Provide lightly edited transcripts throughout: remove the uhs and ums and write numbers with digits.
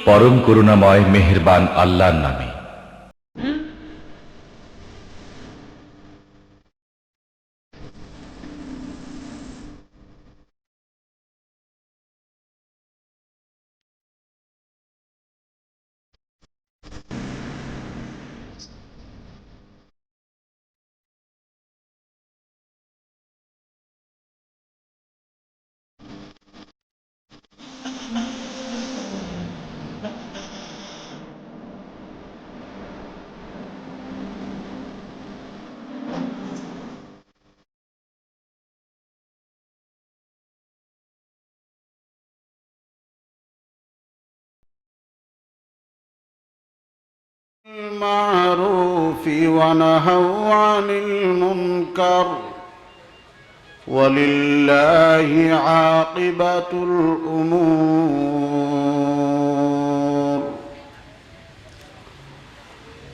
পরম করুণাময় মেহেরবান আল্লাহর নামে। بالمعروف ونهوا عن المنكر ولله عاقبة الأمور.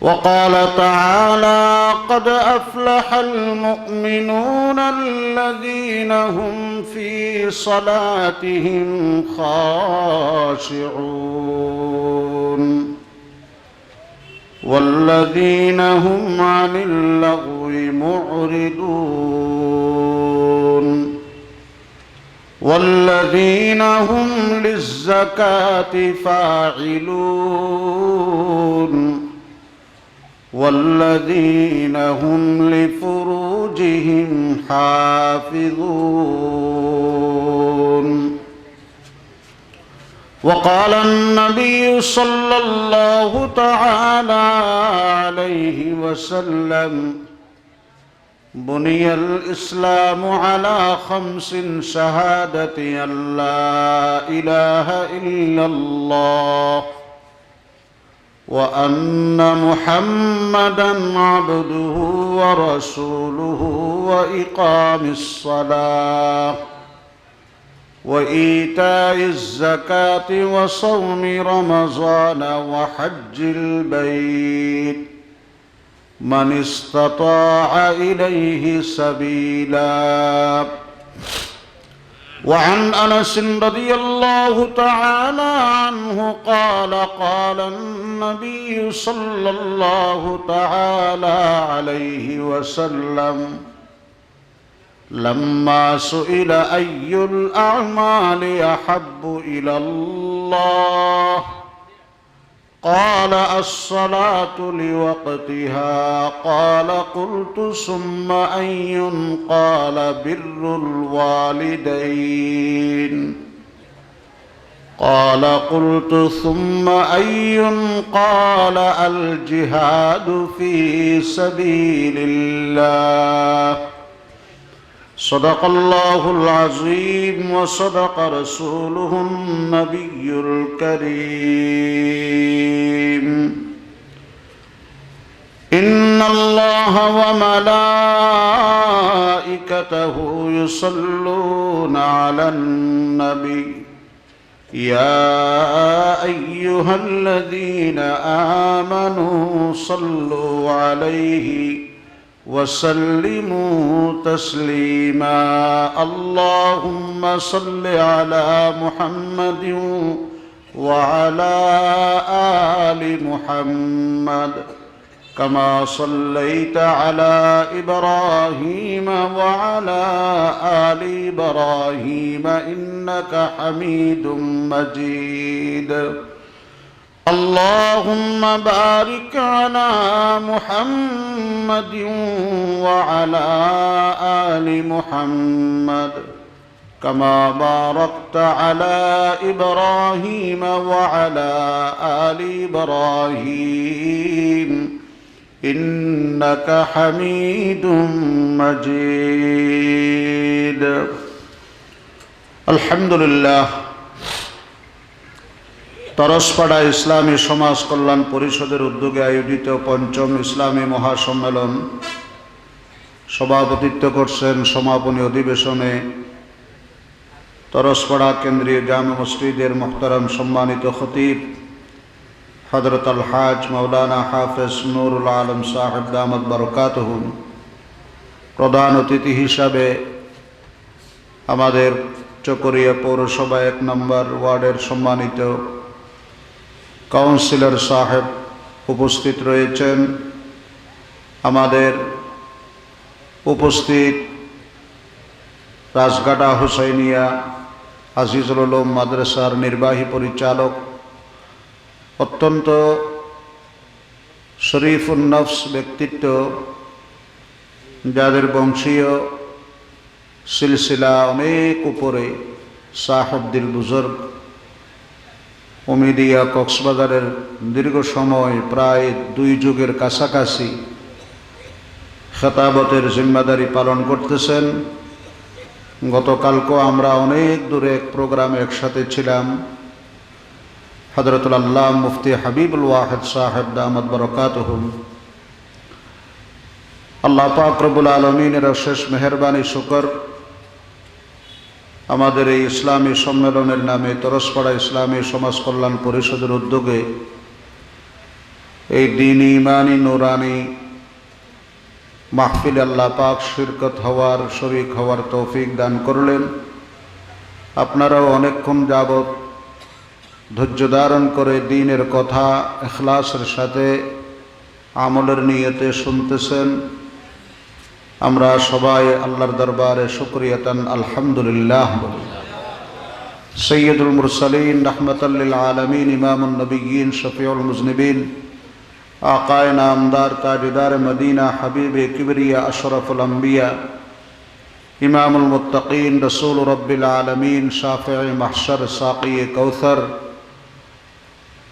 وقال تعالى: قد أفلح المؤمنون الذين هم في صلاتهم خاشعون والذين هم عن اللغو معرضون والذين هم للزكاة فاعلون والذين هم لفروجهم حافظون. وقال النبي صلى الله تعالى عليه وسلم: بني الإسلام على 5: شهادة أن لا إله إلا الله وأن محمدا عبده ورسوله وإقام الصلاة وإيتاء الزكاة وصوم رمضان وحج البيت من استطاع إليه سبيلا. وعن أنس رضي الله تعالى عنه قال: قال النبي صلى الله تعالى عليه وسلم لما سئل أي الأعمال أحب إلى الله قال: الصلاة لوقتها. قال: قلت: ثم أي؟ قال: بر الوالدين. قال: قلت: ثم أي؟ قال: الجهاد في سبيل الله. صدق الله العظيم وصدق رسوله النبي الكريم. إن الله وملائكته يصلون على النبي يا أيها الذين آمنوا صلوا عليه وسلموا تسليما. اللهم صل على محمد وعلى آل محمد كما صليت على إبراهيم وعلى آل إبراهيم إنك حميد مجيد. اللهم بارك على محمد وعلى آل محمد كما باركت على إبراهيم وعلى آل إبراهيم إنك حميد مجيد. الحمد لله. তরসপাড়া ইসলামী সমাজ কল্যাণ পরিষদের উদ্যোগে আয়োজিত ৫ম ইসলামী মহাসম্মেলন সভাপতিত্ব করছেন সমাপনী অধিবেশনে তরসপাড়া কেন্দ্রীয় জামে মসজিদের মুহতারাম সম্মানিত খতিব হযরত আল হাজ মাওলানা হাফেজ নুরুল আলম সাহেব দামাত বরকাতুহু। প্রধান অতিথি হিসাবে আমাদের চকরিয়া পৌরসভা 1 নম্বর ওয়ার্ডের সম্মানিত কাউন্সিলর সাহেব উপস্থিত রয়েছেন, আমাদের উপস্থিত রাজগাটা হুসাইনিয়া আজিজুল উলুম মাদ্রাসার নির্বাহী পরিচালক, অত্যন্ত শরীফুন নফস ব্যক্তিত্ব, যাদের বংশীয় সিলসিলা অনেক উপরে, সাহেব দিল বুজুর্গ উমিদিয়া কক্সবাজারের দীর্ঘ সময় প্রায় 2 যুগের কাছাকাছি খেতাবতের জিম্মাদারি পালন করতেছেন। গতকালকেও আমরা অনেক দূরে এক প্রোগ্রামে একসাথে ছিলাম। হযরতুল আল্লাহ মুফতি হাবিবুল ওয়াহিদ সাহেব দামাত বরকাতুহুম। আল্লাহ পাক রব্বুল আলামিনের অশেষ মেহেরবানি শুকর, আমাদের এই ইসলামী সম্মেলনের নামে তরসপাড়া ইসলামী সমাজ কল্যাণ পরিষদের উদ্যোগে এই দ্বীনি ইমানি নুরানি মাহফিল আল্লাহ পাক শিরকত হওয়ার, শরীক হওয়ার তৌফিক দান করলেন। আপনারাও অনেকক্ষণ যাবৎ ধৈর্য ধারণ করে দ্বীনের কথা ইখলাসের সাথে আমলের নিয়তে শুনতেছেন। আমরা সবাই আল্লাহর দরবারে শুকরিয়াতান আলহামদুলিল্লাহ বলি। সৈয়দুল মুরসালিন রাহমাতাল লিল আলামিন, ইমামুন নবিয়্যিন, শফিউল মুজনিবিন, আকায়ে নামদার, তাজদার মদিনা, হাবিবে কিবরিয়া, আশরাফুল আম্বিয়া, ইমামুল মুত্তাকিন, রাসূল রাব্বিল আলামিন, শাফিঈ মাহশর, সাকিয়ে কৌসর,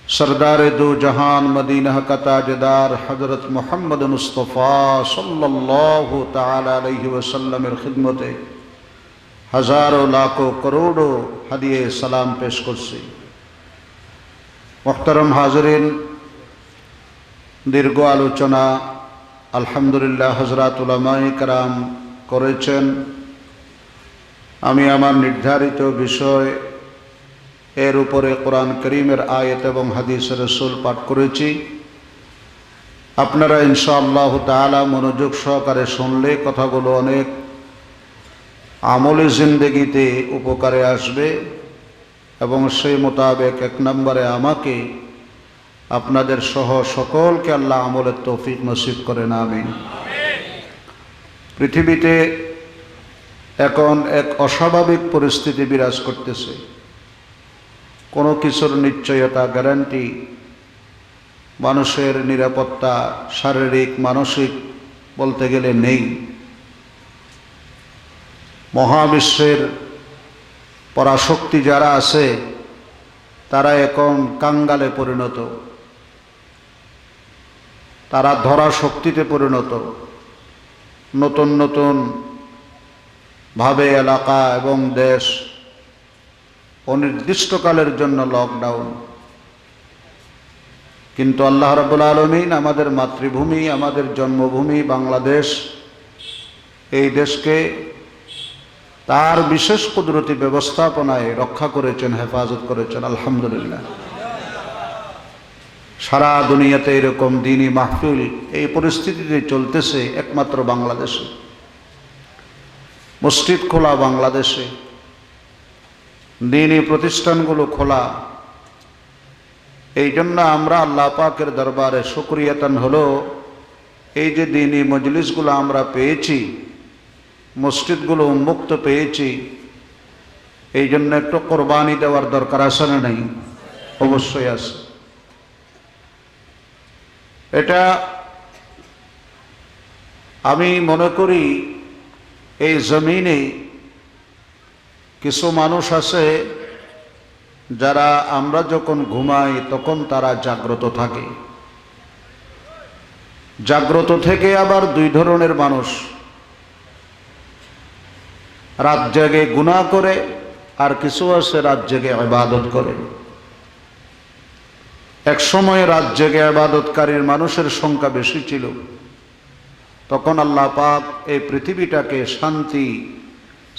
सरदार दो जहान मदीना का ताजदार हजरत मोहम्मद मुस्तफ़ा सल्लल्लाहु ताला अलैहि वसल्लम खिदमते हजारों लाखों करोड़ों हदिये सलाम पेश करছি। मुहतरम हाजरीन, दीर्घ आलोचना আলহামদুলিল্লাহ হযরত উলামায়ে কেরাম করেছেন। আমি আমার নির্ধারিত বিষয় এর উপরে কোরআন করিমের আয়াত এবং হাদিসের রাসূল পাঠ করেছি। আপনারা ইনশাআল্লাহ তাআলা মনোযোগ সহকারে শুনলে কথাগুলো অনেক আমলি জিন্দেগিতে উপকারে আসবে এবং সেই মোতাবেক 1 নম্বরে আমাকে আপনাদের সহ সকলকে আল্লাহ আমলের তৌফিক নসিব করেন, আমিন। পৃথিবীতে এখন এক অস্বাভাবিক পরিস্থিতি বিরাজ করতেছে। কোনো কিছুর নিশ্চয়তা, গ্যারান্টি, মানুষের নিরাপত্তা শারীরিক মানসিক বলতে গেলে নেই। মহাবিশ্বের পরাশক্তি যারা আছে তারা এখন কাঙ্গালে পরিণত, তারা ধরা শক্তিতে পরিণত। নতুন নতুন ভাবে এলাকা এবং দেশ অনির্দিষ্টকালের জন্য লকডাউন। কিন্তু আল্লাহ রাব্বুল আলামিন আমাদের মাতৃভূমি, আমাদের জন্মভূমি বাংলাদেশ, এই দেশকে তার বিশেষ কুদরতি ব্যবস্থাপনায় রক্ষা করেছেন, হেফাজত করেছেন, আলহামদুলিল্লাহ। সারা দুনিয়াতে এরকম দ্বীনি মাহফিল এই পরিস্থিতিতে চলতেছে একমাত্র বাংলাদেশে। মসজিদ খোলা বাংলাদেশে, দ্বীনি প্রতিষ্ঠানগুলো খোলা। এই জন্য আমরা আল্লাহ পাকের দরবারে শুকরিয়াতান হলো এই যে দ্বীনি মজলিসগুলো আমরা পেয়েছি, মসজিদগুলো উন্মুক্ত পেয়েছি, এই জন্য একটু কোরবানি দেওয়ার দরকার আছে না নাই? অবশ্যই আছে। এটা আমি মনে করি এই জমিনে কিছু মানুষ আছে যারা আমরা যখন ঘুমাই তখন তারা জাগ্রত থাকে। জাগ্রত থেকে আবার 2 ধরনের মানুষ, রাত জেগে গুনাহ করে, আর কিছু আছে রাত জেগে ইবাদত করে। এক সময় রাত জেগে ইবাদতকারীর মানুষের সংখ্যা বেশি ছিল। তখন আল্লাহ পাক এই পৃথিবীটাকে শান্তি,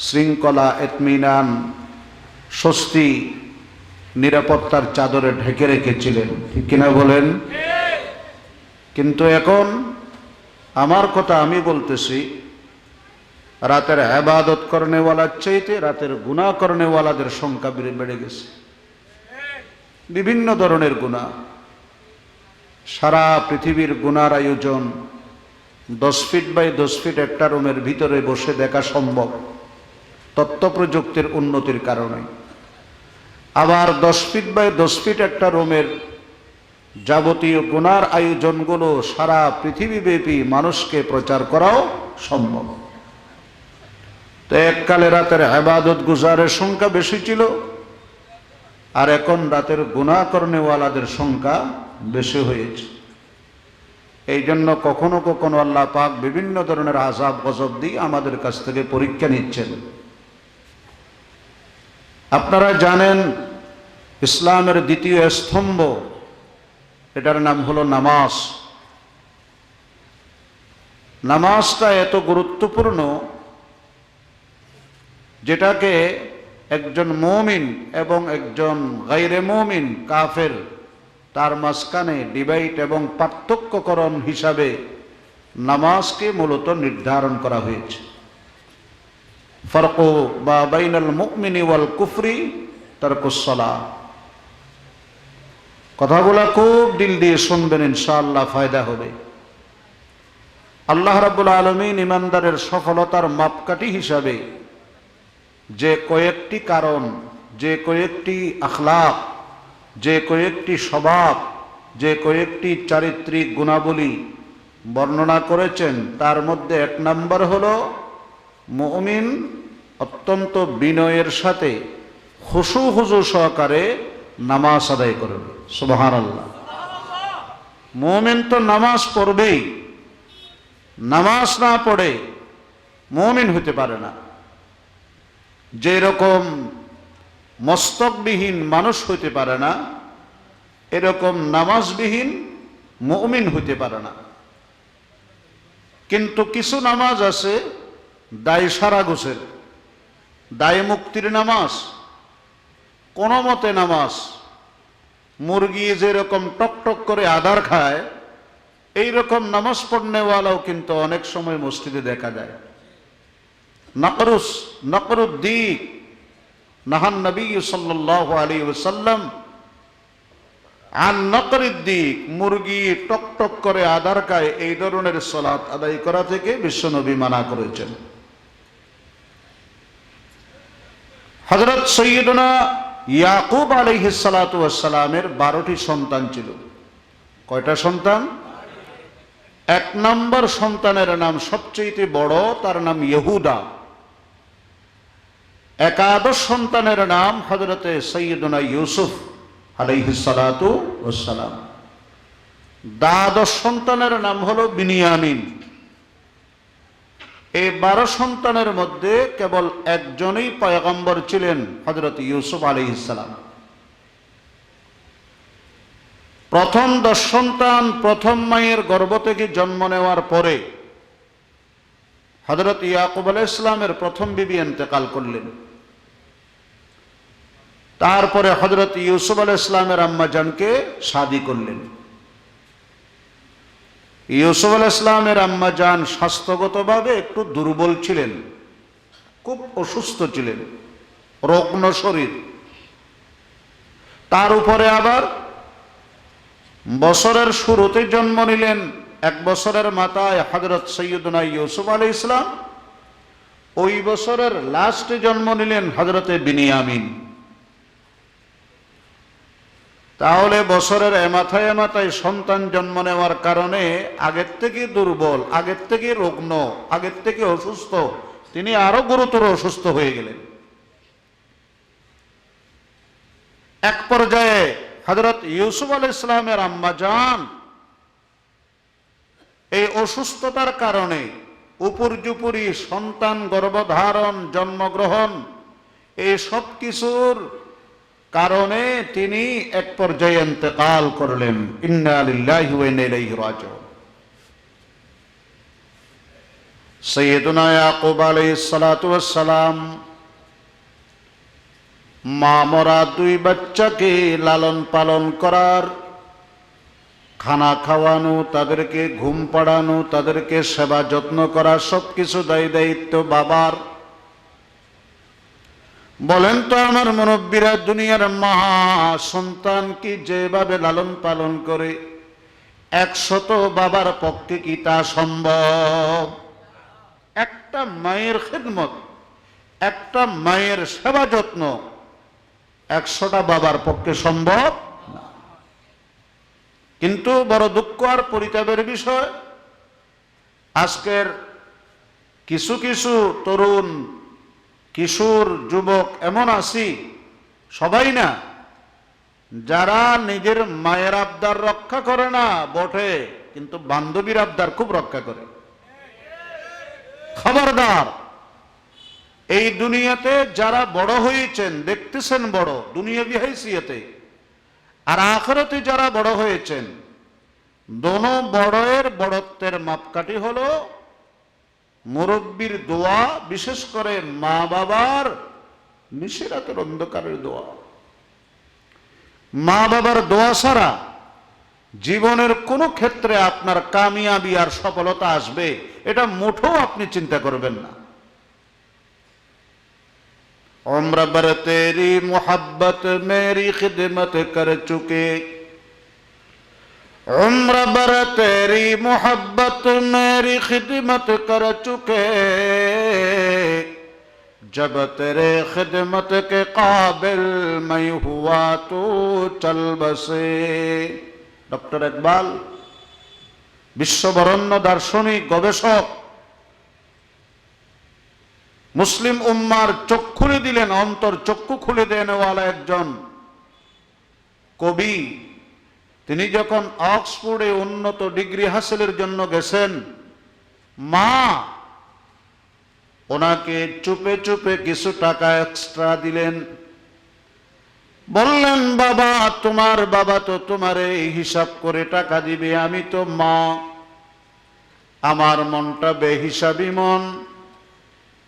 শৃঙ্খলা, ইতমিনান, স্বস্তি, নিরাপত্তার চাদরে ঢেকে রেখেছিলেন, ঠিক কিনা বলেন? কিন্তু এখন আমার কথা আমি বলতেছি, রাতের ইবাদত করনেওয়ালার চাইতে রাতের গুনাহ করনেওয়ালাদের সংখ্যা বেড়ে গেছে। বিভিন্ন ধরনের গুনাহ, সারা পৃথিবীর গুনার আয়োজন 10 ফিট বাই 10 ফিট একটা রুমের ভিতরে বসে দেখা সম্ভব তথ্য প্রযুক্তির উন্নতির কারণে। আবার 10 ফিট বাই 10 ফিট একটা রুমের যাবতীয় গুনার আয়োজনগুলো সারা পৃথিবীব্যাপী মানুষকে প্রচার করাও সম্ভব। তো এককালে রাতের ইবাদত গুজারের সংখ্যা বেশি ছিল, আর এখন রাতের গুনাহ করনেওয়ালাদের সংখ্যা বেশি হয়েছে। এই জন্য কখনো কখনো আল্লাহ পাক বিভিন্ন ধরনের আযাব গজব দিয়ে আমাদের কাছ থেকে পরীক্ষা নিচ্ছেন। আপনারা জানেন ইসলামের দ্বিতীয় স্তম্ভ, এটার নাম হলো নামাজ। নামাজটা এত গুরুত্বপূর্ণ, যেটাকে একজন মুমিন এবং একজন গায়রে মুমিন কাফের তার মাঝখানে ডিভাইড এবং পার্থক্যকরণ হিসাবে নামাজকে মূলত নির্ধারণ করা হয়েছে। ফারকু বা বাইনাল মুমিনি ওয়াল কুফরি তারকুস সালাহ। কথাগুলো খুব দিল দিয়ে শুনবেন, ইনশাআল্লাহ ফায়দা হবে। আল্লাহ রাব্বুল আলামিন ইমানদারের সফলতার মাপকাঠি হিসাবে যে কয়েকটি কারণ, যে কয়েকটি আখলাক, যে কয়েকটি স্বভাব, যে কয়েকটি চারিত্রিক গুণাবলী বর্ণনা করেছেন, তার মধ্যে এক নম্বর হলো মুমিন অত্যন্ত বিনয়ের সাথে খুশু হুজু সহকারে নামাজ আদায় করবে। সুবহানাল্লাহ। মুমিন তো নামাজ পড়বেই, নামাজ না পড়ে মুমিন হতে পারে না। যেরকম মস্তকবিহীন মানুষ হইতে পারে না, এরকম নামাজবিহীন মুমিন হইতে পারে না। কিন্তু কিছু নামাজ আছে দায় সারা গোছের, দায় মুক্তির নামাজ, কোন মতে নামাজ। মুরগি যেরকম টক টক করে আদার খায়, এইরকম নামাজ পড়নেওয়ালাও কিন্তু অনেক সময় মসজিদে দেখা যায়। নকরুদ্দিক নাহান নবী সাল্লাল্লাহু আলাইহি ওয়াসাল্লাম আন নকরিদ্দিক, মুরগি টক টক করে আদার খায়, এই ধরনের সালাত আদায় করা থেকে বিশ্বনবী মানা করেছেন। হযরত সাইয়্যিদুনা ইয়াকুব আলাইহিস সালাতু ওয়াস সালামের 12টি সন্তান ছিল। কয়টা সন্তান? এক নম্বর সন্তানের নাম সবচেয়ে বড়, তার নাম ইহুদা। একাদশ সন্তানের নাম হযরতে সাইয়্যিদুনা ইউসুফ আলাইহিস সালাতু ওয়াস সালাম। দ্বাদশ সন্তানের নাম হলো বিনিয়ামিন। এই 12 সন্তানের মধ্যে কেবল একজনই পয়গম্বর ছিলেন, হযরত ইউসুফ আলাইহিস সালাম। প্রথম 10 সন্তান প্রথম মায়ের গর্ভ থেকে জন্ম নেওয়ার পরে হযরত ইয়াকুব আলাইহিস সালামের প্রথম বিবি ইন্তেকাল করলেন। তারপরে হযরত ইউসুফ আলাইহিস সালামের আম্মা জানকে শাদী করলেন। ইউসুফ আলাইহিস সালামের আম্মা জান স্বাস্থ্যগতভাবে একটু দুর্বল ছিলেন, খুব অসুস্থ ছিলেন, রগ্ন শরীর। তার উপরে আবার বছরের শুরুতে জন্ম নিলেন, 1 বছরের মাথায় হযরত সাইয়্যিদুনা ইউসুফ আলাইহিস সালাম। ওই বছরের লাস্টে জন্ম নিলেন হযরতে বিনিয়ামিন। তাহলে বছরের এ মাথায় সন্তান জন্ম নেওয়ার কারণে আগের থেকে দুর্বল, আগের থেকে রগ্ন, আগের থেকে অসুস্থ, তিনি আরো গুরুতর অসুস্থ হয়ে গেলেন। এক পর্যায়ে হযরত ইউসুফ আলাইহিস সালামের আম্মা জান এই অসুস্থতার কারণে উপর্যুপরি সন্তান গর্ভধারণ, জন্মগ্রহণ, এই সব কিছুর কারণে তিনি এক পর্যায়ে ইন্তেকাল করলেন। ইন্না লিল্লাহি ওয়া ইন্না ইলাইহি রাজিউন। সাইয়্যিদুনা ইয়াকুব আলাইহিস সালাতু ওয়াস সালাম মা মরা 2 বাচ্চাকে লালন পালন করার খানা খাওয়ানো, তাদেরকে ঘুম পাড়ানো, তাদেরকে সেবা যত্ন করা, সবকিছু দায়িত্ব বাবার। বলেন তো আমার মুরব্বীরা, দুনিয়ার মা সন্তান কি যেভাবে লালন পালন করে, 100 বাবার পক্ষে কি তা সম্ভব? একটা মায়ের খেদমত, একটা মায়ের সেবা যত্ন 100টা বাবার পক্ষে সম্ভব না। কিন্তু বড় দুঃখ আর পরিতাপের বিষয়, আজকের কিছু কিছু তরুণ, কিশোর, যুবক এমন আছি, সবাই না, যারা নিজের মায়ের আবদার রক্ষা করে না বটে, কিন্তু বান্ধবীর আবদার খুব রক্ষা করে। খবরদার, এই দুনিয়াতে যারা বড় হয়েছেন, দেখতেছেন বড় দুনিয়াবি হাইসিয়তে, আর আখিরাতে যারা বড় হয়েছেন, দোনো বড়ের বড়ত্বের মাপকাঠি হলো মুরব্বীর দোয়া, বিশেষ করে মা বাবার নিশিরাতের অন্ধকারের দোয়া। মা বাবার দোয়া ছাড়া জীবনের কোনো ক্ষেত্রে আপনার কামিয়াবি আর সফলতা আসবে, এটা মুঠো আপনি চিন্তা করবেন না। उम्र भर तेरी मोहब्बत मेरी खिदमत कर चुके, उम्र भर तेरी मोहब्बत मेरी खिदमत कर चुके, जब तेरे खिदमत के काबिल मैं हुआ तो चल बसे। डॉक्टर इकबाल विश्वबरण्य दार्शनिक गवेषक, মুসলিম উম্মার চোখ খুলে দিলেন, অন্তর চক্ষু খুলে দেনওয়ালা একজন কবি। তিনি যখন অক্সফোর্ডে উন্নত ডিগ্রি হাসিলের জন্য গেছেন, মা ওনাকে চুপে চুপে কিছু টাকা এক্সট্রা দিলেন। বললেন, বাবা, তোমার বাবা তো তোমার এই হিসাব করে টাকা দিবে, আমি তো মা, আমার মনটা বেহিসাবি মন,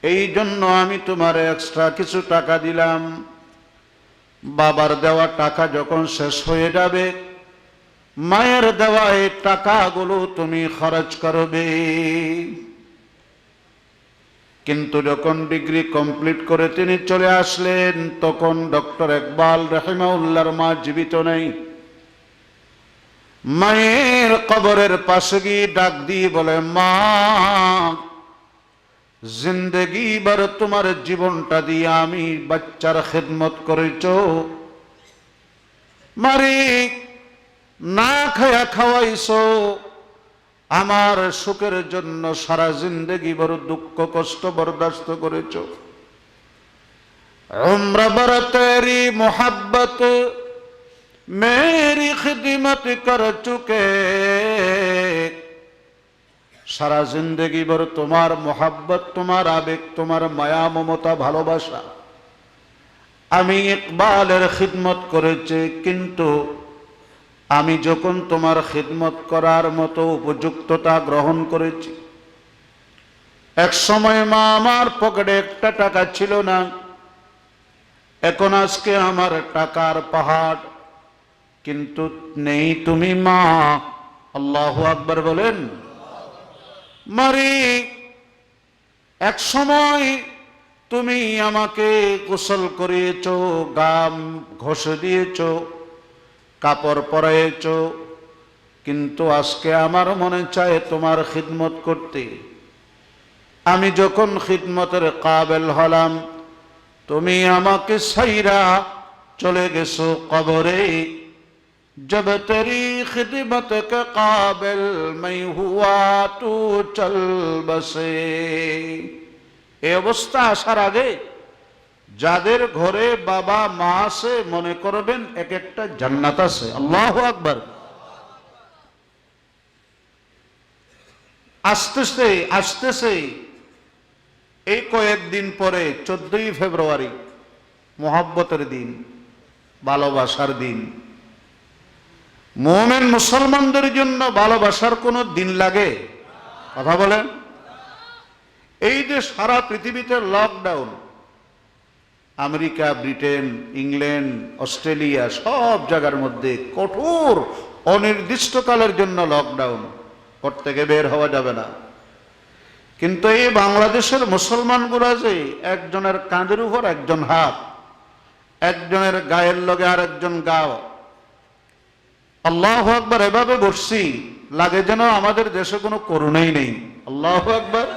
এই জন্য আমি তোমার এক্সট্রা কিছু টাকা দিলাম। বাবার দেওয়া টাকা যখন শেষ হয়ে যাবে, মায়ের দেওয়া এই টাকাগুলো তুমি খরচ করবে। কিন্তু যখন ডিগ্রি কমপ্লিট করে তিনি চলে আসলেন, তখন ডক্টর ইকবাল রাহিমাহুল্লাহর মা জীবিত নেই। মায়ের কবরের পাশে গিয়ে ডাক দিয়ে বলে, মা, জিন্দগি ভর তোমার জীবনটা দিয়ে আমি বাচ্চার খেদমত করেছ, মারি না খায়া খাওয়াইছো, আমার সুখের জন্য সারা জিন্দগি ভর দুঃখ কষ্ট বরদাস্ত করেছ। উম্র ভর তেরি মোহাব্বত মেরি খিদমত কর চুকে, সারা জিন্দগি ভর তোমার মোহাব্বত, তোমার আবেগ, তোমার মায়া মমতা ভালোবাসা আমি ইকবালের খিদমত করেছি, কিন্তু আমি যখন তোমার খিদমত করার মতো উপযুক্ততা গ্রহণ করেছি, এক সময় মা আমার পকেটে একটা টাকা ছিল না, এখন আজকে আমার টাকার পাহাড়, কিন্তু নেই তুমি মা। আল্লাহু আকবার বলেন। মারি, এক সময় তুমি আমাকে গোসল করিয়েছ, গাম ঘষে দিয়েছ, কাপড় পরাইয়েছ, কিন্তু আজকে আমার মনে চায় তোমার খিদমত করতে। আমি যখন খিদমতের কাবেল হলাম, তুমি আমাকে ছাইরা চলে গেছো কবরে। जब तेरी खिदमत के काबिल मैं हुआ तू चल बसे। এই অবস্থা আসার আগে যাদের ঘরে বাবা মা আছে, মনে করবেন এক একটা জান্নাত আছে। আল্লাহু আকবার। আসতেছে আসতেছে এই কয়েকদিন পরে 14ই ফেব্রুয়ারি, মোহাব্বতের দিন, ভালোবাসার দিন। মুমিন মুসলমানদের জন্য ভালোবাসার কোনো দিন লাগে? কথা বলেন। এই যে সারা পৃথিবীতে lockdown, America, Britain, England, Australia, সব জায়গার মধ্যে কঠোর অনির্দিষ্টকালের জন্য লকডাউন, ঘর থেকে বের হওয়া যাবে না। কিন্তু এই বাংলাদেশের মুসলমানগুলা যে একজনের কাঁধের উপর একজন হাত, একজনের গায়ের লগে আর একজন গাও, আল্লাহু আকবার, এভাবে বসছি লাগে যেন আমাদের দেশে কোনো করুণাই নেই। আল্লাহু আকবার।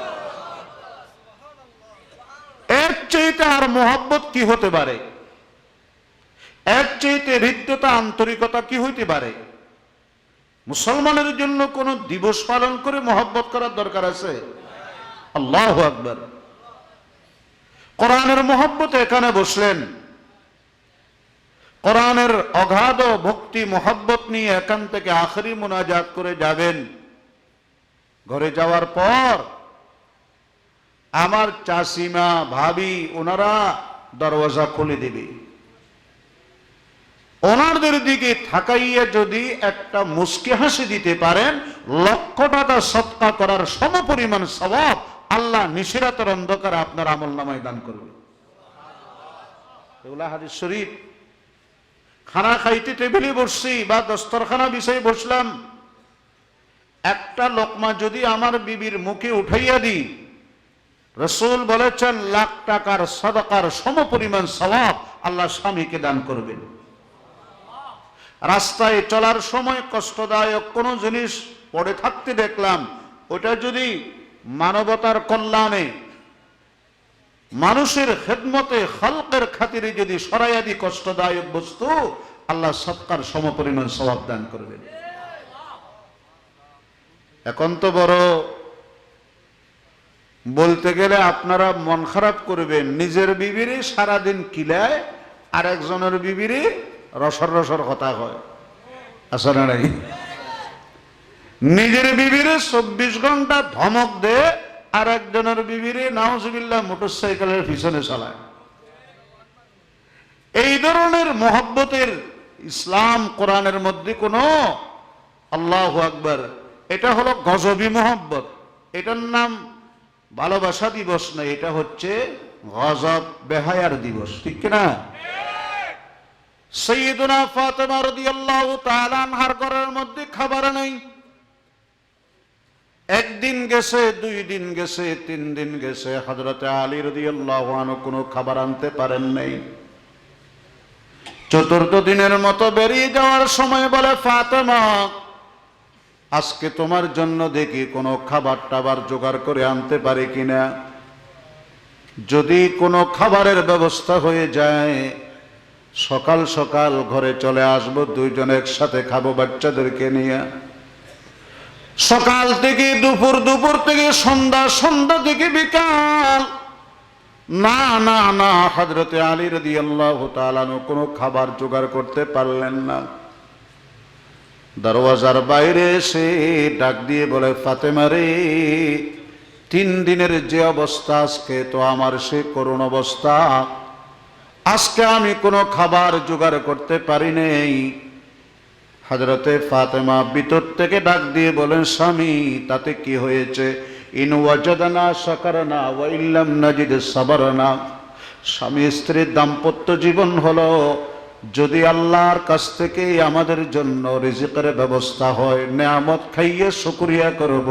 এর চাইতে আর মোহাব্বত কি হতে পারে? এর চাইতে হৃদ্যতা, আন্তরিকতা কি হইতে পারে? মুসলমানের জন্য কোন দিবস পালন করে মোহাব্বত করার দরকার আছে? আল্লাহু আকবার। কোরআনের মোহাব্বতে এখানে বসলেন, কোরআনের অগাধ ভক্তি মোহাব্বত নিয়ে এখান থেকে আখেরি মুনাজাত করে যাবেন। ঘরে যাওয়ার পর আমার চাচিমা, ভাবি, ওনারা দরওয়াজা খুলে দেবে। ওনাদের দিকে থাকাইয়া যদি একটা মুস্কি হাসি দিতে পারেন, 1,00,000 টাকা সদকা করার সমপরিমাণ সওয়াব আল্লাহ নিশিরাতের অন্ধকারে আপনার আমলনামায় দান করবে। এগুলা হাদিস শরীফ। খানা খাইতে টেবিলে বসছি বা দস্তরখানা বিছাই বসলাম, একটা লোকমা যদি আমার বিবির মুখে উঠাইয়া দিই, রাসূল বলেছেন 1,00,000 টাকার সাদাকার সমপরিমাণ সওয়াব আল্লাহ স্বামীকে দান করবেন। রাস্তায় চলার সময় কষ্টদায়ক কোনো জিনিস পড়ে থাকতে দেখলাম, ওটা যদি মানবতার কল্যাণে, মানুষের খেদমতে, খালকের খাতিরে যদি সরাইয়া দি কষ্টদায়ক বস্তু, আল্লাহ সৎকার সমপরিমাণ সওয়াব দান করবেন। এখন তো বড় বলতে গেলে আপনারা মন খারাপ করবেন, নিজের বিবিরে সারাদিন কিলায় আর একজনের বিবিরে রসর রসর কথা হয়, আসলে নাই? নিজের বিবিরে 24 ঘন্টা ধমক দে, আর একজনের বিবিরে নাউজুবিল্লাহ মোটরসাইকেলের পিছনে চালায়। এই ধরনের মোহাব্বতের ইসলাম কোরআনের মধ্যে কোনো, আল্লাহু আকবার, এটা হলো গজবী মোহাব্বত। এটার নাম ভালোবাসা দিবস না, এটা হচ্ছে গজব, বেহায়ার দিবস, ঠিক কিনা? সাইয়্যিদুনা ফাতেমা রাদিয়াল্লাহু তাআলা আনহার ঘরের মধ্যে খাবার নেই। একদিন গেছে, 2 দিন গেছে, 3 দিন গেছে, হযরতে আলী রাদিয়াল্লাহু আনহু কোনো খাবার আনতে পারেন নাই। 4th দিনের মতো বেরিয়ে যাওয়ার সময় বলে, ফাতেমা, আজকে তোমার জন্য দেখি কোনো খাবার টাবার জোগাড় করে আনতে পারে কিনা। যদি কোনো খাবারের ব্যবস্থা হয়ে যায়, সকাল সকাল ঘরে চলে আসবো, 2 জন একসাথে খাবো বাচ্চাদেরকে নিয়ে। সকাল থেকে দুপুর, দুপুর থেকে সন্ধ্যা, সন্ধ্যা থেকে বিকাল, না না না, হযরতে আলী রাদিয়াল্লাহু তাআলা আনহু কোনো খাবার জোগাড় করতে পারলেন না। দরওয়াজার বাইরে এসে ডাক দিয়ে বলে, ফাতেমা রে, 3 দিনের যে অবস্থা, আজকে তো আমার সে করুণ অবস্থা, আজকে আমি কোনো খাবার জোগাড় করতে পারি নাই। হযরতে ফাতেমা ভিতর থেকে ডাক দিয়ে বলেন, স্বামী, তাতে কি হয়েছে? ইন ওয়াজাদনা শাকারনা ওয়া ইল্লাম নাজিদ সাবারনা। স্বামী স্ত্রীর দাম্পত্য জীবন হলো, যদি আল্লাহর কাছ থেকে আমাদের জন্য রিজিকের ব্যবস্থা হয়, নেয়ামত খাইয়ে শুকরিয়া করব,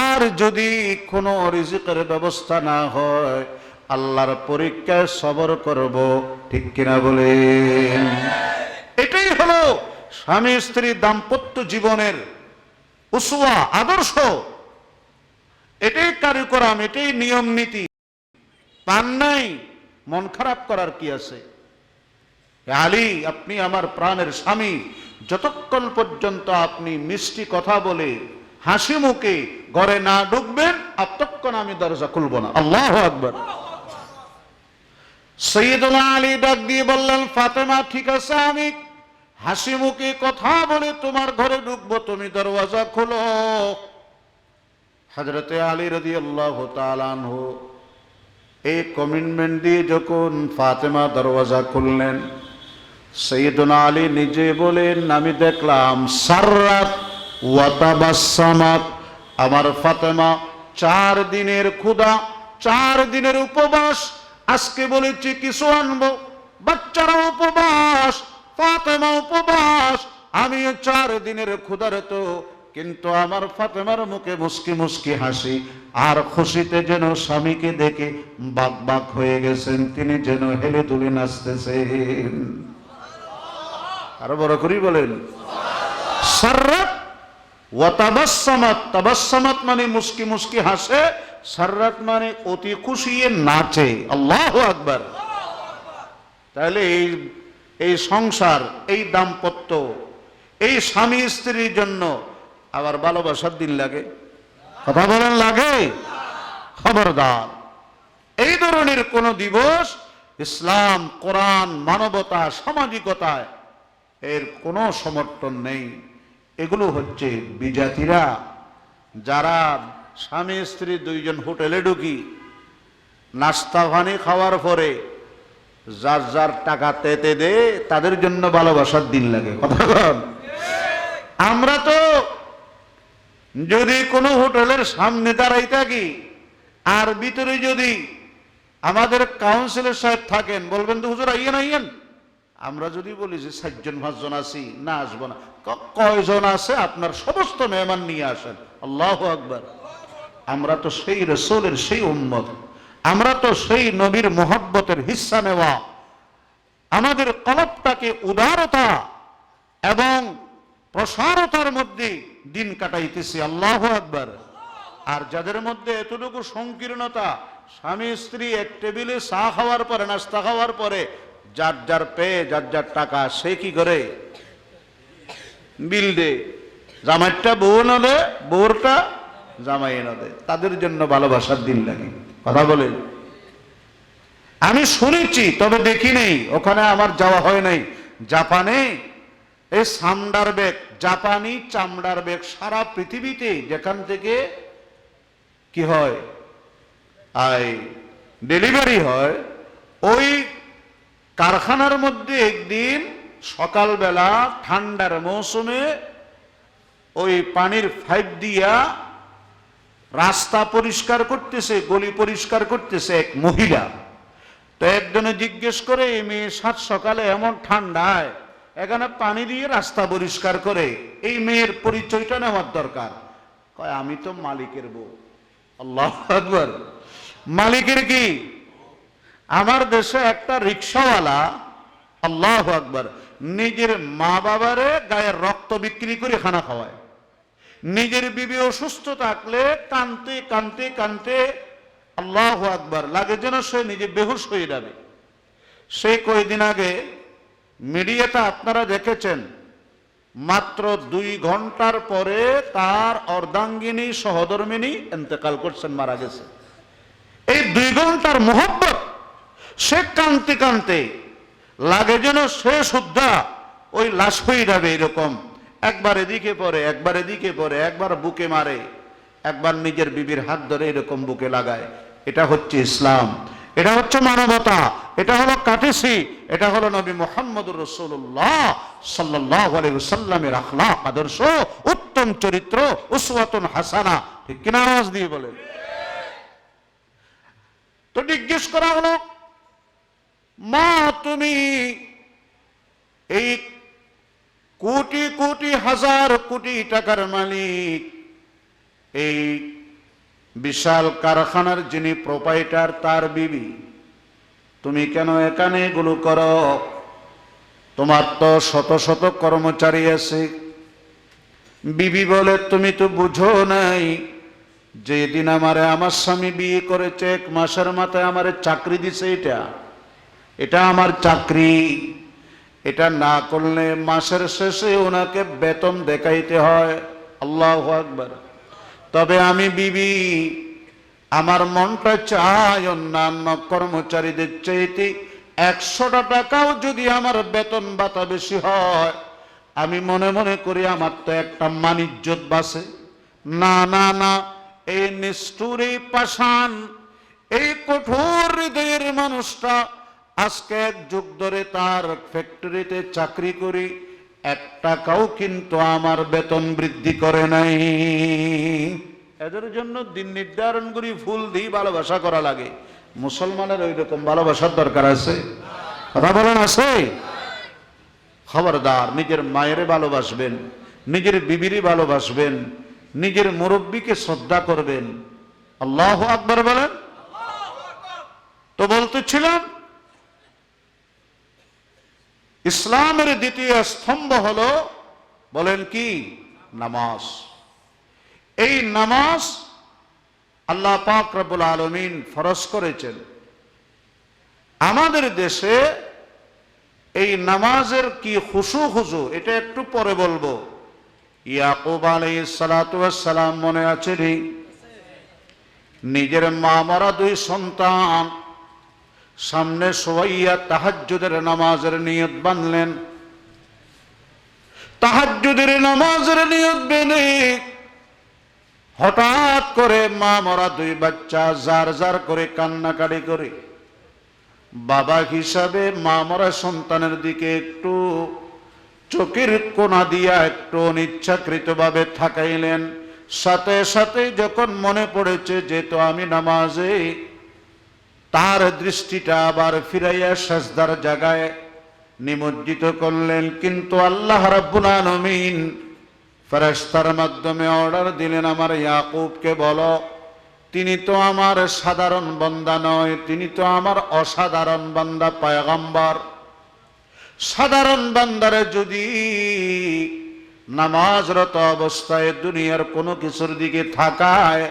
আর যদি কোনো রিজিকের ব্যবস্থা না হয়, আল্লাহর পরীক্ষায় সবর করব, ঠিক কিনা বলেন? এটাই হলো স্বামী স্ত্রী দাম্পত্য জীবনের উসওয়া, আদর্শ। এটাই কারিকুলাম, এটাই নিয়ম নীতি। পান নাই, মন খারাপ করার কি আছে? আলী, আপনি আমার প্রাণের স্বামী, যতক্ষণ পর্যন্ত আপনি মিষ্টি কথা বলে হাসি মুখে ঘরে না ঢুকবেন, ততক্ষণ আমি দরজা খুলব না। আল্লাহু আকবার। সাইয়্যিদুনা আলী ডাক দিয়ে বললেন, ফাতেমা, ঠিক আছে, আমি হাসি মুখে কথা বলে তোমার ঘরে ঢুকবো, তুমি দরওয়াজা খোলো। হযরতে আলী রাদিয়াল্লাহু তাআলা আনহু এই কমিটমেন্ট দিয়ে যখন ফাতেমা দরওয়াজা খুললেন, সাইয়্যিদুনা আলী নিজে বলেন, আমি দেখলাম সাররাত ওয়া তাবাসসামাত, আমার ফাতেমা 4 দিনের ক্ষুধা, 4 দিনের উপবাস। আজকে বলেছি কিছু আনবো, বাচ্চারা উপবাস, ফাতেমা উপবাস, আমি 4 দিনের ক্ষুধারত, কিন্তু আমার ফাতেমার মুখে মুস্কি মুস্কি হাসি, আর খুশিতে যেন স্বামীকে দেখে বাক বাক হয়ে গেছেন, তিনি যেন হেলে দুলে নাচতেছেন। আরো বড় করে বলেন সাররাত ওয়া তাবাসসামাত। তাবাসসামাত মানে মুস্কি মুস্কি হাসে, সাররাত মানে অতি খুশিয়ে নাচে। আল্লাহু আকবার। তাহলে এই সংসার, এই দাম্পত্য, এই স্বামী স্ত্রীর জন্য আবার ভালোবাসার দিন লাগে? কথা বলেন লাগে? খবরদার, এই ধরনের কোন দিবস ইসলাম, কোরআন, মানবতা, সামাজিকতায় এর কোনো সমর্থন নেই। এগুলো হচ্ছে বিজাতিরা, যারা স্বামী স্ত্রী দুইজন হোটেলে ঢুকি, নাস্তা পানি খাওয়ার পরে যার যার টাকা তেতে দে, তাদের জন্য ভালোবাসার দিন লাগে। কথা বল। আমরা তো যদি কোনো হোটেলের সামনে দাঁড়াই থাকি, আর ভিতরে যদি আমাদের কাউন্সিলর সাহেব থাকেন, বলবেন তো হুজুর আইয়েন আইয়েন। আমরা যদি বলি যে 4 জন 5 জন আছি, না আসবো না, কয়জন আছে আপনার সমস্ত মেহমান নিয়ে আসেন। আল্লাহু আকবার। আমরা তো সেই রাসূলের সেই উম্মত, আমরা তো সেই নবীর মুহাব্বতের হিস্সা নেওয়া, আমাদের কলবটাকে উদারতা এবং প্রসারতার মধ্যে দিন কাটাইতেছি। আল্লাহু আকবার। আর যাদের মধ্যে এতটুকু সংকীর্ণতা, স্বামী স্ত্রী এক টেবিলে চা খাওয়ার পরে, নাস্তা খাওয়ার পরে যার যার পেয়ে যার যার টাকা, সে কি করে বিল দে, জামাইটা বউ না দে, বউরটা জামাই না দে, তাদের জন্য ভালোবাসার দিন লাগে। কথা বলেন। আমি শুনেছি, তবে দেখি নেই, ওখানে আমার যাওয়া হয় নাই। জাপানে এই চামড়ার ব্যাগ, জাপানি চামড়ার ব্যাগ সারা পৃথিবীতে যেখান থেকে কি হয় ডেলিভারি হয়, ওই কারখানার মধ্যে একদিন সকালবেলা ঠান্ডার মৌসুমে ওই পানির পাইপ দিয়া রাস্তা পরিষ্কার করতেছে, গলি পরিষ্কার করতেছে এক মহিলা। তো একজনে জিজ্ঞেস করে, এই মেয়ে সাত সকালে এমন ঠান্ডায় এখানে পানি দিয়ে রাস্তা পরিষ্কার করে, এই মেয়ের পরিচয়টা নেওয়ার দরকার। কয় আমি তো মালিকের বউ। আল্লাহু আকবার। মালিকের কি? আমার দেশে একটা রিক্সাওয়ালা, আল্লাহু আকবার, নিজের মা বাবারে গায়ের রক্ত বিক্রি করে খানা খাওয়ায়। নিজের বিবি অসুস্থ থাকলে কানতে কানতে কানতে, আল্লাহু আকবার, লাগে যেন সে নিজে বেহুশ হয়ে যাবে। সেই কয়েকদিন আগে মিডিয়াতে আপনারা দেখেছেন, মাত্র 2 ঘন্টার পরে তার অর্ধাঙ্গিনী সহধর্মিনী ইন্তেকাল করছেন, মারা গেছে। এই 2 ঘন্টার মোহব্বত, সে কানতে কানতে লাগে যেন সে শুদ্ধা ওই লাশ হয়ে যাবে। এরকম একবার এদিকে পরে, একবার এদিকে পরে, একবার বুকে মারে, একবার নিজের বিবির হাত ধরে এরকম বুকে লাগায়। এটা হচ্ছে ইসলাম, এটা হচ্ছে মানবতা, এটা হলো কাটিসি, এটা হলো নবী মুহাম্মদুর রাসূলুল্লাহ সাল্লাল্লাহু আলাইহি ওয়াসাল্লামের আখলাক, আদর্শ, উত্তম চরিত্র, উসওয়াতুন হাসানা। ঠিক কিনা? আওয়াজ দিয়ে বলেন। তো জিজ্ঞেস করা হলো, মা তুমি এই কোটি কোটি হাজার কোটি টাকার মালিক, এই বিশাল কারখানার যিনি প্রোপাইটার, তার বিবি, তুমি কেন এখানে এগুলো করো? তোমার তো শত শত কর্মচারী আছে। বিবি বলে, তুমি তো বুঝো নাই, যেদিন আমার স্বামী বিয়ে করেছে 1 মাসের মাথায় আমারে চাকরি দিছে, এটা আমার চাকরি। এটা না করলে মাসের শেষে ওনাকে বেতন দেখাইতে হয়। আল্লাহু আকবার। তবে আমি বিবি, আমার মনটা চায় অন্যান্য কর্মচারীদের চাইতে 100টা টাকাও যদি আমার বেতন ভাতা বেশি হয়, আমি মনে মনে করি আমার তো একটা মানিজ্যত বাঁচে। না না না, এই নিষ্ঠুর, এই পাষাণ, এই কঠোর হৃদয়ের মানুষটা আজকে 1 যুগ ধরে তার ফ্যাক্টরিতে চাকরি করি, 1 টাকাও কিন্তু আমার বেতন বৃদ্ধি করে নাই। এদের জন্য দিন নির্ধারণ করি, ফুল দিয়ে ভালোবাসা করা লাগে। মুসলমানের ওই রকম ভালোবাসার দরকার আছে? কথা বলেন, আছে? খবরদার, নিজের মায়েরে ভালোবাসবেন, নিজের বিবিরে ভালোবাসবেন, নিজের মুরব্বীকে শ্রদ্ধা করবেন। আল্লাহু আকবার বলেন। তো বলতেছিলাম ইসলামের দ্বিতীয় স্তম্ভ হলো, বলেন কি? নামাজ। এই নামাজ আল্লাহ পাক রব্বুল আলামিন ফরজ করেছেন। আমাদের দেশে এই নামাজের কি খুশু এটা একটু পরে বলবো। ইয়াকুব আলাইহিস সালাতু ওয়াস সালাম মনে আছে রে? নিজের মা মরা দুই সন্তান সামনে শোয়াইয়া তাহাজ্জুদের নামাজের নিয়ত বাঁধলেন। তাহাজ্জুদের নামাজের নিয়ত বেঁধে হঠাৎ করে মা মরা দুই বাচ্চা জার জার করে কান্নাকাটি করে বাবা হিসাবে মা মরা সন্তানের দিকে একটু চোখের কোনা দিয়া একটু অনিচ্ছাকৃতভাবে থাকাইলেন। সাথে সাথে যখন মনে পড়েছে যেহেতু আমি নামাজে, তার দৃষ্টিটা আবার ফিরাইয়া সাজদার জায়গায় নিমজ্জিত করলেন। কিন্তু আল্লাহ রাব্বুল আলামিন ফেরেশতার মাধ্যমে অর্ডার দিলেন, আমার ইয়াকুবকে বলো, তিনি তো আমার সাধারণ বান্দা নয়, তিনি তো আমার অসাধারণ বান্দা, পয়গম্বর। সাধারণ বান্দারে যদি নামাজরত অবস্থায় দুনিয়ার কোনো কিছুর দিকে থাকায়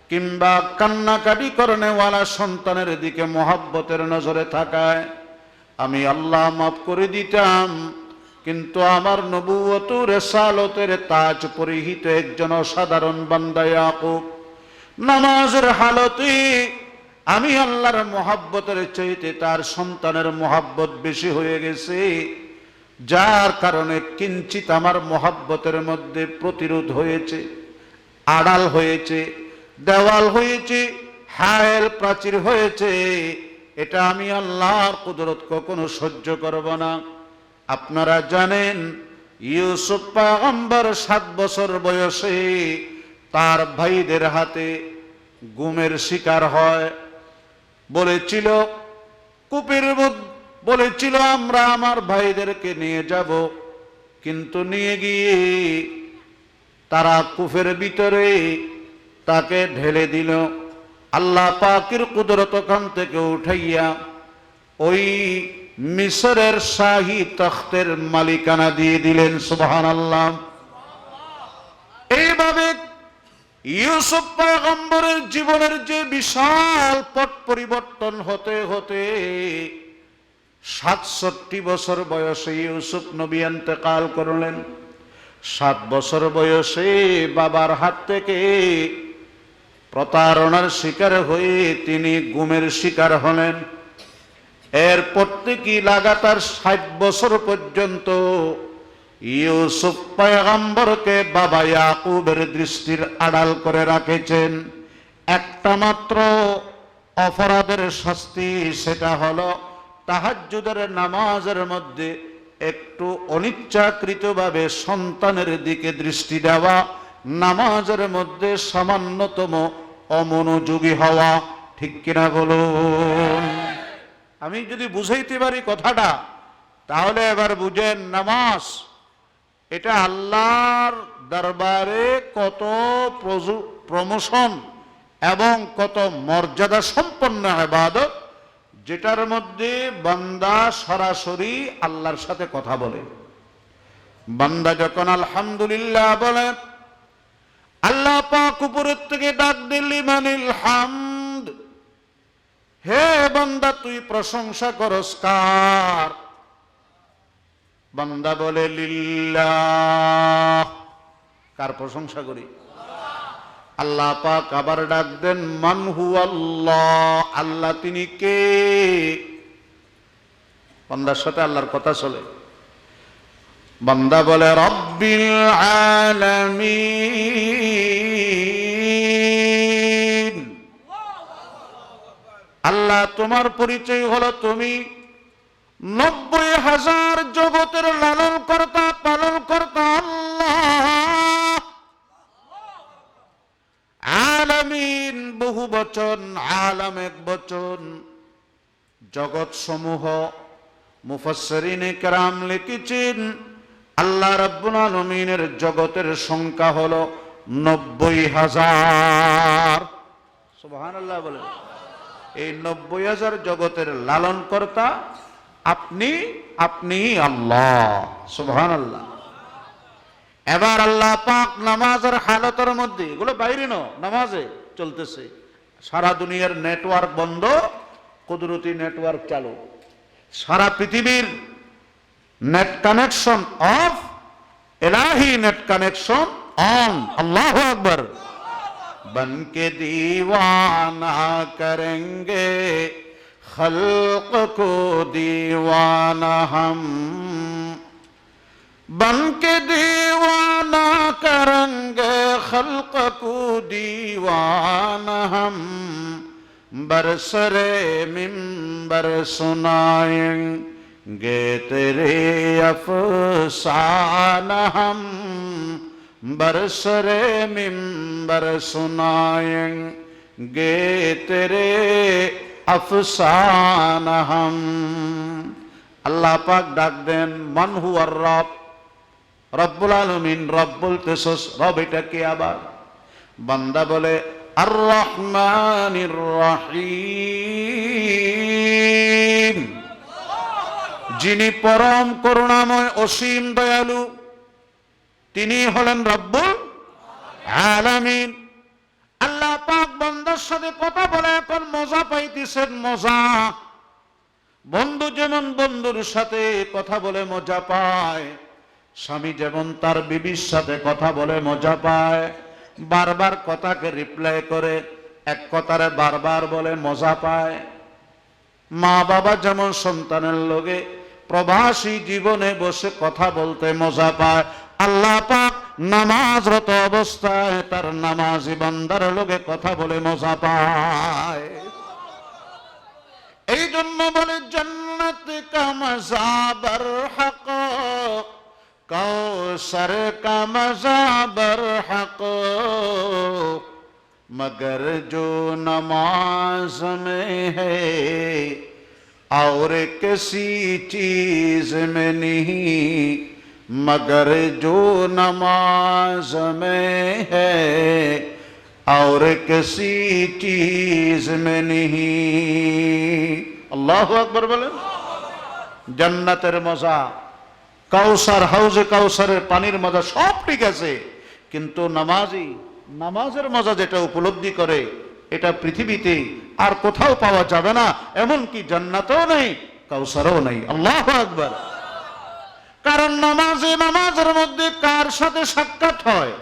কিংবা কান্নাকাটি করনেওয়ালা সন্তানের দিকে মোহাব্বতের নজরে থাকায় আমি আল্লাহ মাফ করে দিতাম। কিন্তু আমার নবুয়ত রিসালতের তাজ পরিহিত একজন অসাধারণ বান্দা ইয়াকুব নামাজের হালতে আমি আল্লাহর মোহাব্বতের চাইতে তার সন্তানের মোহাব্বত বেশি হয়ে গেছে, যার কারণে কিঞ্চিত আমার মোহাব্বতের মধ্যে প্রতিরোধ হয়েছে, আড়াল হয়েছে, দেওয়াল হয়েছে, হায়েল প্রাচীর হয়েছে। এটা আমি আল্লাহর কুদরত কখনো সহ্য করব না। আপনারা জানেন ইউসুফ পয়গম্বর 7 বছর বয়সে তার ভাইদের হাতে গুমের শিকার হয়। বলেছিল কূপের মধ্যে, বলেছিল আমরা আমার ভাইদেরকে নিয়ে যাব, কিন্তু নিয়ে গিয়ে তারা কূপের ভিতরে তাকে ঢেলে দিল। আল্লাহ পাকের কুদরত ওখান থেকে উঠাইয়া ওই মিশরের শাহী তখতের মালিকানা দিয়ে দিলেন। সুবহানাল্লাহ। এইভাবে ইউসুফ পয়গম্বরের জীবনের যে বিশাল পট পরিবর্তন হতে হতে 67 বছর বয়সে ইউসুফ নবী ইন্তেকাল করলেন। 7 বছর বয়সে বাবার হাত থেকে প্রতারণার শিকার হয়ে তিনি গুমের শিকার হলেন। এরপর থেকে লাগাতার 60 বছর পর্যন্ত ইউসুফ পয়গম্বরকে বাবা ইয়াকুবের দৃষ্টির আড়াল করে রাখেছেন। একটা মাত্র অপরাধের শাস্তি, সেটা হলো তাহাজ্জুদের নামাজের মধ্যে একটু অনিচ্ছাকৃতভাবে সন্তানের দিকে দৃষ্টি দেওয়া, নামাজের মধ্যে সামান্যতম অমনোযোগী হওয়া। ঠিক কিনা বলুন? আমি যদি বুঝাইতে পারি কথাটা, তাহলে এবার বুঝেন নামাজ এটা আল্লাহর দরবারে কত প্রমোশন এবং কত মর্যাদা সম্পন্ন ইবাদত, যেটার মধ্যে বান্দা সরাসরি আল্লাহর সাথে কথা বলে। বান্দা যখন আলহামদুলিল্লাহ বলে, আল্লাহ পাক উপরের থেকে ডাক দিল, লিমানিল হামদ, হে বান্দা তুই প্রশংসা করস কার? বান্দা বলে লিল্লাহ। কার প্রশংসা করি? আল্লাহ পাক আবার ডাক দেন, মান হুয়াল্লাহ, আল্লাহ তিনি কে? বান্দার সাথে আল্লাহর কথা চলে। বান্দা বলে রব্বিল আলামিন, আল্লাহ তোমার পরিচয় হলো তুমি 90,000 জগতের লালন কর্তা পালন কর্তা আল্লাহ। আলামিন বহু বচন, আলাম এক বচন। জগৎ সমূহ মুফাসসিরিনে কেরাম লিখেছেন আল্লাহ রাব্বুল আলামিনের জগতের সংখ্যা হলো 90,000। সুবহানাল্লাহ বলেন। এই 90,000 জগতের লালনকর্তা আপনি আল্লাহ। সুবহানাল্লাহ। এবার আল্লাহ পাক নামাজের হালতের মধ্যে, এগুলো বাইরে না, নামাজে চলতেছে, সারা দুনিয়ার নেটওয়ার্ক বন্ধ, কুদরতি নেটওয়ার্ক চালু, সারা পৃথিবীর net connection off, Ilahi net connection on. আল্লাহু আকবার। बनके दीवाना करेंगे खल्क को दीवाना हम, बनके दीवाना करेंगे खल्क को दीवाना हम, बरसरे मिंबर सुनाएंगे तेरे अफसाना हम, बरसरे मिंबर सुनाएंगे तेरे अफसाना हम। আল্লাহ পাক ডাক দেন, মান হুয়ার রব, রব্বুল আলামিন। রব বলতেছস, রব এটা কে? আবার বান্দা বলে আর রহমানির রহিম, যিনি পরম করুণাময় অসীম দয়ালু, তিনি হলেন রব্বুল আলামিন। আল্লাহ পাক বান্দার সাথে কথা বলে এখন মজা পাইতেছেন, মজা। বন্ধু যেমন বন্ধুর সাথে কথা বলে মজা পায়, স্বামী যেমন তার বিবির সাথে কথা বলে মজা পায়, বারবার কথাকে রিপ্লাই করে এক কথারে বারবার বলে মজা পায়, মা বাবা যেমন সন্তানের লগে প্রবাসী জীবনে বসে কথা বলতে মজা পায়, আল্লাহ পাক নামাজরত অবস্থায় তার নামাজি বান্দার লগে কথা বলে মজা পায়। এই জন্য বলে জন্নত কা মজা বরহক, কৌসর কা মজা বরহক, मगर जो नमाज में है और किसी चीज में नहीं, मगर जो नमाज में है और किसी चीज में नहीं। अल्लाहु अकबर বলেন। জান্নাতের মজা, কাউসার, হাউজে কাউসারের পানির মজা সব ঠিক আছে, কিন্তু নামাজের মজা যেটা উপলব্ধি করে, এটা পৃথিবীতে আর কোথাও পাওয়া যাবে না, এমনকি জান্নাতেও নেই, কাউসারও নেই। আল্লাহু আকবার। কারণ নামাজের মধ্যে কার সাথে সাক্ষাৎ হয়,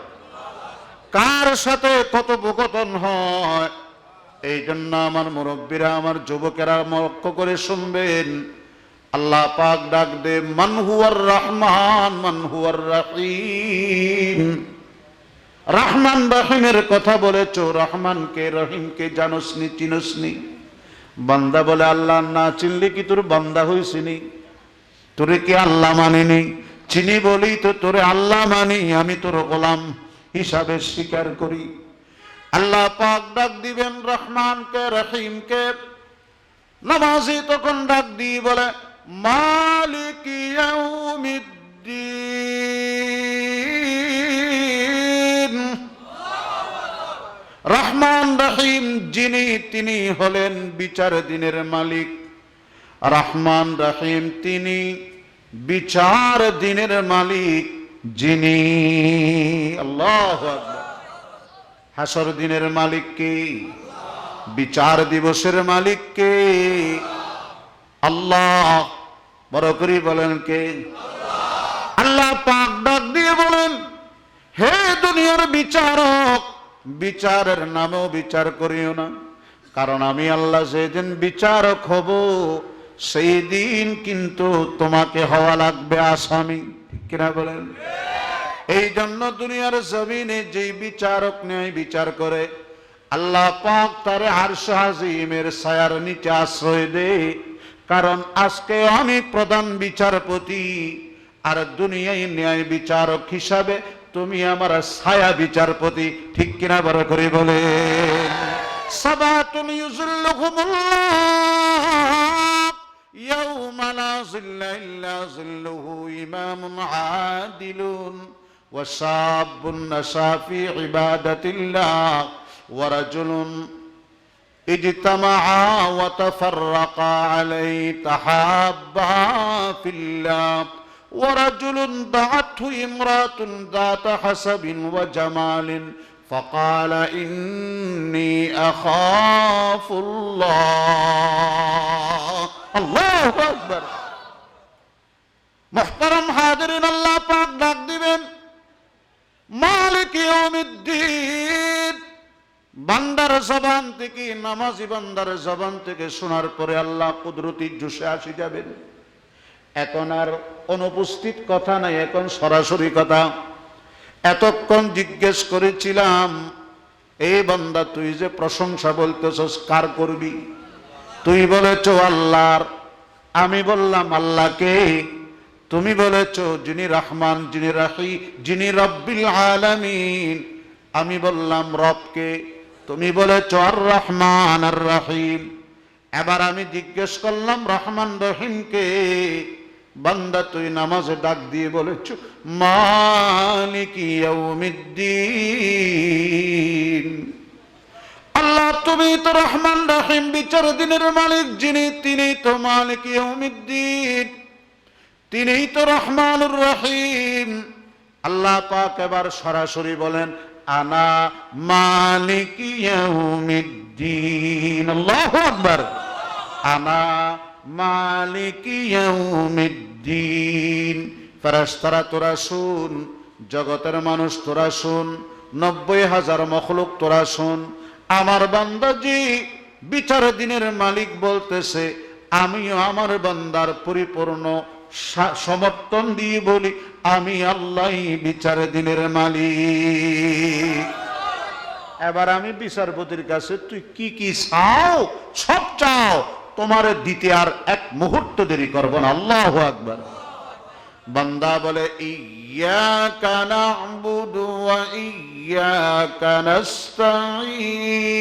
কার সাথে কথোপকথন হয়। এই জন্য আমার মুরব্বীরা, আমার যুবকেরা লক্ষ্য করে শুনবেন, আল্লাহ পাক ডাক দে মান হুয়ার রহমান, মান হুয়ার রহিম। রহমান রহিমের কথা বলেছ, রহমানকে রহিমকে জানোসনি, চিনোসনি? বান্দা বলে আল্লাহ না চিনলে কি তোর বান্দা হইছিনি? তোরে কি আল্লাহ মানিনি? চিনি বলি তো তোরে আল্লাহ মানি, আমি তোর গোলাম হিসাবে স্বীকার করি। আল্লাহ পাক ডাক দিবেন রহমানকে রহিমকে। নামাজি তখন ডাক দিয়ে বলে মালিক ইয়াউমিদ্দিন। রহমান রহিম যিনি, তিনি হলেন বিচার দিনের মালিক। রহমান রহিম তিনি বিচার দিনের মালিক যিনি। আল্লাহু আকবার। হাসর দিনের মালিক কে? বিচার দিবসের মালিক কে? আল্লাহ। বড় করে বলেন কে? আল্লাহ পাক ডাক দিয়ে বলেন, হে দুনিয়ার বিচারক, বিচারের নামেও বিচার করিও না, কারণ আমি আল্লাহ যেদিন বিচারক হব সেই দিন কিন্তু তোমাকে হওয়া লাগবে আসামি। ঠিক কিনা বলেন? এই জন্য দুনিয়ার জমিনে যেই বিচারক ন্যায় বিচার করে, আল্লাহ পাক তারে আরশ আজিমের ছায়ার নিচে আশ্রয় দেয়। কারণ আজকে আমি প্রধান বিচারপতি, আর দুনিয়ায় ন্যায় বিচারক হিসাবে তুমি আমার ছায়া বিচারপতি। ঠিক কিনা বড় করে বলে? সাবাতুন ইউযিল্লুহুমুল্লাহ ইয়াউমা লা জিল্লা ইল্লা জিল্লুহু ইমামুন আদিলুন ওয়া শাবুন নাশা ফি ইবাদাতিল্লাহ ওয়া রাজুলুন اجتمعا وتفرقا عليه تحابا في الله ورجل دعته امرأة ذات حسب وجمال فقال إني أخاف الله الله أكبر محترم حاضرين الله پاک ডাক দিবেন মালিক ইয়াউমিদ্দিন বান্দার জবান থেকে নামাজি বান্দার জবান থেকে শোনার পরে আল্লাহ কুদরতি জোশে আসি যাবেন এখন আর অনুপস্থিত কথা নাই এখন সরাসরি কথা এতক্ষণ জিজ্ঞেস করেছিলাম এই বান্দা তুই যে প্রশংসা বলতেছস কার করবি তুই বলেছো আল্লাহর আমি বললাম আল্লাহকে তুমি বলেছো যিনি রহমান যিনি রাহি যিনি রব্বিল আলামিন আমি বললাম রবকে তুমি বলেছো আর রহমান আর রহিম এবার আমি জিজ্ঞেস করলাম রহমান রহিমকে বান্দা তুই নামাজে ডাক দিয়ে বলেছো মালিক ইয়াউমিদ্দিন আল্লাহ তুমি তো রহমান রহিম বিচার দিনের মালিক যিনি তিনি তো মালিক ইয়াউমিদ্দিন তিনিই তো রহমানুর রহিম আল্লাহ পাক এবার সরাসরি বলেন আনা মালিক ইয়াউমিদ্দিন আল্লাহু আকবার আনা মালিক ইয়াউমিদ্দিন ফেরেশতারা তোরা শুন জগতের মানুষ তোরা শুন 90,000 মখলুক তোরা শুন আমার বান্দাজি বিচার দিনের মালিক বলতেছে আমিও আমার বান্দার পরিপূর্ণ সমর্থন দিয়ে বলি আমি আল্লাহই বিচার দিনের মালিক এবার আমি বিচারপতির কাছে তুই কি কি চাও সব চাও তোমার দিতে আর এক মুহূর্ত দেরি করব না আল্লাহু আকবার বান্দা বলে ইয়াকা না'বুদু ওয়া ইয়াকা নাস্তাঈন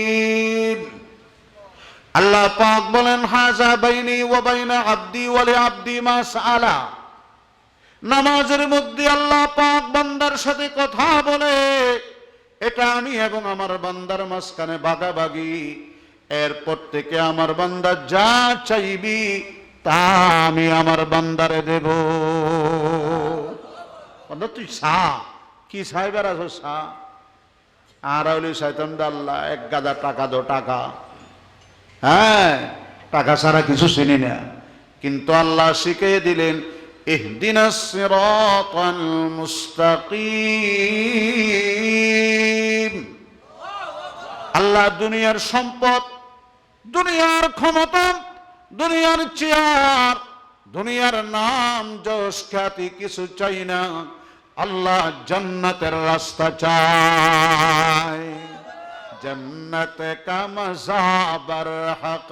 আল্লাহ পাক বলেন হাযা বাইনি ওয়া বাইনা আবদি ওয়া লিআবদি মা সাআলা নামাজের মধ্যে আল্লাহ পাক বান্দার সাথে কথা বলে এটা আমি এবং আমার বান্দার মাঝখানে ভাগাভাগি এরপর থেকে আমার বান্দা যা চাইবি তা আমি আমার বান্দারে দেব বান্দা তুই চা কি চাইবার আছো চা আর হইলে শয়তান দা আল্লাহ এক গাদা টাকা দো টাকা হ্যাঁ টাকা ছাড়া কিছু চিনি না কিন্তু আল্লাহ শিখিয়ে দিলেন ইহদিনাস সিরাতাল মুস্তাকিম আল্লাহ দুনিয়ার সম্পদ দুনিয়ার ক্ষমতা দুনিয়ার চেয়ার দুনিয়ার নাম যশ খ্যাতি কিছু চাই না আল্লাহ জান্নাতের রাস্তা চায় जन्नत का मज़ा बरहक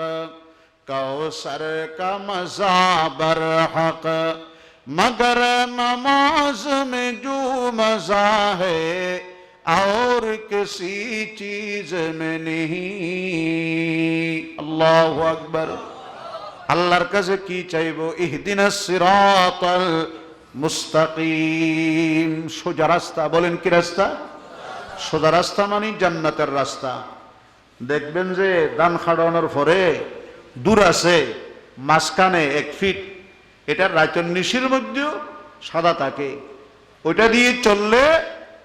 कौसर का मज़ा बरहक मगर नमाज में जो मज़ा है और किसी चीज में नहीं अल्लाहु अकबर আল্লাহর কাছে কি চাইবো ইহদিনাস সিরাতাল মুস্তাকিম সোজা রাস্তা বলেন কি রাস্তা সোজা রাস্তা মানে জান্নাতের রাস্তা দেখবেন যে ধান খাড়ানোর পরে দূর আছে মাঝখানে 1 ফিট এটা রাতের নিশির মধ্যেও সাদা থাকে ওইটা দিয়ে চললে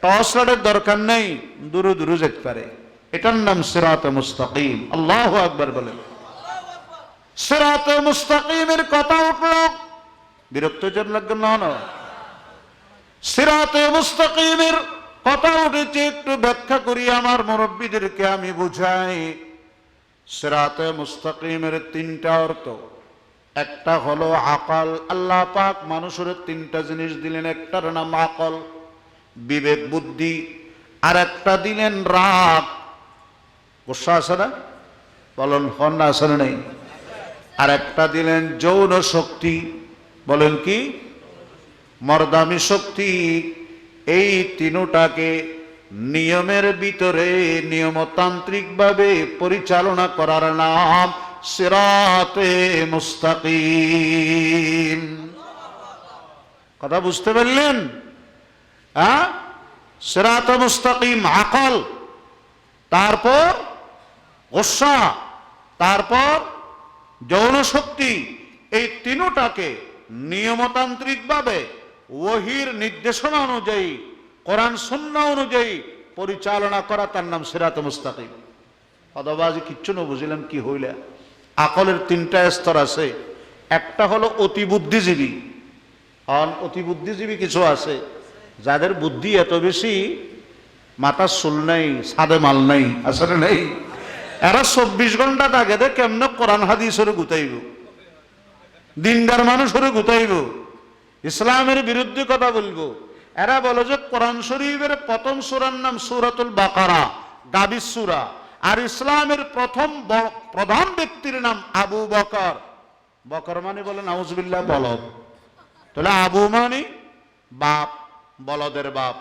টর্চ লাইটের দরকার নেই দূরে দূরে যেতে পারে এটার নাম সিরাতে মুস্তাকিম আল্লাহু আকবার বলেন সিরাতে মুস্তাকিমের কথা উঠলো বিরক্তজন লাগবে না সিরাতে মুস্তাকিমের কথা উঠেছে একটু ব্যাখ্যা করি আমার মুরব্বীদেরকে আমি বুঝাই সিরাতে মুস্তাকিমের 3টা অর্থ একটা হলো আকল আল্লাহ পাক মানুষের 3টা জিনিস দিলেন একটার নাম আকল বিবেক বুদ্ধি আর একটা দিলেন রাগ গোসা আছে না বলেন হন না আছে নেই আর একটা দিলেন যৌন শক্তি বলেন কি মর্দামি শক্তি এই তিনটাকে নিয়মের ভিতরে নিয়মতান্ত্রিক ভাবে পরিচালনা করার নাম সিরাতে মুস্তাকিম। কথা বুঝতে পারলেন? হ্যাঁ, সিরাতে মুস্তাকিম আকল, তারপর গোসা, তারপর যৌন শক্তি, এই তিনটাকে নিয়মতান্ত্রিকভাবে ওহীর নির্দেশনা অনুযায়ী, কোরআন সুন্নাহ অনুযায়ী পরিচালনা করা, তার নাম সিরাতে মুস্তাকিম। অদবাজি কিচ্ছু না বুঝলাম কি হইলে। আকলের তিনটা স্তর আছে। একটা হলো অতি বুদ্ধিজীবী। অতি বুদ্ধিজীবী কিছু আছে যাদের বুদ্ধি এত বেশি, মাথার চুল নেই, সাদে মাল নেই, আসলে নেই। এরা 24 ঘন্টা থাকে দে কেমনে কোরআন হাদিসের গুতাইব, দিনদার মানুষের গুতাইব, ইসলামের বিরুদ্ধে কথা বলবো। এরা বলে যে কোরআন শরীফের প্রথম সূরার নাম সূরাতুল বাকারা, গাবিস সূরা, আর ইসলামের প্রথম প্রধান ব্যক্তির নাম আবু বকর। বকর মানে বলে নাউজুবিল্লাহ বলদ, তাহলে আবু মানে বাপ, বলদের বাপ।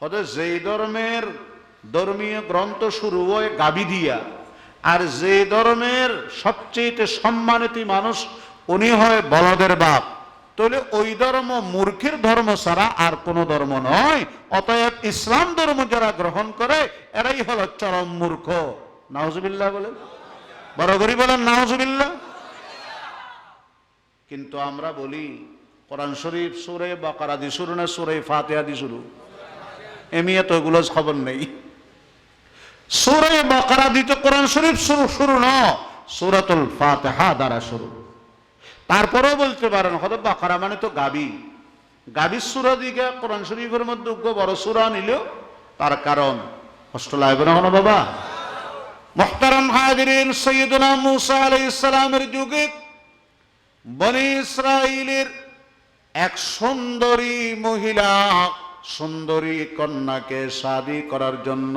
অর্থাৎ যেই ধর্মের ধর্মীয় গ্রন্থ শুরু হয় গাবি দিয়া, আর যে ধর্মের সবচেয়ে সম্মানিত মানুষ উনি হয় বলদের বাপ, তাহলে ওই ধর্ম মূর্খের ধর্ম ছাড়া আর কোন ধর্ম নয়। অতএব ইসলাম ধর্ম যারা গ্রহণ করে এরাই হলো চরম মূর্খ। নাউজুবিল্লাহ বলেন, বড় করে বলেন নাউজুবিল্লাহ। কিন্তু আমরা বলি কোরআন শরীফ সূরা বাকারা দিয়ে শুরু না সূরা ফাতিহা দিয়ে শুরু? এমিয়া তো এগুলো খবর নেই। সূরা বাকারা দিয়ে কোরআন শরীফ শুরু না, সূরাতুল ফাতিহা দ্বারা শুরু। তারপরেও বলতে পারেন হয়তো বাকারা মানে তো গাবি, গাবির সূরা দিকে কোরআন শরীফের মধ্যে বড় সূরা নিলেও তার কারণ কষ্ট লাগবে না কোনো বাবা? মুহতারাম হাজিরিন, সাইয়্যিদুনা মূসা আলাইহিস সালামের যুগে বনি ইসরাইলের এক সুন্দরী মহিলা, সুন্দরী কন্যাকে শাদী করার জন্য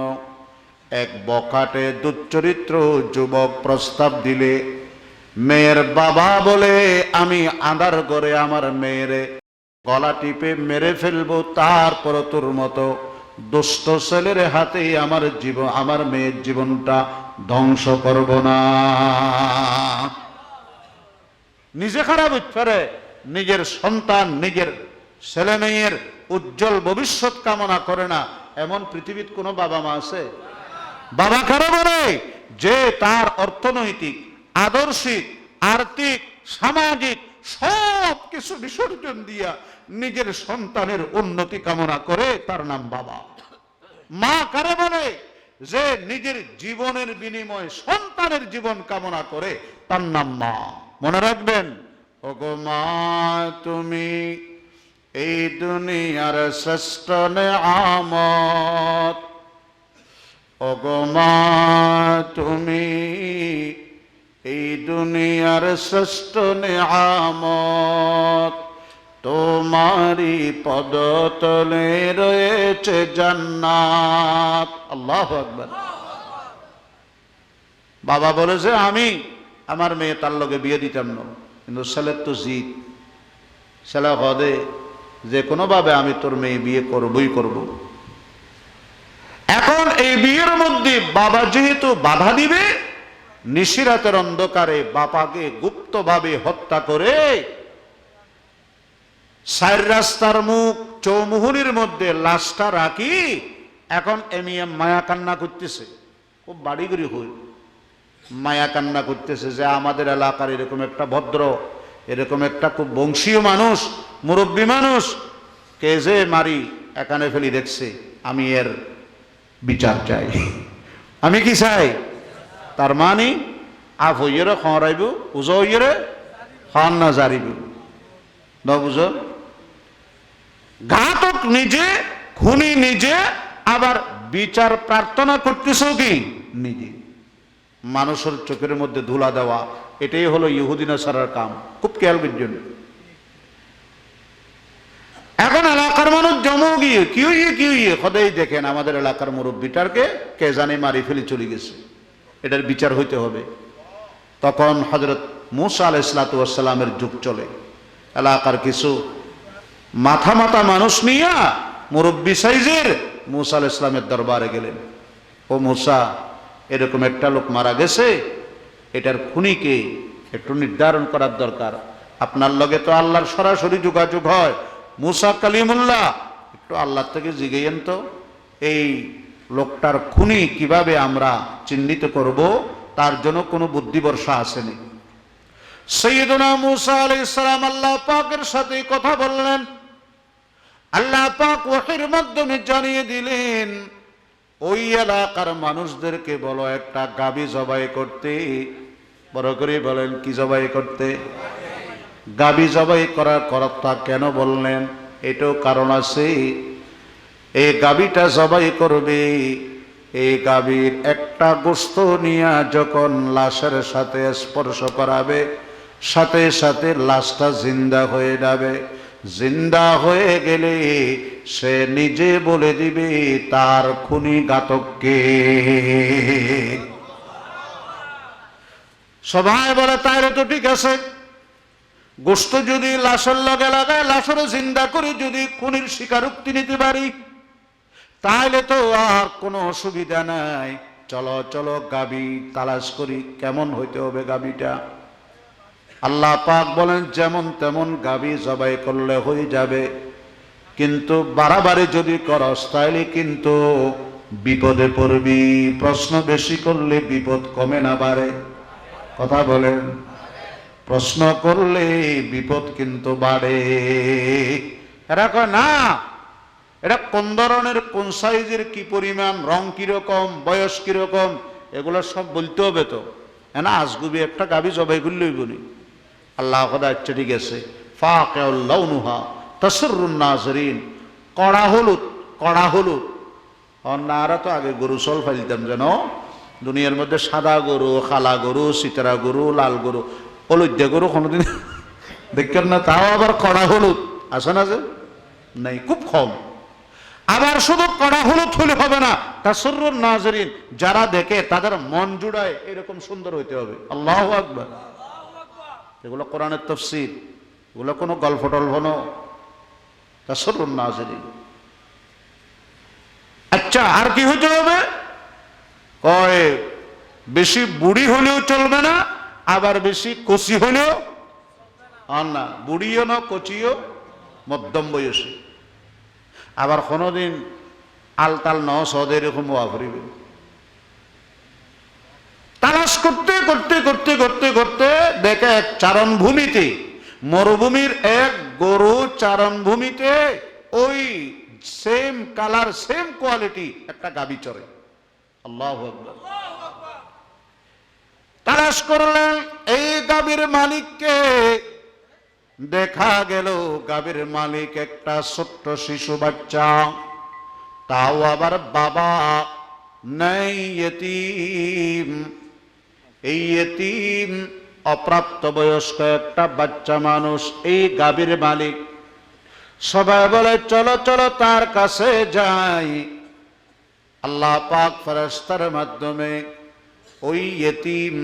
এক বখাটে দুশ্চরিত্র যুবক প্রস্তাব দিলে, মেয়ের বাবা বলে আমি আঁধার ঘরে আমার মেয়েরে গলা টিপে মেরে ফেলবো, তারপর তোর মতো দুষ্ট ছেলের হাতে আমার মেয়ের জীবনটা ধ্বংস করব না। নিজে খারাপ হইতে পারে, নিজের সন্তান, নিজের ছেলে মেয়ের উজ্জ্বল ভবিষ্যৎ কামনা করে না, এমন পৃথিবীর কোনো বাবা মা আছে? বাবা কারো বলে যে তার অর্থনৈতিক, আদর্শিক, আর্থিক, সামাজিক সব কিছু বিসর্জন দিয়া নিজের সন্তানের উন্নতি কামনা করে, তার নাম বাবা। মা কারে বলে যে নিজের জীবনের বিনিময়ে সন্তানের জীবন কামনা করে, তার নাম মা। মনে রাখবেন, ওগো মা তুমি এই দুনিয়ার শ্রেষ্ঠ নেয়ামত, ওগো মা তুমি এই দুনিয়ার শ্রেষ্ঠ নেয়ামত, তোমারি পদতলে রয়েছে জান্নাত। আল্লাহু আকবার। বাবা বলেছে আমি আমার মেয়ে তার লগে বিয়ে দিতাম না, কিন্তু ছেলের তো জিদ, ছেলে হদে যে কোনো ভাবে আমি তোর মেয়ে বিয়ে করবই করব। এখন এই বিয়ের মধ্যে বাবা যেহেতু বাধা দিবে, নিশিরাতের অন্ধকারে বাবাকে গুপ্তভাবে হত্যা করে 4 রাস্তার মুখ চৌমুহনির মধ্যে লাশটা রাখি। এখন এমিএম মায়া কান্না করতেছে, খুব বাড়িগড়ি হই, মায়া কান্না করতেছে যে আমাদের এলাকার এরকম একটা ভদ্র, এরকম একটা খুব বংশীয় মানুষ, মুরব্বী মানুষ কে যে মারি এখানে ফেলি দেখছে, আমি এর বিচার চাই। আমি কি চাই? তার মানে আপ হইয়েরে খরাইব, উজো হইয়েরে খান না জারিব না, বুঝো? ঘাতক নিজে, খুনি নিজে, আবার বিচার প্রার্থনা করতেছ কি নিজে। মানুষের চোখের মধ্যে ধুলা দেওয়া, এটাই হলো ইহুদি নাসারার কাম। খুব খেয়াল করবেন। এখন এলাকার মানুষ জমো গিয়ে কি হইয়ে সদাই দেখেন আমাদের এলাকার মুরব্বীটারকে কে জানে মারি ফেলে চলে গেছে, এটার বিচার হইতে হবে। তখন হযরত মূসা আলাইহিস সালামের যুগ চলে। এলাকার কিছু মাথা মানুষ নিয়া মুরব্বী সাইজের মূসা আলাইহিস সালামের দরবারে গেলেন। ও মূসা, এরকম একটা লোক মারা গেছে, এটার খুনিকে একটু নির্ধারণ করার দরকার। আপনার লগে তো আল্লাহর সরাসরি যোগাযোগ হয়, মুসা কালিমুল্লাহ, একটু আল্লাহর থেকে জিজ্ঞেন তো এই লোকটার খুনি কিভাবে আমরা চিহ্নিত করব, তার জন্য কোনো বুদ্ধি বর্ষা আসেনি। সাইয়েদনা মুসা আলাইহিস সালাম আল্লাহ পাকের সাথে কথা বললেন। আল্লাহ পাক ওহীর মাধ্যমে জানিয়ে দিলেন, ওই এলাকার মানুষদেরকে বলো একটা গাভী জবাই করতে। বড় করে বলেন, কি জবাই করতে? গাভী জবাই করার কথা কেন বললেন? এটাও কারণ আছে। এই গাভীটা জবাই করবে, এই গাভীর একটা গোশত নিয়ে যখন লাশের সাথে স্পর্শ করাবে, সাথে সাথে লাশটা জিন্দা হয়ে যাবে। জিন্দা হয়ে গেলে সে নিজে বলে দিবে তার খুনি ঘাতককে। সবাই বলে তাইলে তো ঠিক আছে, গোশত যদি লাশের লগে লাগায়, লাশেরও জিন্দা করে যদি খুনির স্বীকারোক্তি নিতে পারি, তাহলে তো আর কোনো অসুবিধা নাই। চলো চলো গাভী তালাশ করি, কেমন হইতে হবে গাভীটা। আল্লাহ পাক বলেন, যেমন তেমন গাভী জবাই করলে হয়ে যাবে, কিন্তু বাড়াবাড়ি যদি করস তাইলে কিন্তু বিপদে পড়বি। প্রশ্ন বেশি করলে বিপদ কমে না বাড়ে? কথা বলেন, প্রশ্ন করলে বিপদ কিন্তু বাড়ে। এরা কয় না, এটা কোন ধরনের, কোন সাইজের, কি পরিমাণ, রং কিরকম, বয়স কিরকম, এগুলো সব বলতে হবে তো। না আজগুবি একটা গাভী জবাই করলেই বলি। আল্লাহ খোদা, আচ্ছা ঠিক আছে। ফাকিউল লাউনুহা তাসরুন নাজরিন, কড়া হলুদ, কড়া হলুদ। অন্যরা তো আগে গরু সল ফাইলতাম যেন, দুনিয়ার মধ্যে সাদা গরু, খালা গরু, সিতারা গরু, লাল গরু, হলুদ গরু কোনোদিন দেখেন না। তাও আবার কড়া হলুদ আছে না যে? নাই, খুব কম। আবার শুধু কড়া হলুদ হলে হবে না, তাসরুন নাজরিন, যারা দেখে তাদের মন জুড়ায় এরকম সুন্দর হইতে হবে। আল্লাহু আকবার। এগুলো কোরআনের তাফসীর, এগুলো কোনো গল্প টল্প নয়। তাসরুন নাজরিন। আচ্ছা, আর কি হইতে হবে? কয় বেশি বুড়ি হলেও চলবে না, আবার বেশি কচি হলেও না, বুড়িও না কচিও, মধ্যম বয়সী। আবার কোনোদিন আলতাল ন সদ এরকম ওয়াফরিবে। তালাশ করতে করতে করতে করতে করতে দেখে এক চারণভূমিতে, মরুভূমির এক গরু চারণভূমিতে ওই সেম কালার, সেম কোয়ালিটি একটা গাভী চড়ে। আল্লাহু আকবার। তালাশ করলেন এই গাভীর মালিককে। দেখা গেল গাভীর মালিক একটা ছোট্ট শিশু বাচ্চা, তাও আবার বাবা নাই, ইয়েতিম। এই ইয়েতিম অপ্রাপ্ত বয়স্ক একটা বাচ্চা মানুষ এই গাভীর মালিক। সবাই বলে চলো চলো তার কাছে যাই। আল্লাহ পাক ফেরেশতার মাধ্যমে ওই ইয়েতিম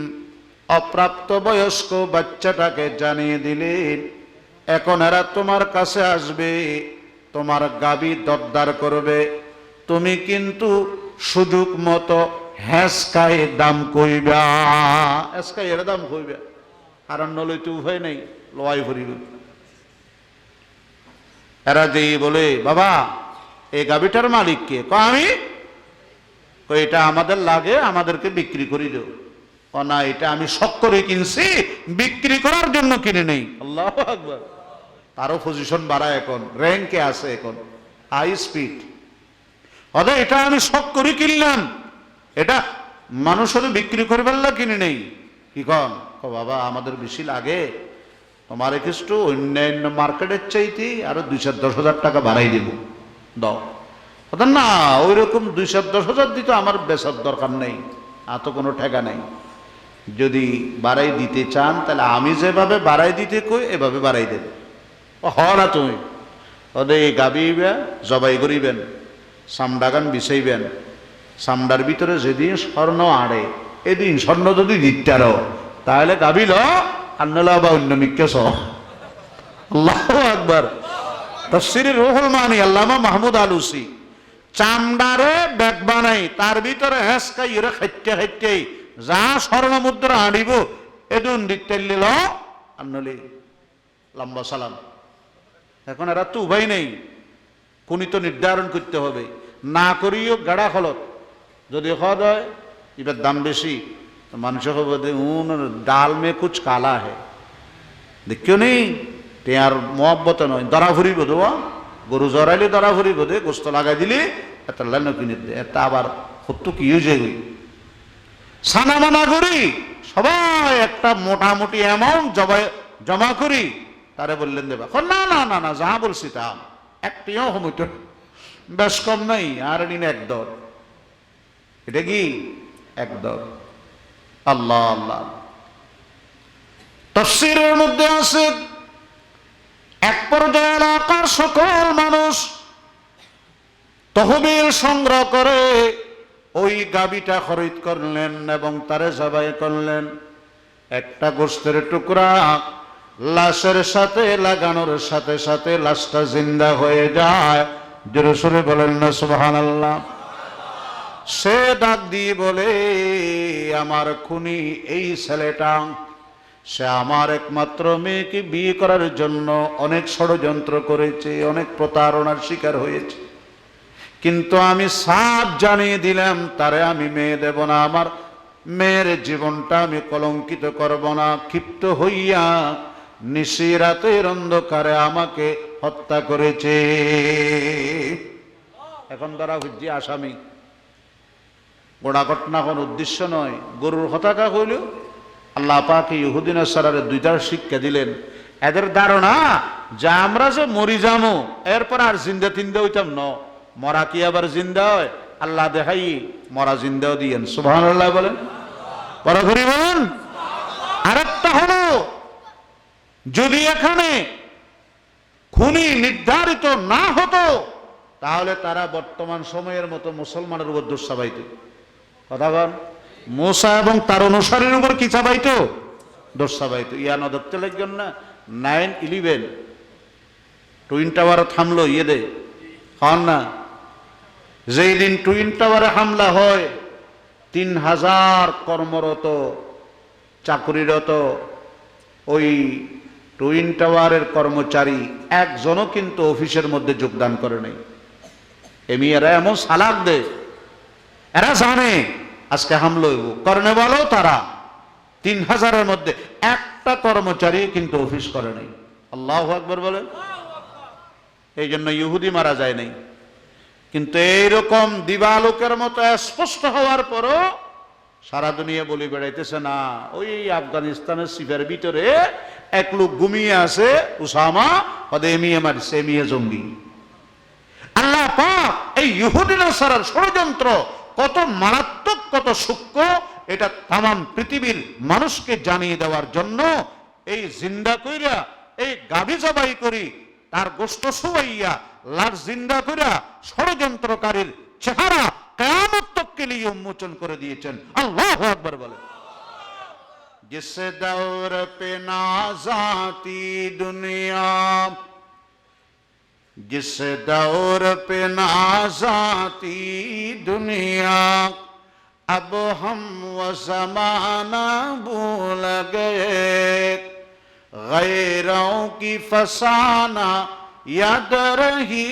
অপ্রাপ্ত বয়স্ক বাচ্চাটাকে জানিয়ে দিলেন, এখন এরা তোমার কাছে আসবে, তোমার গাভী দরদার করবে, তুমি কিন্তু সুযোগ মতো হেসকায় দাম কইবা। হেসকায় এর দাম কইবা, কারণ নলইতে উভয় নেই, লোয়াই ভরিব। এরা যেই বলে, বাবা এই গাভীটার মালিক কে? আমি। এটা আমাদের লাগে, আমাদেরকে বিক্রি করে দেও। ও না, এটা আমি শখ করে কিনছি, বিক্রি করার জন্য কিনে নেই। আল্লাহু আকবার। তারও পজিশন বাড়ায়, এখন র্যাঙ্কে আছে, এখন হাই স্পিড। অথবা এটা আমি শখ করে কিনলাম, এটা মানুষের বিক্রি করবার না, কিনে নেই। কি কন? বাবা আমাদের বেশি লাগে, তোমার একটু অন্যান্য মার্কেটের চাইতে আরো 210,000 টাকা বাড়াই দেব, দাও। না ওই রকম 210,000 দিতে আমার বেচার দরকার নেই, এত কোনো ঠেকা নেই। যদি বাড়াই দিতে চান তাহলে আমি যেভাবে বাড়াই দিতে কই এভাবে বাড়াই দেবে। হ না তুমি ওদের গাবি জবাই করিবেন, সামডাগান বিছাইবেন, সামডার ভিতরে যেদিন স্বর্ণ আড়ে এদিন স্বর্ণ যদি দিতে আরো, তাহলে গাবি ল আর নলা বা অন্য মিক্কেছ। আল্লাহু আকবার। তাফসীরে রুহুল মানি আল্লামা মাহমুদ আলুসি চামড়ারে ব্যাগ বানাই, তার ভিতরে হেঁচকাই এরা খাইতে খাইতে যা স্বর্ণ মুদ্রা আনিব এদুন দিতে লিল আনলি লম্বা সালাম। এখন এরা তো উভয় নেই, কোনি তো নির্ধারণ করতে হবে, না করিও গাড়া খলত যদি খাওয়া হয় এবার দাম বেশি, মানুষ ডাল মে কুছ কালা হে দেখিও নেই টেয়ার মহব্বত নয়, দরা ফুরিব দেওয়া গরু জরাইলে দরা ফুরিব দে, গোস্ত লাগাই দিলে এটা লাইন কিনে দে, এটা আবার সত্য কি হয়েছে সানা মানা করি সবাই একটা মোটামুটি অ্যামাউন্ট জমা করি, তারে বললেন দেবা না না না না যা বলছি তা একটিও হমিত বেশ কম নাই, আর নিন এক দর, এটা কি এক দর। আল্লাহ আল্লাহ তাফসীরের মধ্যে আছে এক পর্যায়ে এলাকার সকল মানুষ তহবিল সংগ্রহ করে ওই গাবিটা খরিদ করলেন এবং তারে জবাই করলেন। একটা গোশতের টুকরা লাশের সাথে লাগানোর সাথে সাথে লাশটা জিন্দা হয়ে যায়। জোরে সোরে বলেন না সুবহানাল্লাহ। সে ডাক দিয়ে বলে আমার খুনি এই ছেলেটা, সে আমার একমাত্র মেয়েকে বিয়ে করার জন্য অনেক ষড়যন্ত্র করেছে, অনেক প্রতারণার শিকার হয়েছে, কিন্তু আমি সাফ জানিয়ে দিলাম তারে আমি মেয়ে দেব না, আমার মেয়ের জীবনটা আমি কলঙ্কিত করব না। ক্ষিপ্ত হইয়া নিশিরাতের অন্ধকারে আমাকে হত্যা করেছে। এখন তারা হচ্ছে আসামি, গোড়া ঘটনা কোন উদ্দেশ্য নয়। গরুর হতাকা হইল আল্লাহ পাক ইহুদি নাসারারে দুইটার শিক্ষা দিলেন। এদের ধারণা যে আমরা যে মরি যামো এরপর আর জিন্দা তিন্দা হইতাম ন, মরা কি আবার জিন্দা হয়? আল্লাহ দেখাই মরা জিন্দাও দিয়েন। সুবহানাল্লাহ বলেন, বড় করে বলেন। আরেকটা হলো যদি এখানে খুনি নির্ধারিত না হতো তাহলে তারা বর্তমান সময়ের মতো মুসলমানের উপর দোষ চাপাইত। কথা বল, মুসা এবং তার অনুসারীর উপর কি চাপাইতো? দোষ চাপাইত। ইয়া নদত্তে লাগবেন না 9/11 টুইন টাওয়ার থামলো ইয়ে দে হন না, যেই দিন টুইন টাওয়ারে হামলা হয় 3000 কর্মরত চাকরিরত ওই টুইন টাওয়ারের কর্মচারী একজনও কিন্তু অফিসের মধ্যে যোগদান করে নাই। এমনি এরা এমন সালাক দে, এরা জানে আজকে হামলা হইব, করনে বলো তারা 3000-এর মধ্যে একটা কর্মচারী কিন্তু অফিস করে নাই। আল্লাহু আকবার বলেন। এই জন্য ইহুদি মারা যায় নাই। কিন্তু এইরকম দিবালোকের মতো স্পষ্ট হওয়ার পরও সারা দুনিয়া বলি বেড়াইতেছে না ওই আফগানিস্তানের শিবের ভিতরে এক লোক ঘুমিয়ে আছে উসামা, ওদের এমিয়ে মারছে, এমিয়ে জঙ্গি। আল্লাহ পাক এই ইহুদি নাসারার ষড়যন্ত্র কত মারাত্মক, কত সূক্ষ্ম, এটা তামাম পৃথিবীর মানুষকে জানিয়ে দেওয়ার জন্য এই জিন্দা কইরা এই গাভী জবাই করি তার গোশত শুয়াইয়া লাশ জিন্দা কইরা ষড়যন্ত্রকারীর চেহারা কিয়ামত তক के लिए উন্মোচন করে দিয়েছেন। আল্লাহু আকবার বলেন। जिस दौर पे नाज़ाती दुनिया, जिस दौर पे नाज़ाती दुनिया, अब हम वो ज़माना भूल गए, गैरों की फसाना याद रही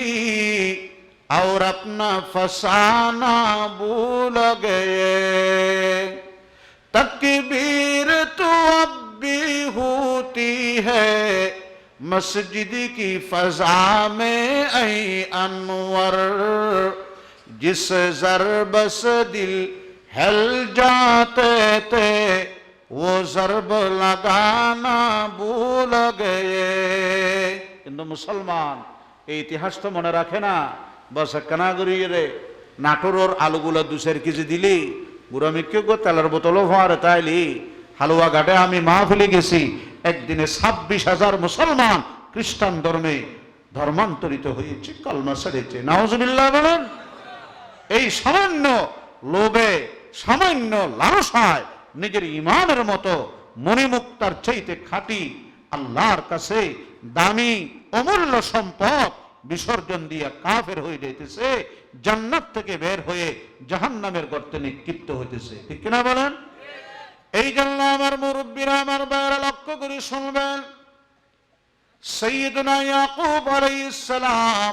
और अपना फसाना भूल गए, तकबीर तो अब भी होती है मस्जिद की फजा में ऐ अनवर, जिस ज़रब से दिल हिल जाते थे वो ज़रब लगाना भूल गए। কিন্তু মুসলমান এই ইতিহাস তো মনে রাখে না। বস কানাগরি রে নাটোরের আলুগুলো 2 কেজি দিলি, গুড়ামিকে গো তেলের বোতলও হওয়ার তাইলি, হালুয়া ঘাটে আমি মাহফিলে গেছি, একদিনে 26,000 মুসলমান খ্রিস্টান ধর্মে ধর্মান্তরিত হয়েছে, কলমা ছেড়েছে। নাউজুবিল্লাহ বলেন। এই সামান্য লোভে, সামান্য লালসায় নিজের ইমানের মতো মণিমুক্তার চাইতে খাঁটি আল্লাহর কাছে দামি অমূল্য সম্পদ বিসর্জন দিয়া কাফের হয়ে যাইতেছে, জান্নাত থেকে বের হয়ে জাহান্নামের গর্তে নিক্ষিপ্ত হইতেছে। ঠিক কিনা বলেন? এই জন্য আমার মুরব্বীরা, আমার ভাইয়েরা লক্ষ্য করে শুনবেন, সাইয়্যিদুনা ইয়াকুব আলাইহিস সালাম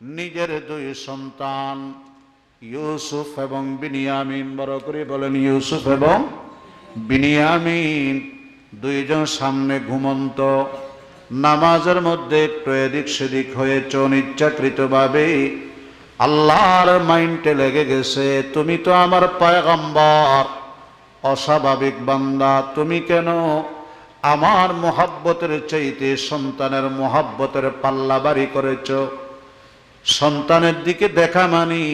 নিজের দুই সন্তান ইউসুফ এবং বিনিয়ামিন, বড় করে বলেন ইউসুফ এবং বিনিয়ামিন, দুইজন সামনে ঘুমন্ত, নামাজের মধ্যে একটু এদিক সেদিক হয়েছে অনিচ্ছাকৃতভাবে। আল্লাহর মাইন্ডে লেগে গেছে, তুমি তো আমার পয়গম্বর, অস্বাভাবিক বান্দা, তুমি কেন আমার মোহাব্বতের চাইতে সন্তানের মোহাব্বতের পাল্লা বাড়ি করেছ? সন্তানের দিকে দেখা মানি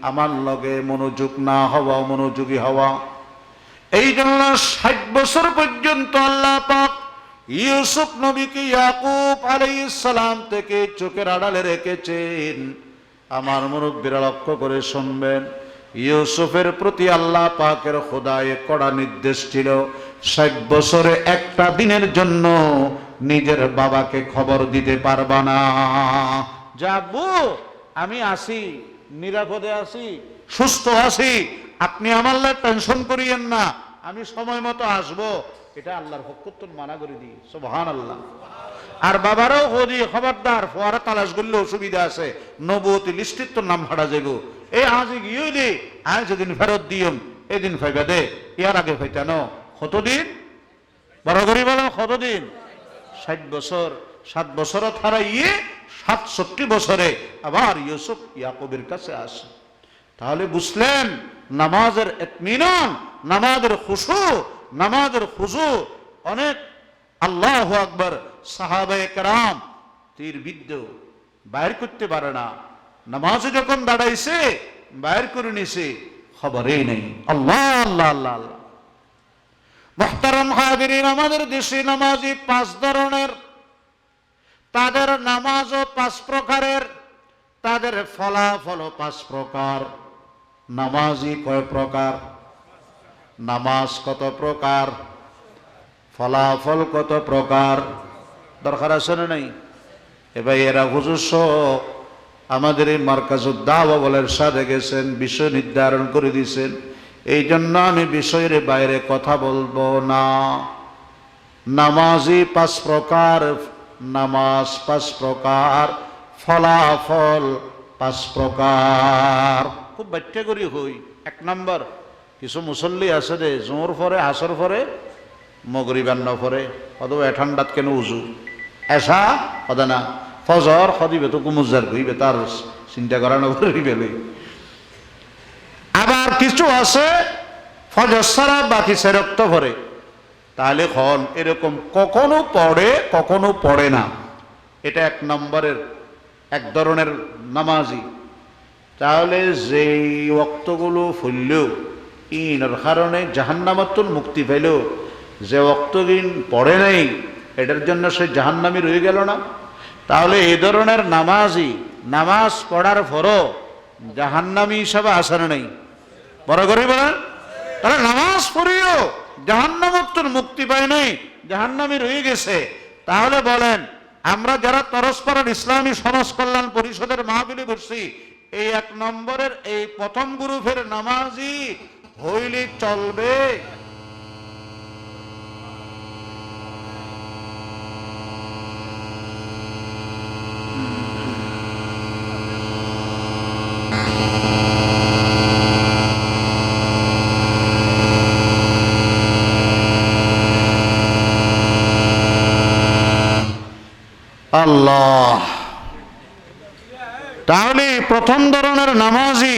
আমার লগে মনোযোগ না হওয়া, মনোযোগী হওয়া। এই জন্য 60 বছর পর্যন্ত আল্লাহ পাক ইউসুফ নবীকে ইয়াকুব আলাইহিস সালাম থেকে চোখের আড়ালে রেখেছেন। আমার মুরব্বীরা লক্ষ্য করে শুনবেন, ইউসুফের প্রতি আল্লাহ পাকের খোদায়ে কড়া নির্দেশ ছিল, 60 বছরে একটা দিনের জন্য নিজের বাবাকে খবর দিতে পারবা না। যাবো, আমি আসি, নিরাপদে আছি, সুস্থ আছি, আপনি আমার টেনশন করিয়েন না, আমি সময় মতো আসবো, এটা আল্লাহর হুকুম মানা করে দিই। সুবহানাল্লাহ। আর বাবারাও হদি খবরদার, ফোয়ারা তালাশ করলে অসুবিধা আছে, নবুয়তি লিস্টির তোর নাম হারা যাব, এই আজ গিয়ে দে, আজ যেদিন ফেরত দিয়ম এদিন ফাইবা দে, ইয়ার আগে ফাইতানো কতদিন, বড় করি বলো কতদিন? 60 বছর। 7 বছর থারাইয়ে 67 বছরে আবার ইউসুফ ইয়াকুবের কাছে আসে। তাহলে বুঝলেন নামাজের ইতমিনান, নামাজের খুশু, নামাজের খুশু অনেক। আল্লাহু আকবার। সাহাবায়ে কেরাম তীর বিদ্ধ বাইর করতে পারে না, নামাজে যখন দাঁড়াইছে বাইর করে নিছে, খবরই নেই। আল্লাহ আল্লাহ আল্লাহ আল্লাহ। মুহতারাম হাজিরিন, আমাদের দেশে নামাজি 5 ধরনের, তাদের নামাজও 5 প্রকারের, তাদের ফলাফলও 5 প্রকার। নামাজি কয় প্রকার? নামাজ কত প্রকার? ফলাফল কত প্রকার? দরকার আছে না নাই? এবার এরা হুজুর আমাদের এই মার্কাজুদ দাওয়া বলের সাথে গেছেন, বিষয় নির্ধারণ করে দিয়েছেন, এই জন্য আমি বিষয়ের বাইরে কথা বলবো না। নামাজি 5 প্রকার, নামাজ 5 প্রকার, ফলাফল 5 প্রকার। খুব ব্যাখ্যা করি হই। 1 নম্বর, কিছু মুসল্লি আছে রে, জোর পরে, আসর পরে, মগরিবান্ন পরে, অথবা ঠান্ডাত কেন উজু, এসা হদে না, ফজর হদিবে তো কুমুজার কইবে, তার চিন্তা করানো করিবে। আবার কিছু আছে ফজর ছাড়া বাকি সেরক্ত পরে, তাহলে খন এরকম কখনো পড়ে কখনো পড়ে না। এটা 1 নম্বরের, 1 ধরনের নামাজি। তাহলে যেই ওয়াক্তগুলো ফুললেও ইনার কারণে জাহান্নামাতুল মুক্তি পেল, যে ওয়াক্তদিন পড়ে নাই এটার জন্য সে জাহান্নামী রয়ে গেল না? তাহলে এই ধরনের নামাজি নামাজ পড়ার পরও জাহান্নামী হিসাবে আসার নেই, বড় করে বলেন। তাহলে নামাজ পড়িও জাহান্নামাতুল মুক্তি পায় নাই, জাহান্নামী রয়ে গেছে। তাহলে বলেন, আমরা যারা তরসপাড়ার ইসলামী সমাজ কল্যাণ পরিষদের মাহফিলে বসছি, এই 1 নম্বরের এই প্রথম গ্রুপের নামাজি হইলে চলবে? আল্লাহ। তাহলে প্রথম ধরনের নামাজি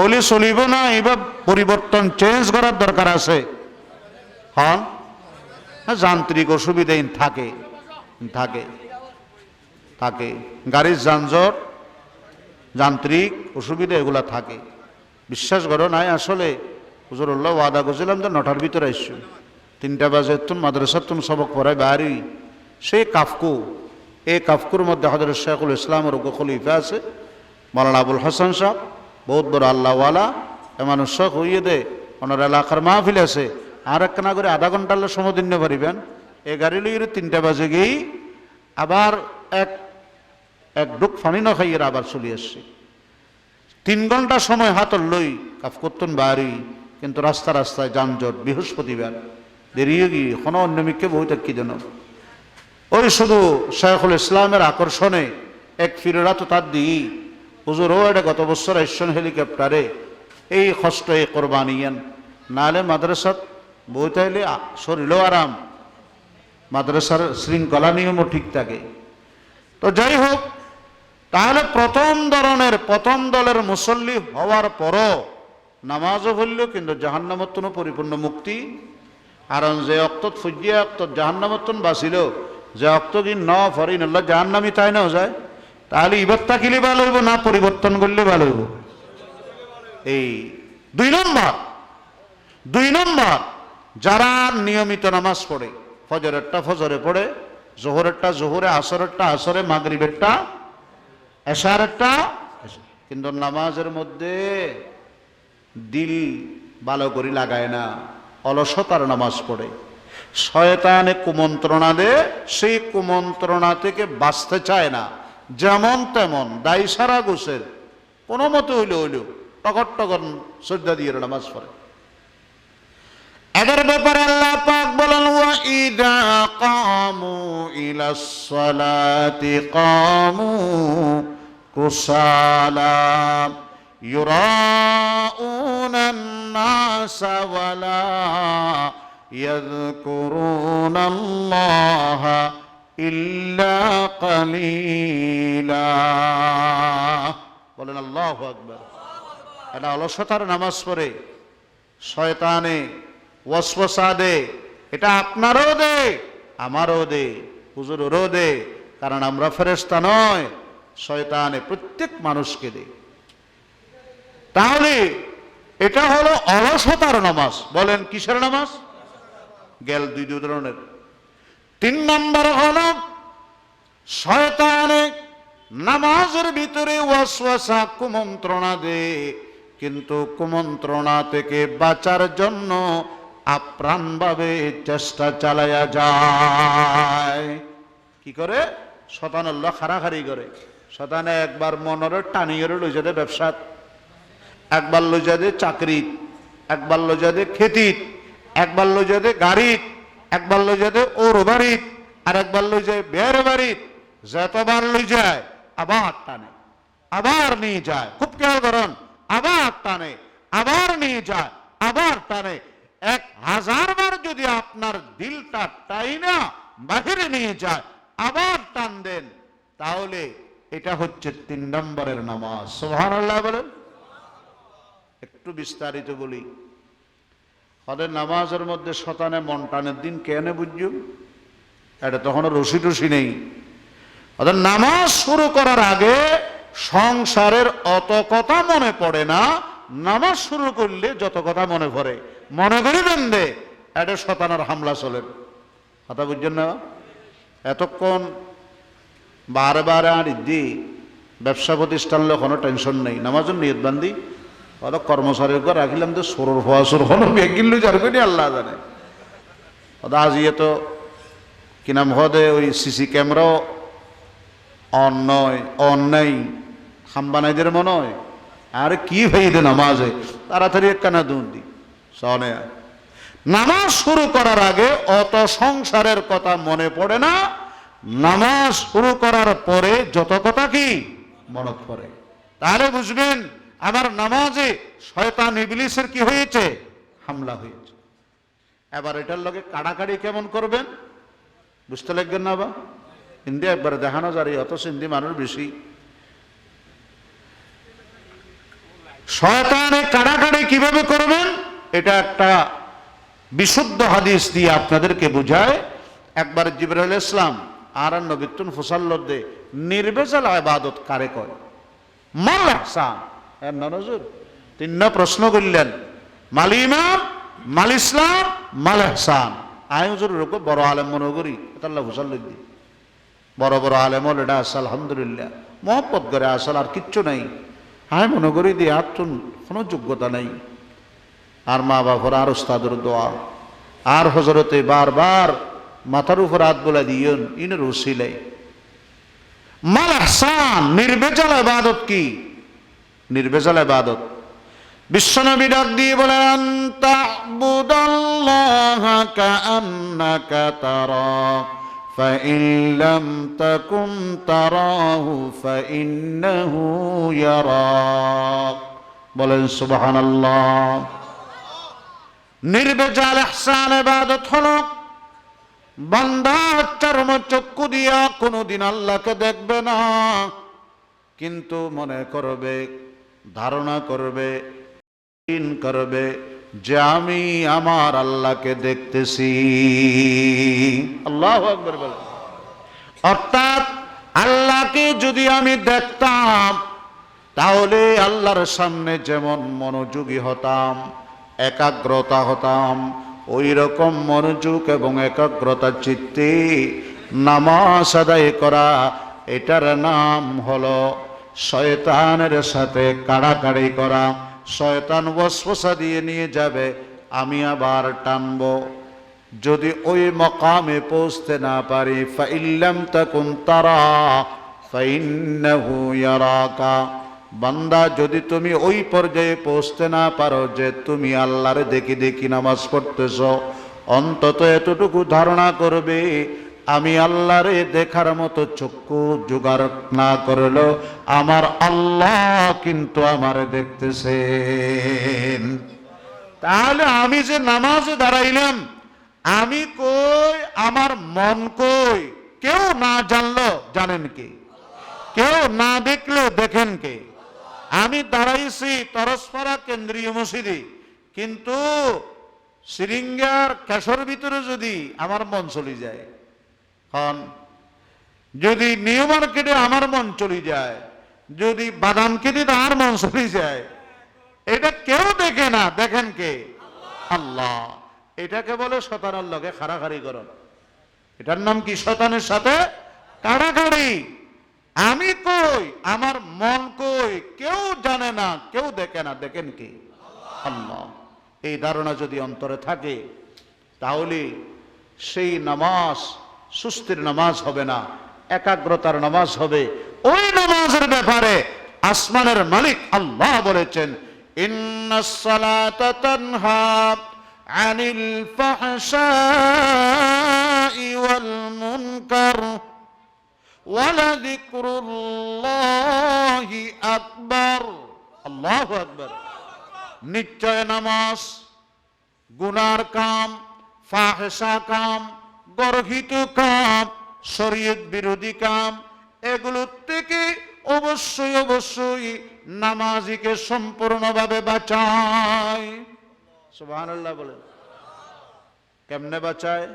ওলি চলিব না, এবার পরিবর্তন চেঞ্জ করার দরকার আছে। হ্যাঁ, যান্ত্রিক অসুবিধা থাকে থাকে থাকে গাড়ির যানজট, যান্ত্রিক অসুবিধা এগুলা থাকে। বিশ্বাস করো নাই, আসলে হুজুরুল্লাহ ওয়াদা করছিলাম যে 9টার ভিতরে আসছো, 3টা বাজে তুমি মাদ্রাসার তুমি সবক পড়াই বাড়ি। সেই কাফকু, এই কাফকুর মধ্যে হযরত শেখুল ইসলামের খলিফা আছে মাওলানা আবুল হাসান সাহেব, বহুত বড় আল্লাহওয়ালা, এমন শেখ হইয়ে দে, ওনার এলাকার মাহফিল আছে, আর একখানা করে আধা ঘন্টা সময় দিন পারিবেন। এই গাড়ি লইয়ে 3টা বাজে গিয়েই আবার এক ডুক ফানি না খাইয়ে আবার চলে আসছে। 3 ঘন্টা সময় হাতর লই কাফ করতেন বাড়ি, কিন্তু রাস্তা রাস্তায় যানজট, বৃহস্পতিবার দেরি গিয়ে কোনো অন্যমিককে বই থাকি যেন ওই শুধু শাইখুল ইসলামের আকর্ষণে এক ফিরেরা তো তার দিই হুজুর ও এটা গত বছর আসছেন হেলিকপ্টারে এই কষ্ট এই কোরবানিয়ান নাহলে মাদ্রাসাত বই তাইলে শরীরও আরাম, মাদ্রাসার শৃঙ্খলা নিয়মও ঠিক থাকে। তো যাই হোক, তাহলে প্রথম দলের মুসল্লি হওয়ার পরও নামাজও হইল কিন্তু জাহান্নামত পরিপূর্ণ মুক্তি। কারণ যে অক্তত ফুজিয়া অক্তত জাহান্নামত বাঁচিল, যে অক্ত কি ন ফরিন আল্লাহ জাহান্নামি তাই নাও যায়, তাহলে ইবার থাকিলে ভালো হইব না পরিবর্তন করলে ভালো হইব। এই দুই নম্বর যারা নিয়মিত নামাজ পড়ে, ফজরেরটা ফজরে পড়ে, জোহরেরটা জোহরে, আসরেরটা আসরে, মাগরিবেরটা এশারেরটা, কিন্তু নামাজের মধ্যে দিল ভালো করে লাগায় না, অলসতার নামাজ পড়ে, শয়তানে কুমন্ত্রণা দে, সেই কুমন্ত্রণা থেকে বাঁচতে চায় না, যেমন তেমন দায় সারা গোছের কোনো মতো হইল টকর টকর শ্রদ্ধা দিয়ে নামাজ পড়ে। এদের ব্যাপারে আল্লাহ পাক বলেন ওয়া ইদা কামু ইলাস সালাতি কামু কুসালা ইউরাউনান নাসা ওয়ালা ইয়াযকুরুনাল্লাহা ইল্লা কালিলা। বলেন আল্লাহু আকবার। এটা অলসতার নামাজ পড়ে, শয়তানে ওয়াসওয়াসা দে, এটা আপনারও দে আমারও দে হুজুরেরও দে, কারণ আমরা ফেরেশতা নয়, শয়তানে প্রত্যেক মানুষকে দে। তাহলে এটা হলো অলসতার নামাজ। বলেন কিসের নামাজ? গেল দুই ধরনের। 3 নম্বর হলো শয়তানে নামাজের ভিতরে ওয়াসওয়াসা কুমন্ত্রণা দে, কিন্তু কুমন্ত্রণা থেকে বাঁচার জন্য আপ্রাণভাবে চেষ্টা চালায়া যায়। কি করে? শয়তান আল্লাহ খারাখারি করে। শয়তানে একবার মনের টানিয়ে লই যাতে ব্যবসাত, একবার লই যাতে চাকরিত, একবার লই যাতে খেতিত, একবার লই যাতে গাড়িত, একবার লই যাতে ওর বাড়িত, আর একবার লই যায় বের বাড়িত। যতবার লই যায় আবার টানে, আবার নিয়ে যায়। খুব খেয়াল করুন, আবার টানে, আবার নিয়ে যায়, আবার টানে। 1000 বার যদি আপনার দিলটা টাইনা বাহিরে নিয়ে যায়, আবার টান দেন, তাহলে এটা হচ্ছে 3 নম্বরের নামাজ। সুবহানাল্লাহ বলেন। একটু বিস্তারিত বলি। ওদের নামাজের মধ্যে শতানে মন টানের দিন কেন বুঝুম, এটা তখন রশি টসি নেই। ওদের নামাজ শুরু করার আগে সংসারের অত কথা মনে পড়ে না, নামাজ শুরু করলে যত কথা মনে পড়ে, মনে করি দেন দে এটা শতানের হামলা চলে। কথা বুঝছেন না? এতক্ষণ বারবার আর দি ব্যবসা প্রতিষ্ঠান কোনো টেনশন নেই, নামাজের নিয়ত বান্ধি অত কর্মচারীর ঘর রাখিলাম তো সরুর হওয়া সর হলো বেগিল্লু যারবেনি আল্লাহ জানে। আজ ইয়ে তো কি নাম হদে ওই সিসি ক্যামেরাও অন নাই হাম্বানাইদের মনে হয়। আর কি ভাইদে নামাজে তাড়াতাড়ি একখানা দুধ দি সনে। নামাজ শুরু করার আগে অত সংসারের কথা মনে পড়ে না, নামাজ শুরু করার পরে যত কথা কি মনে পড়ে। তাহলে বুঝবেন আমার নামাজে শয়তান ইবলিসের কি হয়েছে, হামলা হয়েছে। এবার এটার লগে কাড়াকাড়ি কেমন করবেন বুঝতে লাগবেন না? বা হিন্দি একবার দেখানো যায়, অথচ হিন্দি মানুষ বেশি। শয়তানে কাড়াকাড়ি কিভাবে করবেন এটা একটা বিশুদ্ধ হাদিস দিয়ে আপনাদেরকে বুঝায়। একবার জিবরাইল আলাইহিস সালাম আর নবীতুন ফুসাল্লদ দে নির্বেজাল ইবাদত কারে কয়, মাল ইহসান। এর নজর 3 প্রশ্ন করলেন, মাল ঈমান, মাল ইসলাম, মাল ইহসান। আয় হুজুর রোগ বড় আলেম মনে করি আল্লাহ ফুসাল্লদ দি বড় বড় আলেম হল এটা আসল আলহামদুলিল্লাহ মহব্বত করে আসল আর কিচ্ছু নাই। হ্যাঁ মনে করি দিয়ে আর তো কোনো যোগ্যতা নেই। আর মা বাবার আর ওস্তাদের দোয়া আর হজরতে বারবার মাথার উপর হাত বলে দিয়েন ইনের ওসিলাই। মাল ইহসান নির্বেজাল ইবাদত কি? নির্বেজাল ইবাদত বিশ্বনবী ডাক দিয়ে বলেন আনতা'বুদাল্লাহা কাআন্নাকা তারাহু ফাইন লাম তাকুন তারাহু ফাইন্নাহু ইয়ারাক। বলেন সুবহানাল্লাহ। নির্ভেজাল ইহসান ইবাদত হলো বান্দা চর্মচক্ষু দিয়া কোনোদিন আল্লাহকে দেখবে না, কিন্তু মনে করবে, ধারণা করবে, করবে যে আমি আমার আল্লাহকে দেখতেছি। আল্লাহু আকবার বলেন। অর্থাৎ আল্লাহকে যদি আমি দেখতাম তাহলে আল্লাহর সামনে যেমন মনোযোগী হতাম, একাগ্রতা হতাম, ওই রকম মনোযোগ এবং একাগ্রতা চিত্তে নামাজ আদায় করা, এটার নাম হলো শয়তানের সাথে কাড়াকাড়ি করা। শয়তান ওয়াসওয়াসা দিয়ে নিয়ে যাবে, আমি আবার টানবো। যদি ওই মকামে পৌঁছতে না পারি, ফাইল্লাম তাকুন তারা ফাইন্নাহু ইয়ারাকা। বান্দা যদি তুমি ওই পর্যায়ে পৌঁছতে না পারো যে তুমি আল্লাহরে দেখি দেখি নামাজ পড়তেছ, অন্তত এতটুকু ধারণা করবে আমি আল্লাহরে দেখার মতো চক্ষু জোগাড় না করলো আমার আল্লাহ কিন্তু আমারে দেখতেছেন। তাহলে আমি যে নামাজে দাঁড়াইলাম, আমি কই, আমার মন কই, কেউ না জানলো জানেন কে? কেউ না দেখলো দেখেন কে? আমি দাঁড়াইছি তরসপাড়া কেন্দ্রীয় মসজিদে, কিন্তু সিরিঙ্গার ক্যাশর ভিতরে যদি আমার মন চলে যায়, হন যদি নিউ মার্কেটে আমার মন চলে যায়, যদি বাদাম খেতে আমার মন চলে যায়, এটা কেউ দেখে না, দেখেন কে? আল্লাহ। এটাকে বলে শয়তানের লগে খাড়াখাড়ি করো। এটার নাম কি? শয়তানের সাথে কাড়াকাড়ি। আমি কই, আমার মন কই, কেউ জানে না, কেউ দেখে না, দেখেন কে? আল্লাহ। এই ধারণা যদি অন্তরে থাকে তাহলে সেই নামাজ সুস্থির নামাজ হবে না, একাগ্রতার নামাজ হবে। ওই নামাজের ব্যাপারে আসমানের মালিক আল্লাহ বলেছেন, ইন্নাস সালাতা তানহা আনিল ফাহশাই ওয়াল মুনকার ওয়ালাযিকরুল্লাহি আকবার। আল্লাহু আকবার। নিশ্চয় নামাজ গুনার কাম, ফাহশা কাম, গর্হিত কাম, শরীয়ত বিরোধী কাম, এগুলো থেকে অবশ্যই অবশ্যই নামাজিকে সম্পূর্ণভাবে বাঁচায়। সুবহানাল্লাহ বলেন। কেমনে বাঁচায়?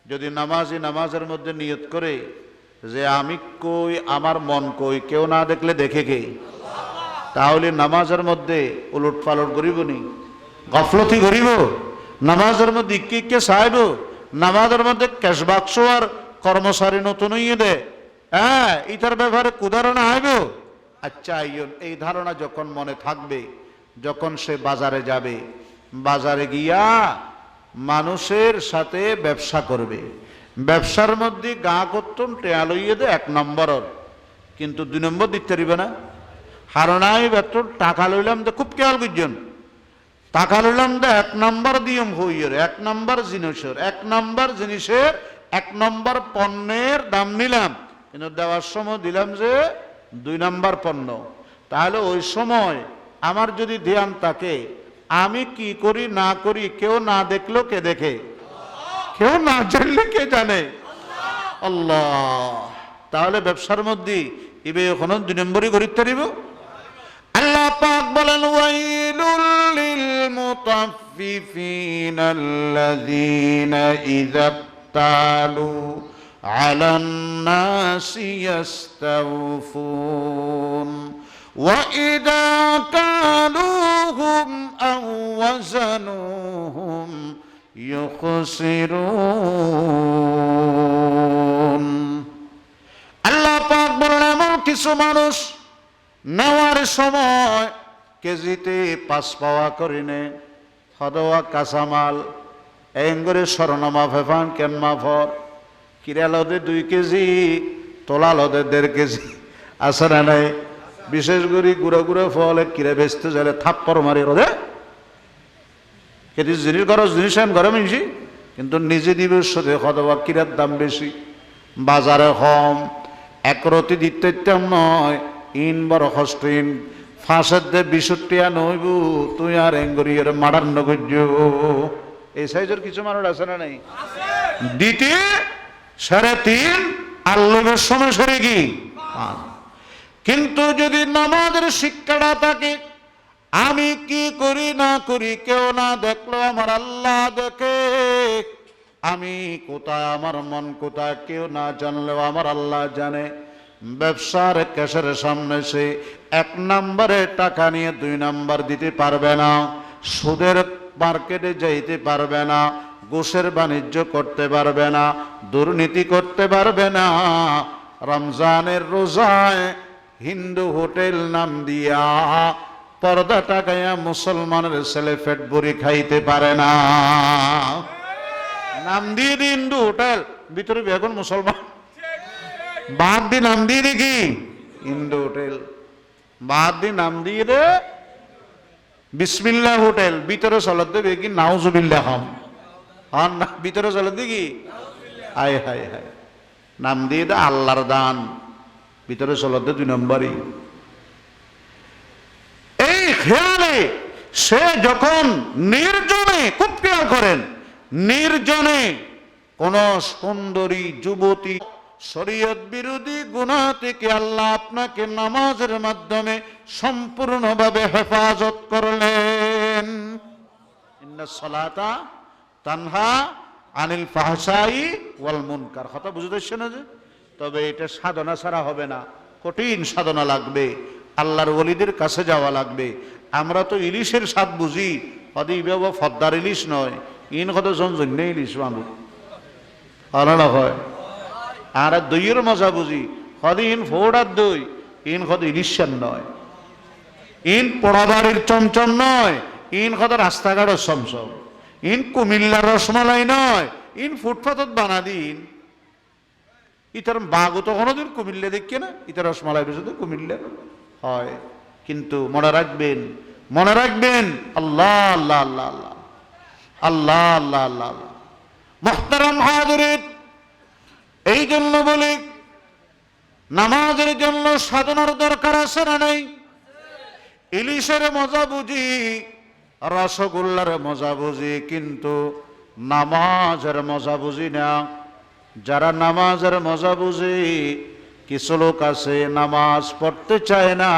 যদি নামাজি নামাজের মধ্যে নিয়ত করে যে আমি কই, আমার মন কই, কেউ না দেখলে দেখে কে? তাহলে নামাজের মধ্যে উলট পালট করিব নি, গফলতি করিব, নামাজের মধ্যে ইকে ইকে চাইব, নামাজের মধ্যে ক্যাশ বাক্স আর কর্মচারী নতুন হইয়ে দে, হ্যাঁ এটার ব্যাপারে কুধারণা আইব। আচ্ছা এই ধারণা যখন মনে থাকবে, যখন সে বাজারে যাবে, বাজারে গিয়া মানুষের সাথে ব্যবসা করবে, ব্যবসার মধ্যে গা করতুন টেয়া লইয়ে দে 1 নম্বর, কিন্তু 2 নম্বর দিতে পারিবে না। হারণাই বেতন টাকা লইলাম দে, খুব খেয়াল করছেন, টাকা লইলাম দে 1 নম্বর দিয়ম হইয়ের, 1 নম্বর জিনিসের, 1 নম্বর জিনিসের 1 নম্বর পণ্যের দাম নিলাম, কিন্তু দেওয়ার সময় দিলাম যে 2 নম্বর পণ্য। তাহলে ওই সময় আমার যদি ধ্যান থাকে, আমি কি করি না করি কেউ না দেখলো কে দেখে? কেউ না জানলে কে জানে? আল্লাহ। তাহলে ব্যবসার মধ্যে ইবে এখন 2 নম্বরই করিতে দিব। আল্লাহ পাক বলেন, ওয়াইলুল লিল মুতাফফিফিন আল্লাযীনা ইযা তালু আলান নাসি ইস্তাওফুন ওয়া ইযা কালুহুম আও ওয়াজানুহুম ইউখসিরুন। আল্লাহ পাক বলেন, এমন কিছু মানুষ নেওয়ার সময় কেজিতে 5 পাওয়া করিনে হদওয়া কাঁচামাল এঙ্গরে স্বর্ণমা ফেফান কেন মাফর কিরা লদে 2 কেজি, তোলা লদে 1.5 কেজি, আছে না নাই? বিশেষ করে গুড়া গুড়া ফলে কিরে বেচতে যাইলে থাপ্পড় মারি রোদে কেটি জিনিস খরচ জিনিস আন ঘরে মিনছি কিন্তু নিজে দিবে সাথে হতবা কিরার দাম বেশি বাজারে কম একরতি দিতে নয় ইন বড় হস্ত ইন ফাঁসের দে ৬২ নইব তুই আর এঙ্গরিয়ার মারান্ন করছ এই সাইজের কিছু মানুষ আছে না নাই দিতে ৩.৫ আর লোভের সময় সরে কি কিন্তু যদি নামাজের শিক্ষাটা থাকে আমি কি করি না করি কেউ না দেখলো আমার আল্লাহ দেখে আমি কোথায় আমার মন কোথায় কেউ না জানলেও আমার আল্লাহ জানে ব্যবসার ক্যাশের সামনে সে ১ নম্বরে টাকা নিয়ে ২ নম্বর দিতে পারবে না সুদের মার্কেটে যাইতে পারবে না ঘুষের বাণিজ্য করতে পারবে না দুর্নীতি করতে পারবে না রমজানের রোজায় হিন্দু হোটেল নাম দিয়া পর্দা টাকাইয়া মুসলমানের ছেলে পেট ভরি খাইতে পারে না নাম দিয়ে হিন্দু হোটেল ভিতরে এখন মুসলমান বাদ দিয়ে নাম দিয়ে দেখি হিন্দু হোটেল বাদ দিয়ে নাম দিয়ে দে বিসমিল্লাহ হোটেল ভিতরে চলত দেবে কি নাউজুবিল্লাহ হম হন না ভিতরে চলত দেখি হায় হায় হায় নাম দিয়ে দে আল্লাহর দান ভিতরে চলত দে ২ নম্বরই এই খেয়ালে সে যখন নির্জনে খুব খেয়াল করেন নির্জনে কোন সুন্দরী যুবতী শরীয়ত বিরোধী গুনাহ থেকে আল্লাহ আপনাকে নামাজের মাধ্যমে সম্পূর্ণভাবে হেফাজত করলেন ইন্নাস সালাতা তানহা আনিল ফাহশাই ওয়াল মুনকার কথা বুঝতে পারছেন না যে তবে এটা সাধনা ছাড়া হবে না কঠিন সাধনা লাগবে আল্লাহর ওলিদের কাছে যাওয়া লাগবে আমরা তো ইলিশের স্বাদ বুঝি হদি বাবা ফদ্দার ইলিশ নয় ইন কত জন্য ইলিশ মানুষ আলাদা হয় আর দইয়ের মজা বুঝি হদি ইন ফোড়ার দই ইন কত ইলিশান নয় ইন পোড়াবাড়ির চমচম নয় ইন কত রাস্তাঘাটের চমচম ইন কুমিল্লার রসমালাই নয় ইন ফুটপাতত বানা দিন ইতার বাগও তো কোনোদিন কুমিল্লা দেখছে না ইতার রসমালাই বেশি কুমিল্লা হয় কিন্তু মনে রাখবেন আল্লাহ আল্লাহ আল্লাহ আল্লাহ আল্লাহ আল্লাহ আল্লাহ আল্লাহ মুহতারাম হাজিরিন এই জন্য বলি নামাজের জন্য সাধনার দরকার আছে না নাই ইলিশের মজা বুঝি রসগোল্লার মজা বুঝি কিন্তু নামাজের মজা বুঝি না যারা নামাজের মজা বুঝি কিছু লোক আছে নামাজ পড়তে চায় না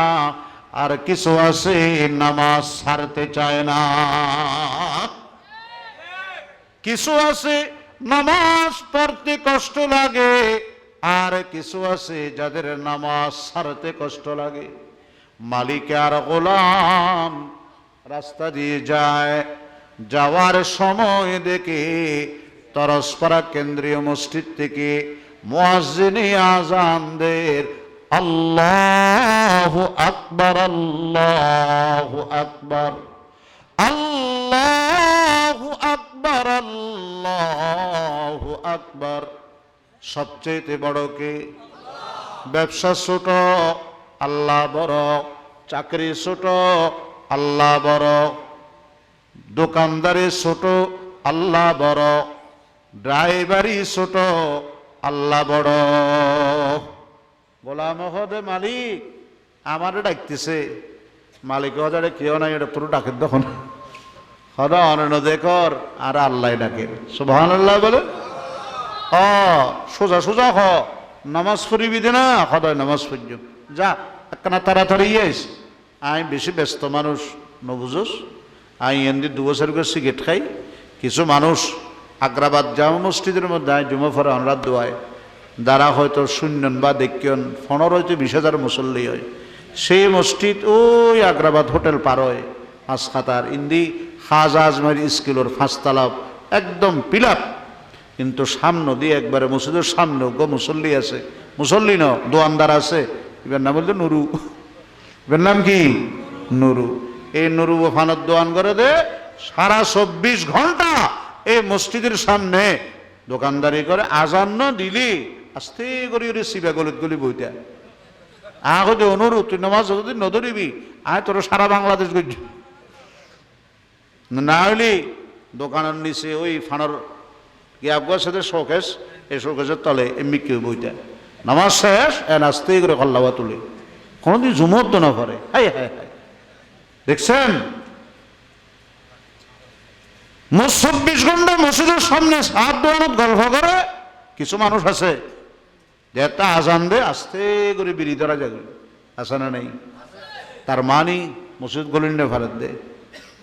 আর কিছু আছে নামাজ ছাড়তে চায় না কিছু আছে নামাজ পড়তে কষ্ট লাগে আর কিছু আছে যাদের নামাজ ছাড়তে কষ্ট লাগে মালিক আর গোলাম রাস্তা দিয়ে যায় যাওয়ার সময় দেখে তরসপাড়া কেন্দ্রীয় মসজিদ থেকে মুয়াজ্জিনে আযানদের আল্লাহু আকবার আল্লাহু আকবার আল্লাহু আকবার আল্লাহু আকবার সবচেয়ে বড় কে ব্যবসা ছোট আল্লাহ বড় চাকরি ছোট আল্লাহ বড় দোকানদারি ছোট আল্লাহ বড় ড্রাইভারি ছোট আল্লাহ বড় গোলাম হদে মালিক আমার ডাকতেছে মালিক হদারে কেউ নাই এটা পুরো ডাকের তখন হদা অনন্য দেখর আর আল্লাহ ডাকে সুবহানাল্লাহ বলে সোজা সোজা হ নামাজ পড়িবি দে না হদায় নামাজ পড়ছ যা একখানা তাড়াতাড়ি আইস আমি বেশি ব্যস্ত মানুষ নবুঝোস আমি এমনি 2 বছর করে সিগারেট খাই কিছু মানুষ আগ্রাবাদ জামা মসজিদের মধ্যে জুমা ফরে অনরাত দোয়ায় যারা হয়তো শূন্যন বা দেখিয়ন 15-20 হাজার মুসল্লি হয় সেই মসজিদ ওই আগ্রাবাদ হোটেল পার হয় হাসখাতার ইন্দি খাজা আজমারি স্কুলের 5 তলা একদম পিলাপ কিন্তু সামনে দিয়ে একবারে মসজিদের সামনে গো মুসল্লি আছে মুসল্লি ন দোয়ানদার আছে এবার নাম বলতো নুরু এবার নাম কি নুরু এই নুরু ফানত দোয়ান করে দে সারা 24 ঘন্টা এই মসজিদের সামনে দোকানদারি করে আজান ন দিলি আস্তে করে সিবা গলিত গলি বইটা আগে অনুরোধ তুই নামাজ যদি নদরিবি আয় তোর সারা বাংলাদেশ গজ না হইলি দোকানের নিচে ওই ফানোর গিয়াবগার সাথে শোকেশ এই শোকেশের তলে এমনি কেউ বইটা নামাজ শেষ এন আস্তে করে কল্লাবা তুলে কোনোদিন জুমত তো না পারে হাই হাই হাই দেখছেন 24 ঘন্টা মসজিদের সামনে সাত দোয়ানত গল্প করে কিছু মানুষ আছে যে একটা আজান দে আস্তে করে বিড়ি ধরা যাবে আছে না নেই তার মানি মসজিদ গলি না ভারত দে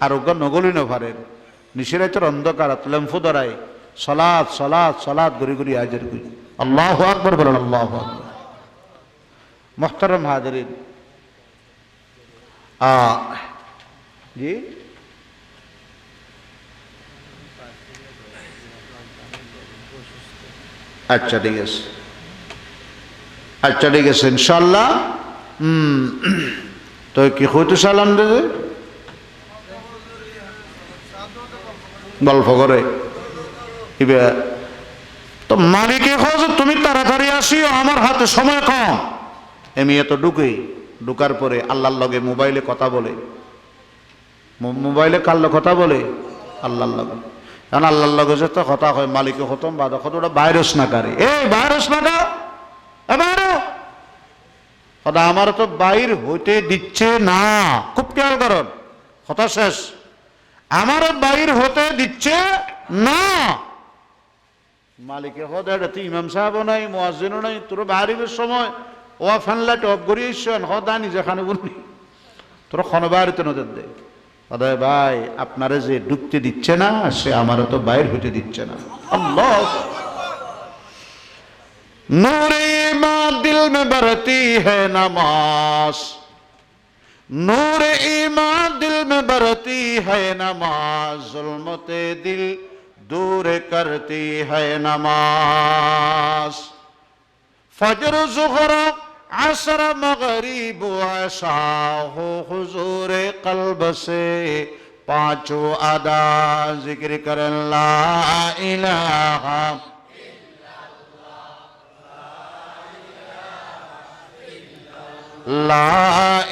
আর ওগা নগলি না ভারেন নিশিরাইতের অন্ধকারাত লেম্ফু ধরায় সলাৎ সলাৎ সলাৎ গড়ি গড়ি হাজির করি আল্লাহু আকবার বলেন আল্লাহু আকবার মুহতারাম হাজিরিন জি আচ্ছা ঠিক আছে আচ্ছা ঠিক আছে ইনশাল্লাহ তো কি হইতে সালাম দে গল্প করে তো মালিকে খোঁজ তুমি তাড়াতাড়ি আসিও আমার হাতে সময় কম এমনি এত ঢুকার পরে আল্লাহর লগে মোবাইলে কথা বলে মোবাইলে কার কথা বলে আল্লাহর লগে কারণ আল্লাহর লগে যে তো কথা হয় মালিকে খতম বাদ ওটা ভাইরাস না কারে এই ভাইরাস না কা এবার কথা আমার তো বাইর হইতে দিচ্ছে না খুব খেয়াল করেন কথা শেষ আমার বাইর হতে দিচ্ছে না মালিকে হতে তুই ইমাম সাহেবও নাই মুয়াজ্জিনও নাই তোর বাড়ির সময় ও ফ্যানলা টপ করিয়েছেন হদা নিজে খানে বলনি তোর ক্ষণবাড়িতে নজর দে দাদা ভাই আপনারা যে ঢুকতে দিচ্ছে না সে আমারও তো বাইর হইতে দিচ্ছে না আল্লাহ নূরে ঈমান দিল মে বরতি है नमाज नूरे ईमान दिल में बरती है नमाज जुल्मते दिल दूर करती है नमाज फजर ज़ुहर असर मगरिब ऐसा हो हुजूर कल्ब से पांचों अदा जिक्र करें ला इलाहा ला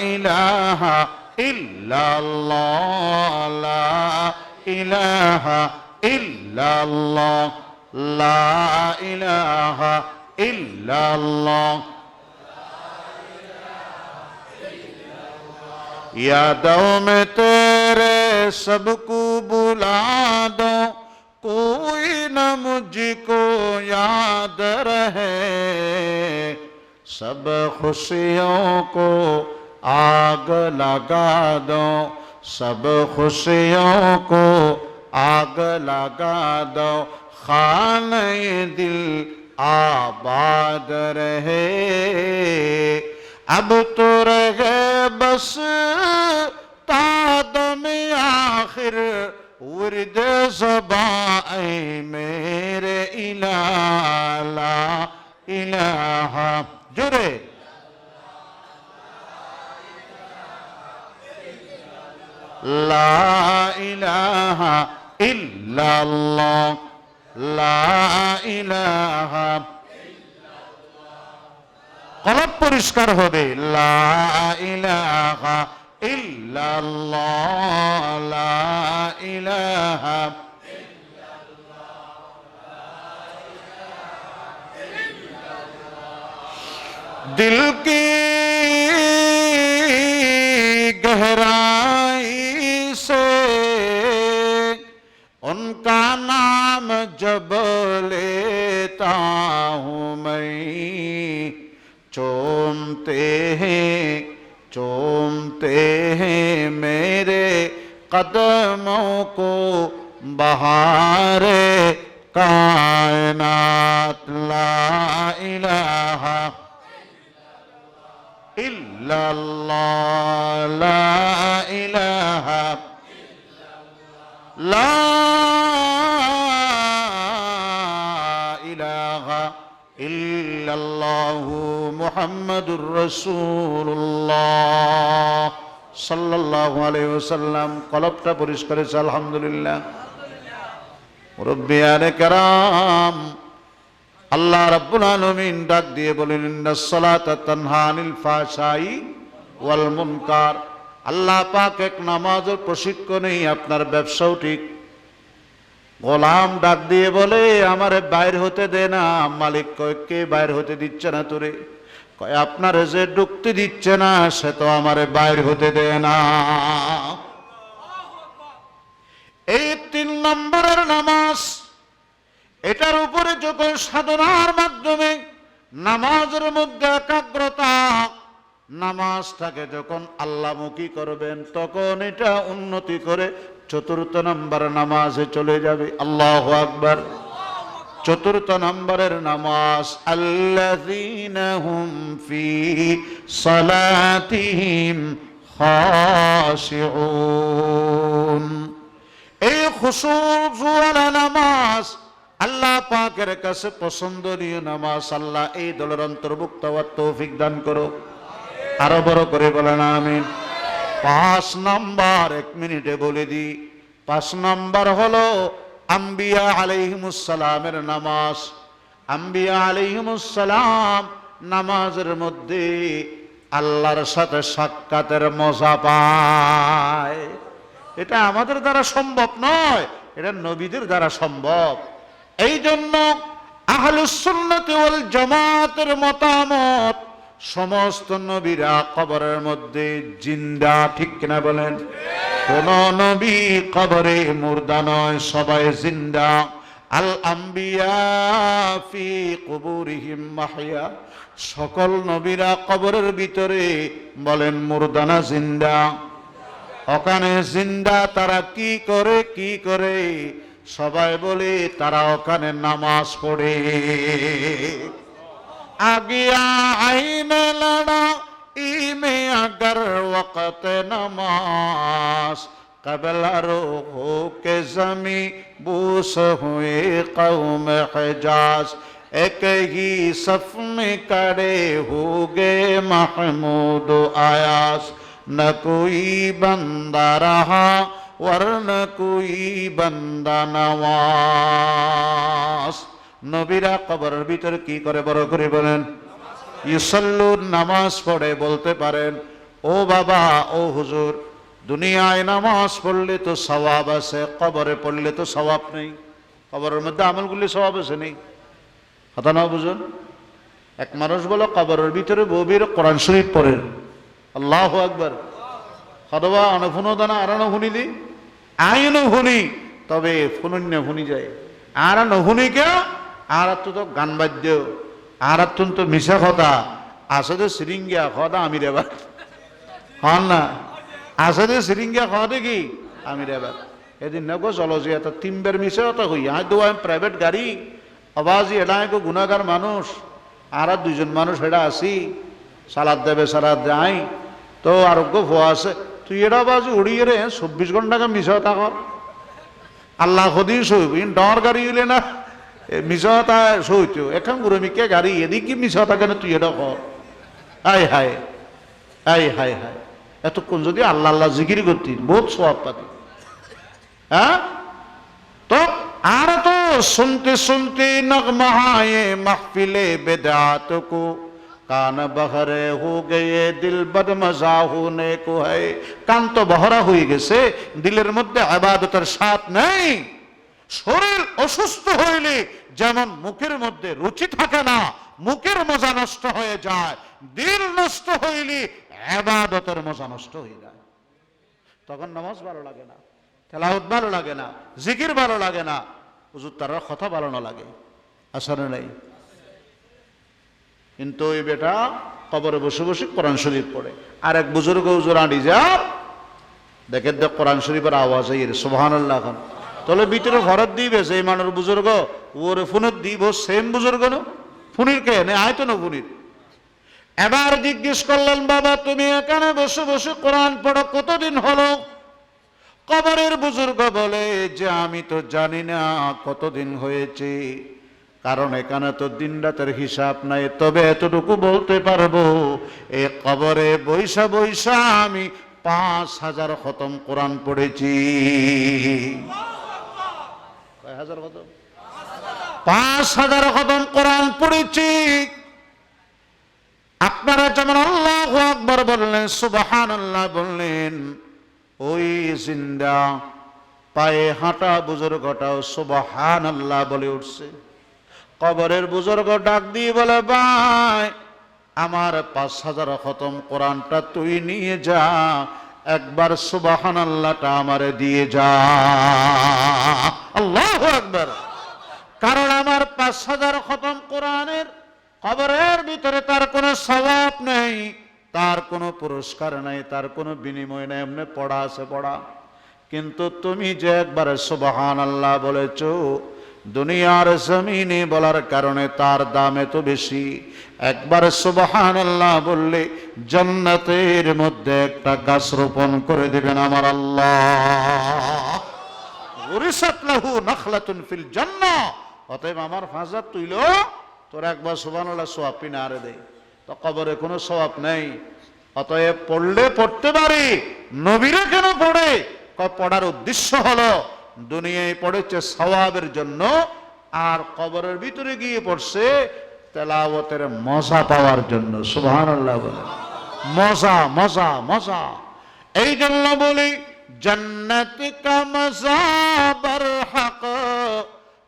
इलाहा इल्लल्लाह ला इलाहा इल्लल्लाह ला इलाहा इल्लल्लाह यादों में तेरे सबको बुला दो कोई न मुझको याद रहे सब खुशियों को आग लगा दो सब खुशियों को आग लगा दो खाने दिल आबाद रहे अब तो रहे बस तादम आखिर उर्द ज़बान मेरे इलाहा इलाहा जुरे ला इलाहा इल्लल्लाह ला इलाहा কলব পরিষ্কার হবে লা ইলাহা ইল্লাল্লাহ লা ইলাহা दिल की गहराई से उनका नाम जब लेता हूँ मैं चूमते हैं मेरे कदमों को बहारे कायनात ला इलाहा इल्लल्लाह ला इलाहा ला इलाहा इल्लल्लाहु मुहम्मदुर रसूलुल्लाह সাল্লাল্লাহু আলাইহি ওয়াসাল্লাম কলবটা পরিষ্কার হয়েছে আলহামদুলিল্লাহ মুরব্বিয়ানে কেরাম আল্লাহ রাব্বুল আলামিন ডাক দিয়ে বলেন, ইন্নাস সালাতা তানহা আনিল ফাহশাই ওয়াল মুনকার। আল্লাহ পাক এক নামাজের প্রশিক্ষণেই আপনার ব্যবসাও ঠিক। গোলাম ডাক দিয়ে বলে, আমারে বাইর হতে দে না। মালিক কয়, কে বাইর হতে দিচ্ছে না তোরে? কয়, আপনারে যে ঢুকতে দিচ্ছে না সে তো আমারে বাইর হতে দেয় না। এই 3 নম্বরের নামাজ, এটার উপরে যখন সাধনার মাধ্যমে নামাজের মধ্যে একাগ্রতা, নামাজটাকে যখন আল্লাহমুখী করবেন, তখন এটা উন্নতি করে 4র্থ নম্বর নামাজে চলে যাবে। আল্লাহু আকবার। 4র্থ নম্বরের নামাজ, আল্লাযীনা হুম ফি সালাতিহিম খাশিউন। এই খুশুওয়ালা নামাজ আল্লাহ পাকের কাছে পছন্দনীয় নামাজ। আল্লাহ এই দলের অন্তর্ভুক্ত হওয়ার তৌফিক দান করো। আরো বড় করে বলেন আমিন। 5 নম্বর 1 মিনিটে বলে দিই। 5 নম্বর হলো আম্বিয়া আলাইহিমুস সালামের নামাজ। আম্বিয়া আলাইহিমুস সালাম নামাজের মধ্যে আল্লাহর সাথে সাক্ষাতের মজা পায়। এটা আমাদের দ্বারা সম্ভব নয়, এটা নবীদের দ্বারা সম্ভব। এই জন্য আহলুস সুন্নাত ওয়াল জামাতের মতামত, সমস্ত নবীরা কবরের মধ্যে জিন্দা, ঠিক কিনা বলেন? কোন নবী কবরে মুর্দা নয়, সবাই জিন্দা। আল আম্বিয়া ফি কুবুরিহিম মাহইয়া। সকল নবীরা কবরের ভিতরে বলেন মুর্দা না জিন্দা? ওখানে জিন্দা। তারা কি করে? কি করে? সবাই বলে তারা ওখানে নামাজ পড়ে। আগিয়া আইনে লড়া ইমে अगर वक़्त नमाज कबला रूह के जमी बूस हुए कौम हिजाज एक ही सफ में खड़े हो गए महमूद आयास न कोई बंदा रहा वरन कोई बंदा नवाज। নবীরা কবরের ভিতরে কি করে? বড় করে বলেন। ইউসাল্লুন, নামাজ পড়ে। বলতে পারেন, ও বাবা, ও হুজুর, দুনিয়ায় নামাজ পড়লে তো সওয়াব আছে, কবরে পড়লে তো সওয়াব নেই। কবরের মধ্যে আমলগুলি সওয়াব আছে নেই? কথা না বুঝুন। এক মানুষ বলে কবরের ভিতরে ববির কোরআন শরীফ পড়েন। আল্লাহু আকবার। হদবা অনফুনো দানা আর নফুনি দি আইনো শুনি, তবে ফুনুন্য শুনি যায়। আর নহুনি কে? আর তো গান বাদ্য, আর তো মিশা কথা আছে। যে সিরিঙ্গিয়া খদা আমি রেবার হন না, আছে যে সিরিঙ্গিয়া খদে কি আমি রেবার। এদিন নগো চলো যে এত 3 বার মিশা কথা হই। আয় দু প্রাইভেট গাড়ি আবাজি এটা এক গুণাগার মানুষ, আর 2জন মানুষ এটা আসি সালাদ দেবে, সালাদ দেয় তো আরোগ্য ভুয়া আছে। তুই এটা বাজি উড়িয়ে রে 24 ঘন্টাকে মিশা কথা কর। আল্লাহ খদি সইব ডর গাড়ি হইলে না মিশতা সইত এখন গুরমিকে গাড়ি এদিকে মিশতা কেন? তুই এটা কর। হায় হায়, হায় হায় হায়। এতক্ষণ যদি আল্লাহ আল্লাহ জিকির করতি, বহুত সওয়াব পাতি। হ্যাঁ, তো আর তো শুনতে শুনতে নগমায়ে মাহফিলে বেদাত কো কান বহরে হো গয়ে দিল বদমজা হোনে কো হয়। কান তো বহরা হয়ে গেছে, দিলের মধ্যে ইবাদতের স্বাদ নেই। শরীর অসুস্থ হইলে যেমন মুখের মধ্যে রুচি থাকে না, মুখের মজা নষ্ট হয়ে যায়, দিল নষ্ট হইলে ইবাদতের মজা নষ্ট হয়ে যায়। তখন নামাজ ভালো লাগে না, তেলাওয়াত ভালো লাগে না, জিকির ভালো লাগে না, হুজুর তার কথা ভালো না লাগে। আসলে নেই। কিন্তু ওই বেটা কবরে বসে বসে কোরআন শরীফ পড়ে। আর এক বুজুর্গ হুজুর আঁটি যা দেখে দেখ কোরআন শরীফের আওয়াজ এই সুবহানাল্লাহ। এখন তাহলে ভিতরে ঘরত দিবে সেই মানুষ বুজুর্গ ওরে ফোনত দিব সেম বুজুর্গ ন ফোনির কে নে আয় তো না ফোনির। এবার জিজ্ঞেস করলেন, বাবা তুমি এখানে বসে বসে কোরআন পড়ো কতদিন হলো? কবরের বুজুর্গ বলে যে আমি তো জানি না কতদিন হয়েছে, কারণ এখানে তো দিন রাতের হিসাব নাই। তবে এতটুকু বলতে পারবো, এ কবরে বৈশা বৈশা আমি 5000 খতম কোরআন পড়েছি। কয় হাজার খতম? 5,000 খতম কোরআন পড়েছি। আপনারা যেমন আল্লাহু আকবার বললেন, সুবহানাল্লাহ বললেন, ওই জিন্দা পায়ে হাঁটা বুজুর্গটাও সুবহানাল্লাহ বলে উঠছে। কবরের বুজুর্গ ডাক দিয়ে বলে, ভাই আমার 5,000 খতম কোরআনটা তুই নিয়ে যা, একবার সুবহানাল্লাহটা আমারে দিয়ে যা। আল্লাহু আকবার। কারণ আমার 5,000 খতম কোরআনের কবরের ভিতরে তার কোনো সওয়াব নেই, তার কোনো পুরস্কার নাই, তার কোনো বিনিময় নেই, এমনি পড়া আছে পড়া। কিন্তু তুমি যে একবার সুবহানাল্লাহ বলেছো, দুনিয়ার জমিনে বলার কারণে তার দাম এত বেশি। একবার সুবহানাল্লাহ বললে জান্নাতের মধ্যে একটা গাছ রোপণ করে দিবেন আমার আল্লাহ। উরিসাত লাহু নাখলাতুন ফিল জান্নাহ। অতএব আমার ফাজাত তুইল তোর একবার সুবহানাল্লাহ সওয়াব না আরে দে, তো কবরে কোনো সওয়াব নেই। অতএব পড়লে পড়তে পারি, নবীরা কেন পড়ে? পড়ার উদ্দেশ্য হলো দুনিয়ায় পড়েছে সওয়াবের জন্য, আর কবরের ভিতরে গিয়ে পড়ছে তেলাওয়াতের মজা পাওয়ার জন্য। সুবহানাল্লাহ বলে, মজা মজা মজা। এই জন্য বলি जन्नत का मजा बरहक,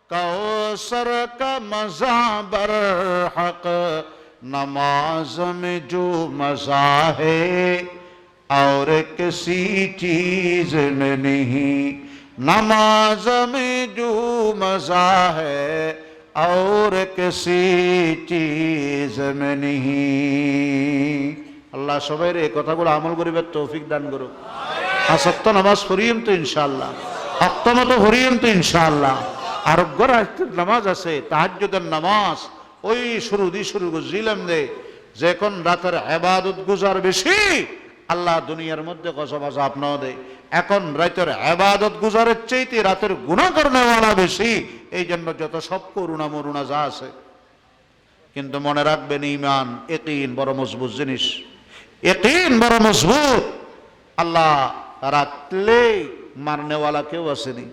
कौसर का मजा बरहक, नमाज में जो मजा है और किसी चीज में नहीं, नमाज में जो मजा है और किसी चीज में नहीं। আল্লাহ সবাই এই কথাগুলো আমল করিবার তৌফিক দান করুক। আসক্ত নামাজ পড়িয়েন তো ইনশাআল্লাহ, অক্তমত পড়িয়েন তো ইনশাআল্লাহ। আরোগ্য রাত্রের নামাজ আছে, তাহাজ্জুদের নামাজ, ওই শুরু জিলাম দে যে কোন রাতের ইবাদত গুজার বেশি, আল্লাহ দুনিয়ার মধ্যে কসবাস আপনাও দে। এখন রাতের ইবাদত গুজারের চাইতে রাতের গুনাহ করনেওয়ালা বেশি। এই জন্য যত সব করুণা মরুণা যা আছে, কিন্তু মনে রাখবেন ঈমান ইয়াকিন বড় মজবুত জিনিস, ইয়াকিন বড় মজবুত। আল্লাহ রাখলে মারনেওয়ালা কেউ আসেনি।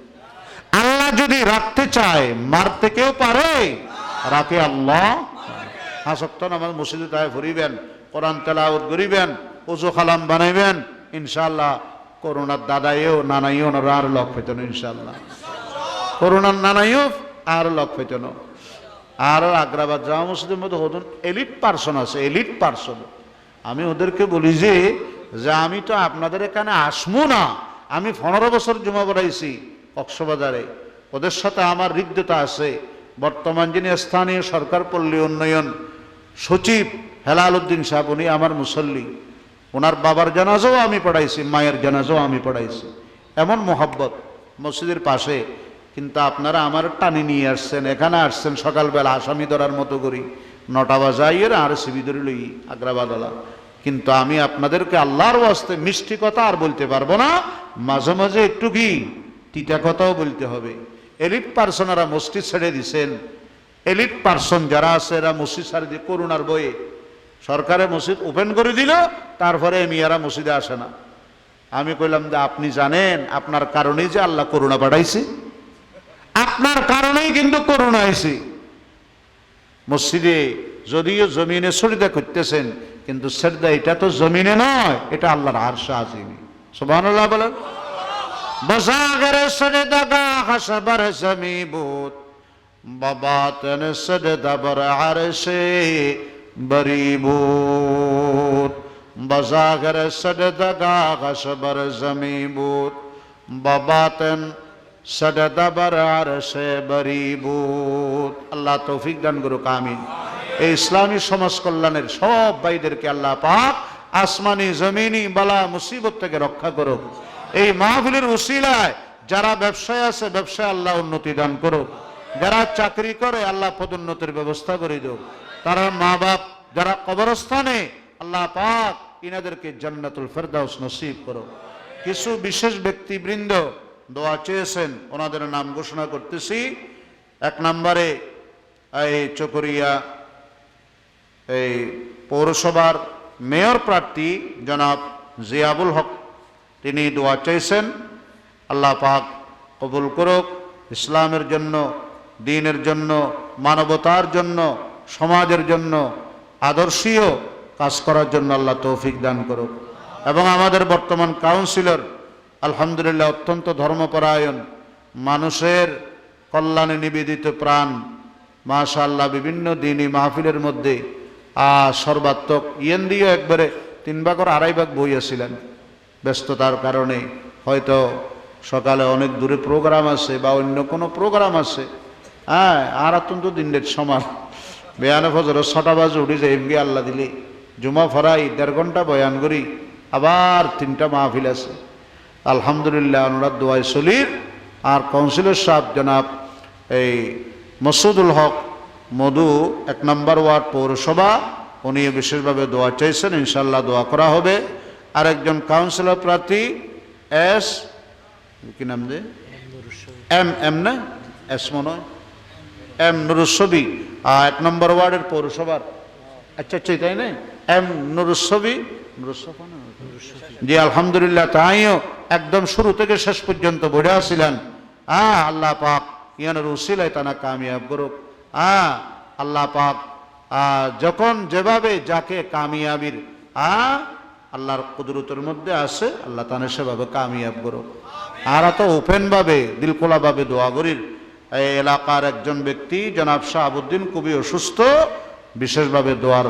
আল্লাহ যদি রাখতে চায় মারতে কেউ পারে? রাখে আল্লাহ। হাসক্ত নামাজ মসজিদে তাই পড়িবেন, কোরআন তেলাওয়াত করিবেন, ওযু খালাম বানাইবেন, ইনশাআল্লাহ করোনার দাদাইও নানাইও আর লক পেতেন ইনশাআল্লাহ। করোনার নানাইও আর লক পেতেন। আর আগ্রাবাদ জামা মসজিদের মধ্যে হতুন এলিট পার্সন আছে, এলিট পার্সন। আমি ওদেরকে বলি যে আমি তো আপনাদের এখানে আসমু না, আমি 15 বছর জমা পড়াইছি কক্সবাজারে, ওদের সাথে আমার হৃদ্যতা আছে। বর্তমান যিনি স্থানীয় সরকার পল্লী উন্নয়ন সচিব হেলাল উদ্দিন সাহেব, উনি আমার মুসল্লি, ওনার বাবার জানাজাও আমি পড়াইছি, মায়ের জানাজাও আমি পড়াইছি। এমন মোহাব্বত মসজিদের পাশে। কিন্তু আপনারা আমার টানি নিয়ে আসছেন, এখানে আসছেন সকালবেলা আসামি ধরার মতো করি, 9টা বাজাইয়ের আর সিবি ধরে লই আগ্রাবাদলা। কিন্তু আমি আপনাদেরকে আল্লাহর ওয়াস্তে মিষ্টি কথা আর বলতে পারবো না, মাঝে মাঝে একটু কি তিতা কথাও বলতে হবে। এলিট পার্সনেরা মসজিদ ছেড়ে দিছেন, এলিট পার্সন যারা আছে এরা মসজিদ ছেড়ে দিয়ে করোনার বয়ে সরকারে মসজিদ ওপেন করে দিল, তারপরে মেয়েরা মসজিদে আসে না। আমি কইলাম যে আপনি জানেন আপনার কারণেই যে আল্লাহ করোনা পাঠাইছে, আপনার কারণেই কিন্তু করোনা আইছে। মসজিদে যদিও জমিনে সজদা করতেছেন, কিন্তু সজদা এটা তো জমিনে নয়, এটা আল্লাহর আরশে আজিম। সুবহানাল্লাহ বলেন। বসাগর সজদা গা হাসবার জমি বুত, বাবাতন সজদা বর আরশে বরি বুত। বসাগর সজদা গা হাসবার জমি বুত, বাবাতন সজদা বর আরশে বরি বুত। আল্লাহ তৌফিক দান করুক, আমিন। এই ইসলামী সমাজ কল্যাণের সব ভাইদেরকে আল্লাহ পাক আসমানি জমিনি বালা মুসিবত থেকে রক্ষা করুক। এই মাহফিলের উসিলায় যারা ব্যবসায় আছে ব্যবসায় আল্লাহ উন্নতি দান করুক, যারা চাকরি করে আল্লাহ পদোন্নতির ব্যবস্থা করে দেব, তারা মা বাপ যারা কবরস্থানে আল্লাহ পাক ইনাদেরকে জান্নাতুল ফেরদাউস নসিব করুক। কিছু বিশেষ ব্যক্তিবৃন্দ দোয়া চেয়েছেন, ওনাদের নাম ঘোষণা করতেছি। 1 নম্বরে এই চকরিয়া এই পৌরসভার মেয়র প্রার্থী জনাব জিয়াবুল হক, তিনি দোয়া চাইছেন, আল্লাহ পাক কবুল করুক। ইসলামের জন্য দ্বীনের জন্য, মানবতার জন্য, সমাজের জন্য আদর্শীয় কাজ করার জন্য আল্লাহ তৌফিক দান করুক। এবং আমাদের বর্তমান কাউন্সিলর আলহামদুলিল্লাহ অত্যন্ত ধর্মপরায়ণ, মানুষের কল্যাণে নিবেদিত প্রাণ, মাশাআল্লাহ বিভিন্ন দিনই মাহফিলের মধ্যে সর্বাত্মক দিয়েও একবারে 3 ভাগ আর 2.5 ভাগ বইয়াছিলেন। ব্যস্ততার কারণে হয়তো সকালে অনেক দূরে প্রোগ্রাম আছে বা অন্য কোনো প্রোগ্রাম আছে, আর অত্যন্ত দিনের সমান বেয়ানে ফজর 6টা বাজে উঠে যাই এমনি আল্লাহ দিলে জুমা ফরাই 1.5 ঘন্টা বয়ান করি, আবার 3টা মাহফিল আছে। আলহামদুলিল্লাহ অনুরাধ দোয়াই সলির। আর কাউন্সিলর সাহেব জনাব এই মসুদুল হক মধু 1 নম্বর ওয়ার্ড পৌরসভা, উনি বিশেষভাবে দোয়া চাইছেন, ইনশাল্লাহ দোয়া করা হবে। আর একজন কাউন্সিলর প্রার্থী এস কি নাম যে এম না এস মনে হয় এম নুরুসবি 1 নম্বর ওয়ার্ডের পৌরসভার, আচ্ছা তাই না, এম নুরুসবি জি আলহামদুলিল্লাহ, তাইও একদম শুরু থেকে শেষ পর্যন্ত বড়ে আসছিলেন। আল্লাহ পাক ইয়ানের উসিলায় তানা কামিয়াব করুক। আল্লাহ পাক যখন যেভাবে যাকে কামিয়াবির আল্লাহর কুদরতের মধ্যে আছে, আল্লাহ তানে সেভাবে কামিয়াব করুক। আর তো ওপেনভাবে দিলখোলাভাবে দোয়া করির। এই এলাকার একজন ব্যক্তি জনাব শাহাবুদ্দিন খুবই অসুস্থ, বিশেষভাবে দোয়ার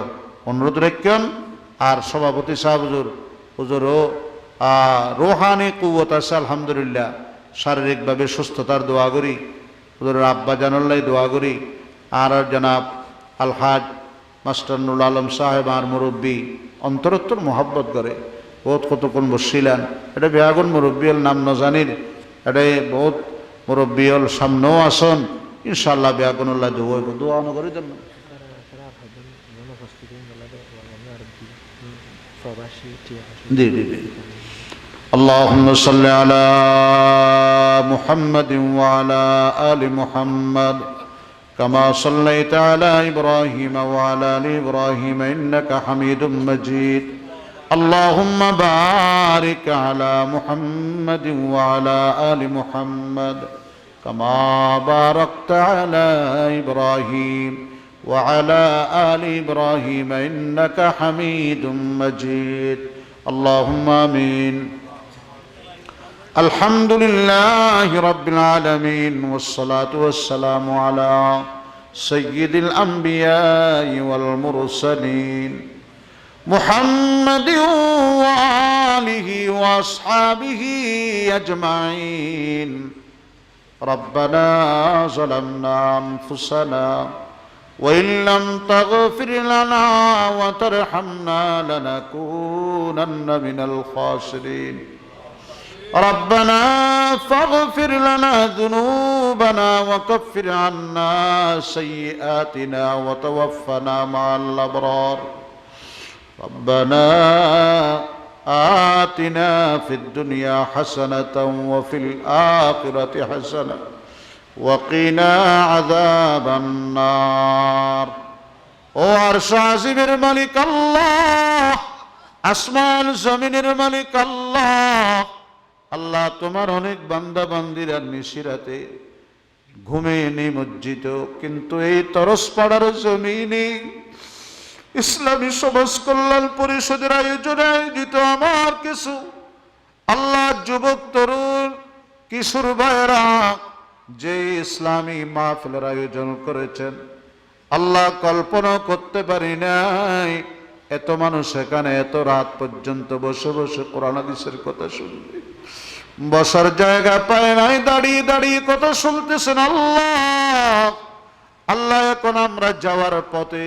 অনুরোধ রাখেন। আর সভাপতি সাহেব হুজুরও রোহানি কুওয়াত আছে আলহামদুলিল্লাহ, শারীরিকভাবে সুস্থতার দোয়া করি। হুজুরের আব্বা জানাল্লাই দোয়া করি। আর জনাব আলহাজ মাস্টার নুরুল আলম সাহেব আর মুরব্বী অন্তরোত্তর মোহাব্বত করে, বহুত কতক্ষণ বসছিলেন। এটা বেয়াগুন মুরব্বীল নাম ন জানির, এটাই বহুত মুরব্বীল সামনেও আসন, ইনশাআল্লাহ বেয়াগুনুল্লাহ দোয়া নগরী জন্য জি জি জি। اللهم صل على محمد وعلى آل محمد كما صليت على إبراهيم وعلى آل إبراهيم إنك حميد مجيد. اللهم بارك على محمد وعلى آل محمد كما باركت على إبراهيم وعلى آل إبراهيم إنك حميد مجيد. اللهم آمين. الحمد لله رب العالمين والصلاة والسلام على سيد الأنبياء والمرسلين محمد وآله وأصحابه أجمعين. ربنا ظلمنا أنفسنا وإن لم تغفر لنا وترحمنا لنكونن من الخاسرين. ربنا فاغفر لنا ذنوبنا وكفر عنا سيئاتنا وتوفنا مع الأبرار. ربنا آتنا في الدنيا حسنة وفي الآخرة حسنة وقنا عذاب النار. ও আরশ আজিমের মালিক আল্লাহ, আসমান জমিনের মালিক আল্লাহ, আল্লাহ তোমার অনেক বান্দা বান্দিরা নিশিরাতে ঘুমে নিমজ্জিত, কিন্তু এই তরসপাড়ার জমিনে ইসলামী সমাজ কল্যাণ পরিষদের আয়োজনে আয়োজিত আমার কিছু আল্লাহ যুবক তরুণ কিশোর ভাইয়েরা যে ইসলামী মাহফিলের আয়োজন করেছেন, আল্লাহ কল্পনা করতে পারি নাই এত মানুষ এখানে এত রাত পর্যন্ত বসে বসে কোরআন হাদিসের কথা শুনবে, বসার জায়গা পায় নাই, দাঁড়িয়ে দাঁড়িয়ে কথা শুনতেছেন। আল্লাহ আল্লাহ এখন আমরা যাওয়ার পথে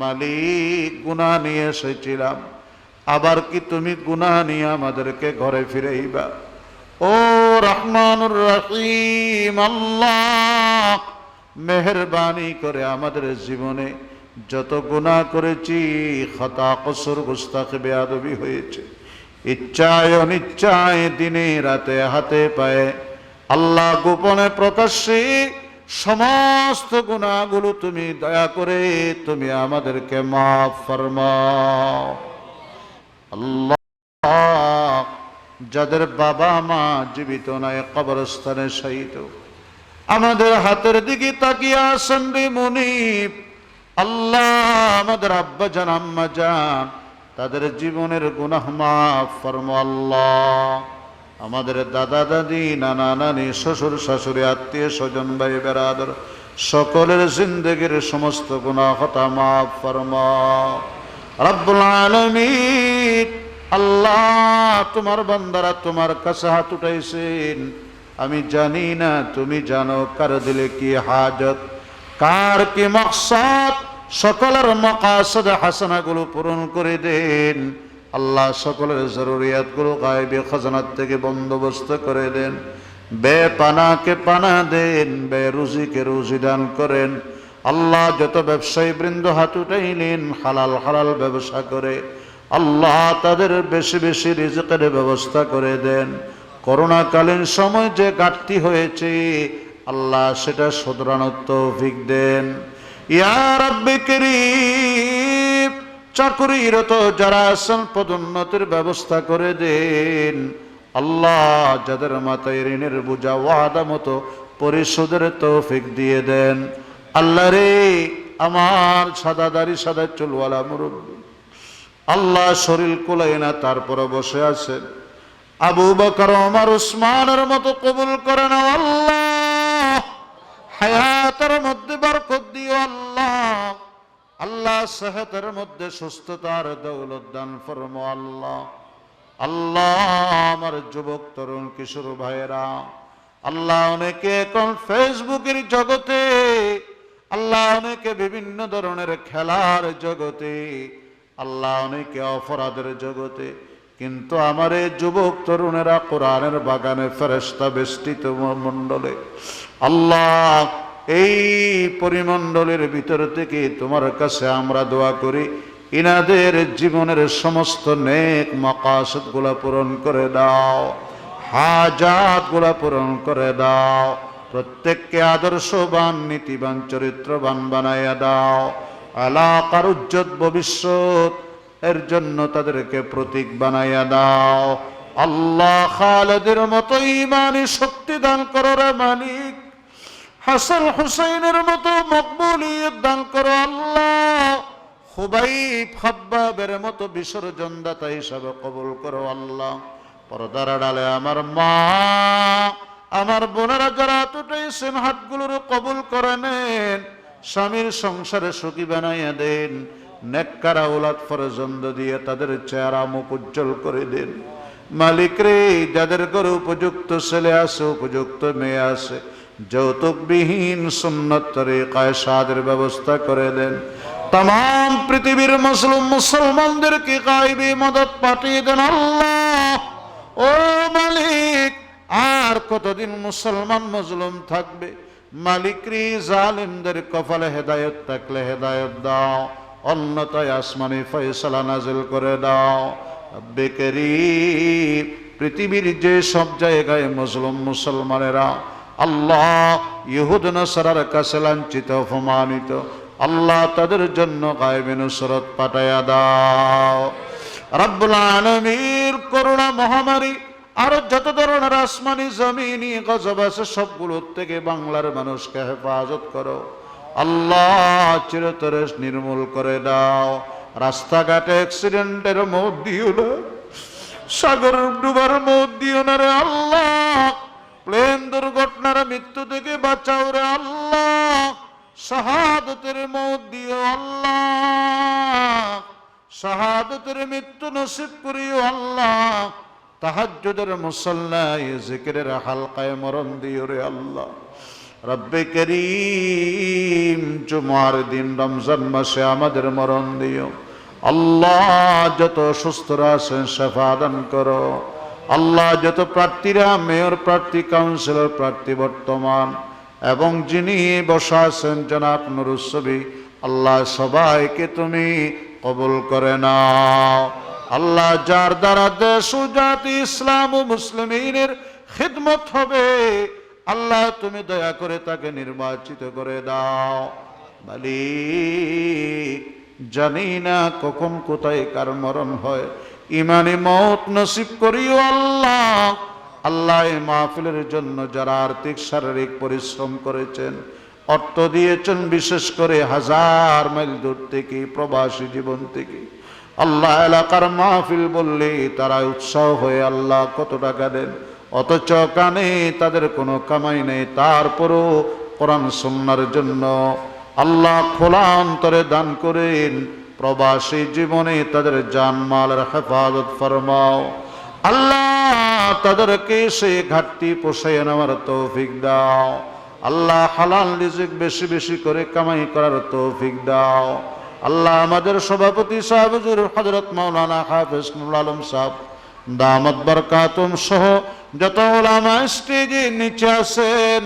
মালিক গুনাহ নিয়ে এসেছিলাম, আবার কি তুমি গুনাহ নিয়ে আমাদেরকে ঘরে ফিরাইবা? ও রহমানুর রহিম আল্লাহ, মেহেরবানি করে আমাদের জীবনে যত গুনাহ করেছি, খতা কসুর গুস্তাখি বেয়াদবি হয়েছে, ইচ্ছায় অনিচ্ছায় দিনে রাতে হাতে পায়ে, আল্লাহ গোপনে প্রকাশ্যে সমস্ত গুনাহগুলো তুমি দয়া করে তুমি আমাদেরকে মাফ ফরমাও। আল্লাহ যাদের বাবা মা জীবিত নাই, কবরস্থানে শহীদ, আমাদের হাতের দিকে তাকিয়ে আছেন রে মুনিব। আল্লাহ, আমাদের আব্বা জান আম্মা জান তাদের জীবনের গুনাহ মাফ ফরমা আল্লাহ। আমাদের দাদা দাদি নানা নানি শ্বশুর শাশুড়ি আত্মীয় স্বজন ভাই বেরাদর সকলের জিন্দেগির সমস্ত গুনাহ খাতা মাফ ফরমা রব্বুল আলামিন। আল্লাহ, তোমার বান্দারা তোমার কাছে হাত উঠাইছেন, আমি জানি না, তুমি জানো কার দিলে কি হাজত, কার কি মাকসাদ। সকলের মাকাসদ হাসানাগুলো পূরণ করে দেন আল্লাহ। সকলের জরুরিয়াতগুলো গায়বী খাজানাত থেকে বন্দোবস্ত করে দেন। বেপানাকে পানা দেন, বেরুজিকে রুজি দান করেন আল্লাহ। যত ব্যবসায়ী বৃন্দ হাত উঠাইলেন হালাল হালাল ব্যবসা করে আল্লাহ তাদের বেশি বেশি রিজকের ব্যবস্থা করে দেন। করোনাকালীন সময় যে ঘাটতি হয়েছে আল্লাহ সেটা শুধরানোর তৌফিক দেন ইয়া রাব্বি কারীম। চাকরিরত যারা আছেন পদোন্নতির ব্যবস্থা করে দেন আল্লাহ। যাদের মাথায় ঋণের বোঝা ওয়াদা মতো পরিশোধের তৌফিক দিয়ে দেন আল্লাহ রে। আমার সাদা দাড়ি সাদা চুলওয়ালা মুরব্বী আল্লাহ শরীর কুলাই না, তারপরে বসে আছেন। আবু বকর ওমর উসমানের মতো কবুল করে নাও আল্লাহ। হায়াতের মধ্যে বরকত দিও আল্লাহ। আল্লাহ সেহতের মধ্যে সুস্থতার দৌলত দান ফরমো আল্লাহ। আল্লাহ, আমার যুবক তরুণ কিশোর ভাইয়েরা আল্লাহ, অনেকে এখন ফেসবুকের জগতে আল্লাহ, অনেকে বিভিন্ন ধরনের খেলার জগতে আল্লাহ, অনেকে অপরাধের জগতে, কিন্তু আমার এই যুবক তরুণেরা কোরআনের বাগানে ফেরেশতা বেষ্টিত মণ্ডলে আল্লাহ, এই পরিমণ্ডলের ভিতর থেকে তোমার কাছে আমরা দোয়া করি ইনাদের জীবনের সমস্ত নেক মাকাসদ গুলা পূরণ করে দাও, হাজাত গুলা পূরণ করে দাও। প্রত্যেককে আদর্শবান নীতিবান চরিত্রবান বানাইয়া দাও। এলাকার উজ্জ্বল ভবিষ্যৎ এর জন্য তাদেরকে প্রতীক বানাইয়া দাও আল্লাহ। খালেদের মতো ইমানি শক্তি দান করো রে মালিক। হাসান হুসাইনের মতো মকবুলিয়ত দান করো আল্লাহ। খুবাইব খাব্বাবের মতো বিসর্জন দাতা হিসাবে কবুল করো আল্লাহ। পর্দার আড়ালে আমার মা আমার বোনেরা যারা টুটাইছেন হাতগুলোর কবুল করে নেন। স্বামীর সংসারে সুখী বানাইয়া দেন। নেককার আওলাদ ফরজন্দ দিয়ে তাদের চেহারা মুখ উজ্জ্বল করে দেন মালিক রে। যাদের ঘরে উপযুক্ত ছেলে আছে, উপযুক্ত মেয়ে আছে, যৌতুকবিহীন সুন্নত তরিকায় শাদের ব্যবস্থা করে দেন। तमाम পৃথিবীর মুসলমানদেরকে গায়বী মদদ পাঠিয়ে দেন আল্লাহ। ও মালিক, আর কতদিন মুসলমান মজলুম থাকবে মালিক রে। জালিমদের কপালে হেদায়েত থাকলে হেদায়েত দাও, অন্যথায় আসমানি ফয়সালা নাজিল করে দাও রব্বে কারীম। পৃথিবীর যে সব জায়গায় মজলুম মুসলমানেরা আল্লাহ ইহুদ নাসারার কাছে লাঞ্ছিত অপমানিত আল্লাহ, তাদের জন্য গায়বী নুসরত পাঠায়া দাও রব্বুল আলামিন। করোনা মহামারী আর যত ধরনের আসমানি জমিনি গজব আছে সবগুলোর থেকে বাংলার মানুষকে হেফাজত করো আল্লাহ। চিরতরে নির্মূল করে দাও। রাস্তাঘাটে অ্যাক্সিডেন্টের মত দিও না, সাগর ডুবার মত দিও না রে আল্লাহ। প্লেন দুর্ঘটনার মৃত্যু থেকে বাঁচাও রে আল্লাহ। শাহাদতের মত দিও আল্লাহ। শাহাদতের মৃত্যু নসিব করিও আল্লাহ। তাহাজ্জুদের মুসাল্লায় জিকিরের হালকায় মরণ দিও রে আল্লাহ রব্বে কারীম। জুমার দিন রমজান মাসে আমাদের মরণ দিও আল্লাহ। যত অসুস্থরা আছেন শিফা দান করো আল্লাহ। যত প্রার্থীরা মেয়র প্রার্থী, কাউন্সিলর প্রার্থী বর্তমান এবং যিনি বসা আছেন জনাব নুরুসবি আল্লাহ, সবাইকে তুমি কবুল করে নাও আল্লাহ। যার দ্বারা দেশ ও জাতি ইসলাম ও মুসলিমের খিদমত হবে আল্লাহ, তুমি দয়া করে তাকে নির্বাচিত করে দাও মালিক। জানি না কখন কোথায় কার মরণ হয়, ইমানে মওত নসিব করিও আল্লাহ। আল্লাহ এই মাহফিলের জন্য যারা আর্থিক শারীরিক পরিশ্রম করেছেন, অর্থ দিয়েছেন, বিশেষ করে 1000 মাইল দূর থেকে, প্রবাসী জীবন থেকে, আল্লাহ এলাকার মাহফিল বললে তারা উৎসাহ হয়ে আল্লাহ কত টাকা দেন, অথচ কানে তাদের কোনো কামাই নেই, তারপরও কোরআন সুন্নাহর জন্য আল্লাহ খোলা অন্তরে দান করেন। প্রবাসী জীবনে তাদের জানমালের হেফাজত ফরমাও আল্লাহ, তাদেরকে সেই ঘাটতি পোষায় নেওয়ার তৌফিক দাও আল্লাহ, হালাল রিজিক বেশি বেশি করে কামাই করার তৌফিক দাও আল্লাহ। আমাদের সভাপতি সাহেব হুজুর হযরত মাওলানা হাফেজ নুরুল আলম সাহেব দামাত বরকাতুম সহ যত উলামা স্টেজের নিচে আছেন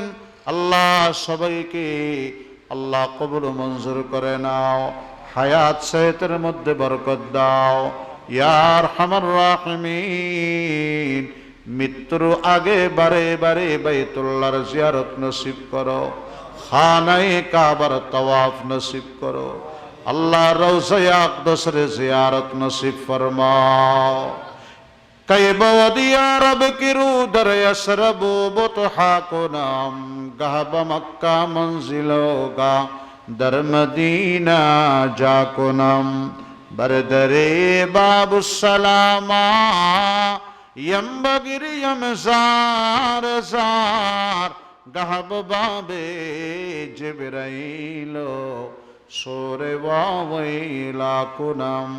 আল্লাহ, সবাইকে আল্লাহ কবুল ও মঞ্জুর করে নাও, হায়াত সাহেতের মধ্যে বরকত দাও ইয়া আরহামার রাহিমিন। মৃত্যুর আগে বারে বারে বাইতুল্লাহর জিয়ারত নসিব করো, খানায়ে কাবার তওয়াফ নসিব করো আল্লাহ, রওজায়ে আকদাসের জিয়ারত নসিব ফরমাও। कैब वदिया रब की रू दर यसरबो बुतहा को नाम गहब मक्का मंजिलोगा दर मदीना जाको नाम बरदरे बाबुस्सलामा यम बगिर यम जार जार गहब बाबे जिब्राइलो सोरे वावैला को नाम।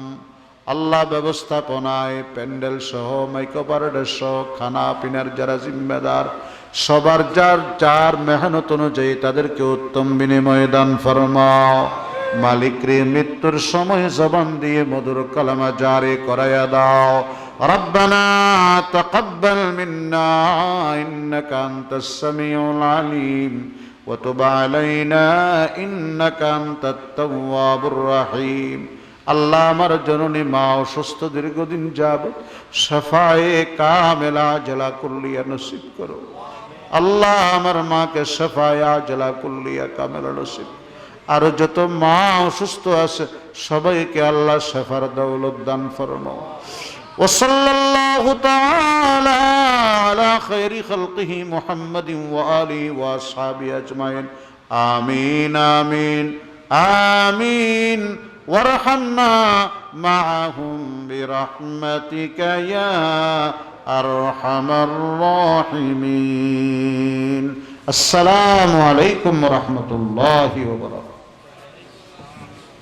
আল্লাহ ব্যবস্থাপনায় প্যান্ডেল সহ মাইক্রোপারেডার সহ খানা পিনার যারা জিম্মেদার, সবার যার যার মেহনত অনুযায়ী তাদেরকে উত্তম বিনিময় দান ফরমাও। মালিকরে মৃত্যুর সময় জবান দিয়ে মধুর কালামা জারি করায়া দাও। রব্বানা তাকাব্বাল মিন্না ইন্নাকা আনতাস সামিউল আলিম ওয়া তুব আলাইনা ইন্নাকা আনতাত তাওয়াবুর রহিম। আল্লাহ আমার জননী মা অসুস্থ দীর্ঘদিন যাবত শাফায়ে কামেলা আজলা কুল্লিয়া নসিব করো আল্লাহ, আমার মাকে শাফায়ে আজলা কুল্লিয়া কামেলা নসিব। আর যত মা অসুস্থ আছে সবাইকে আল্লাহ শাফার দৌলত দান ফরমাও। ওয়া সাল্লাল্লাহু তাআলা আলা খায়রি খালকিহি মুহাম্মাদিন ওয়া আলিহি ওয়া আসহাবিহি আজমাইন। আমিন আমিন আমিন। وارحمنا معهم برحمتك يا أرحم الراحمين. السلام عليكم ورحمة الله وبركاته.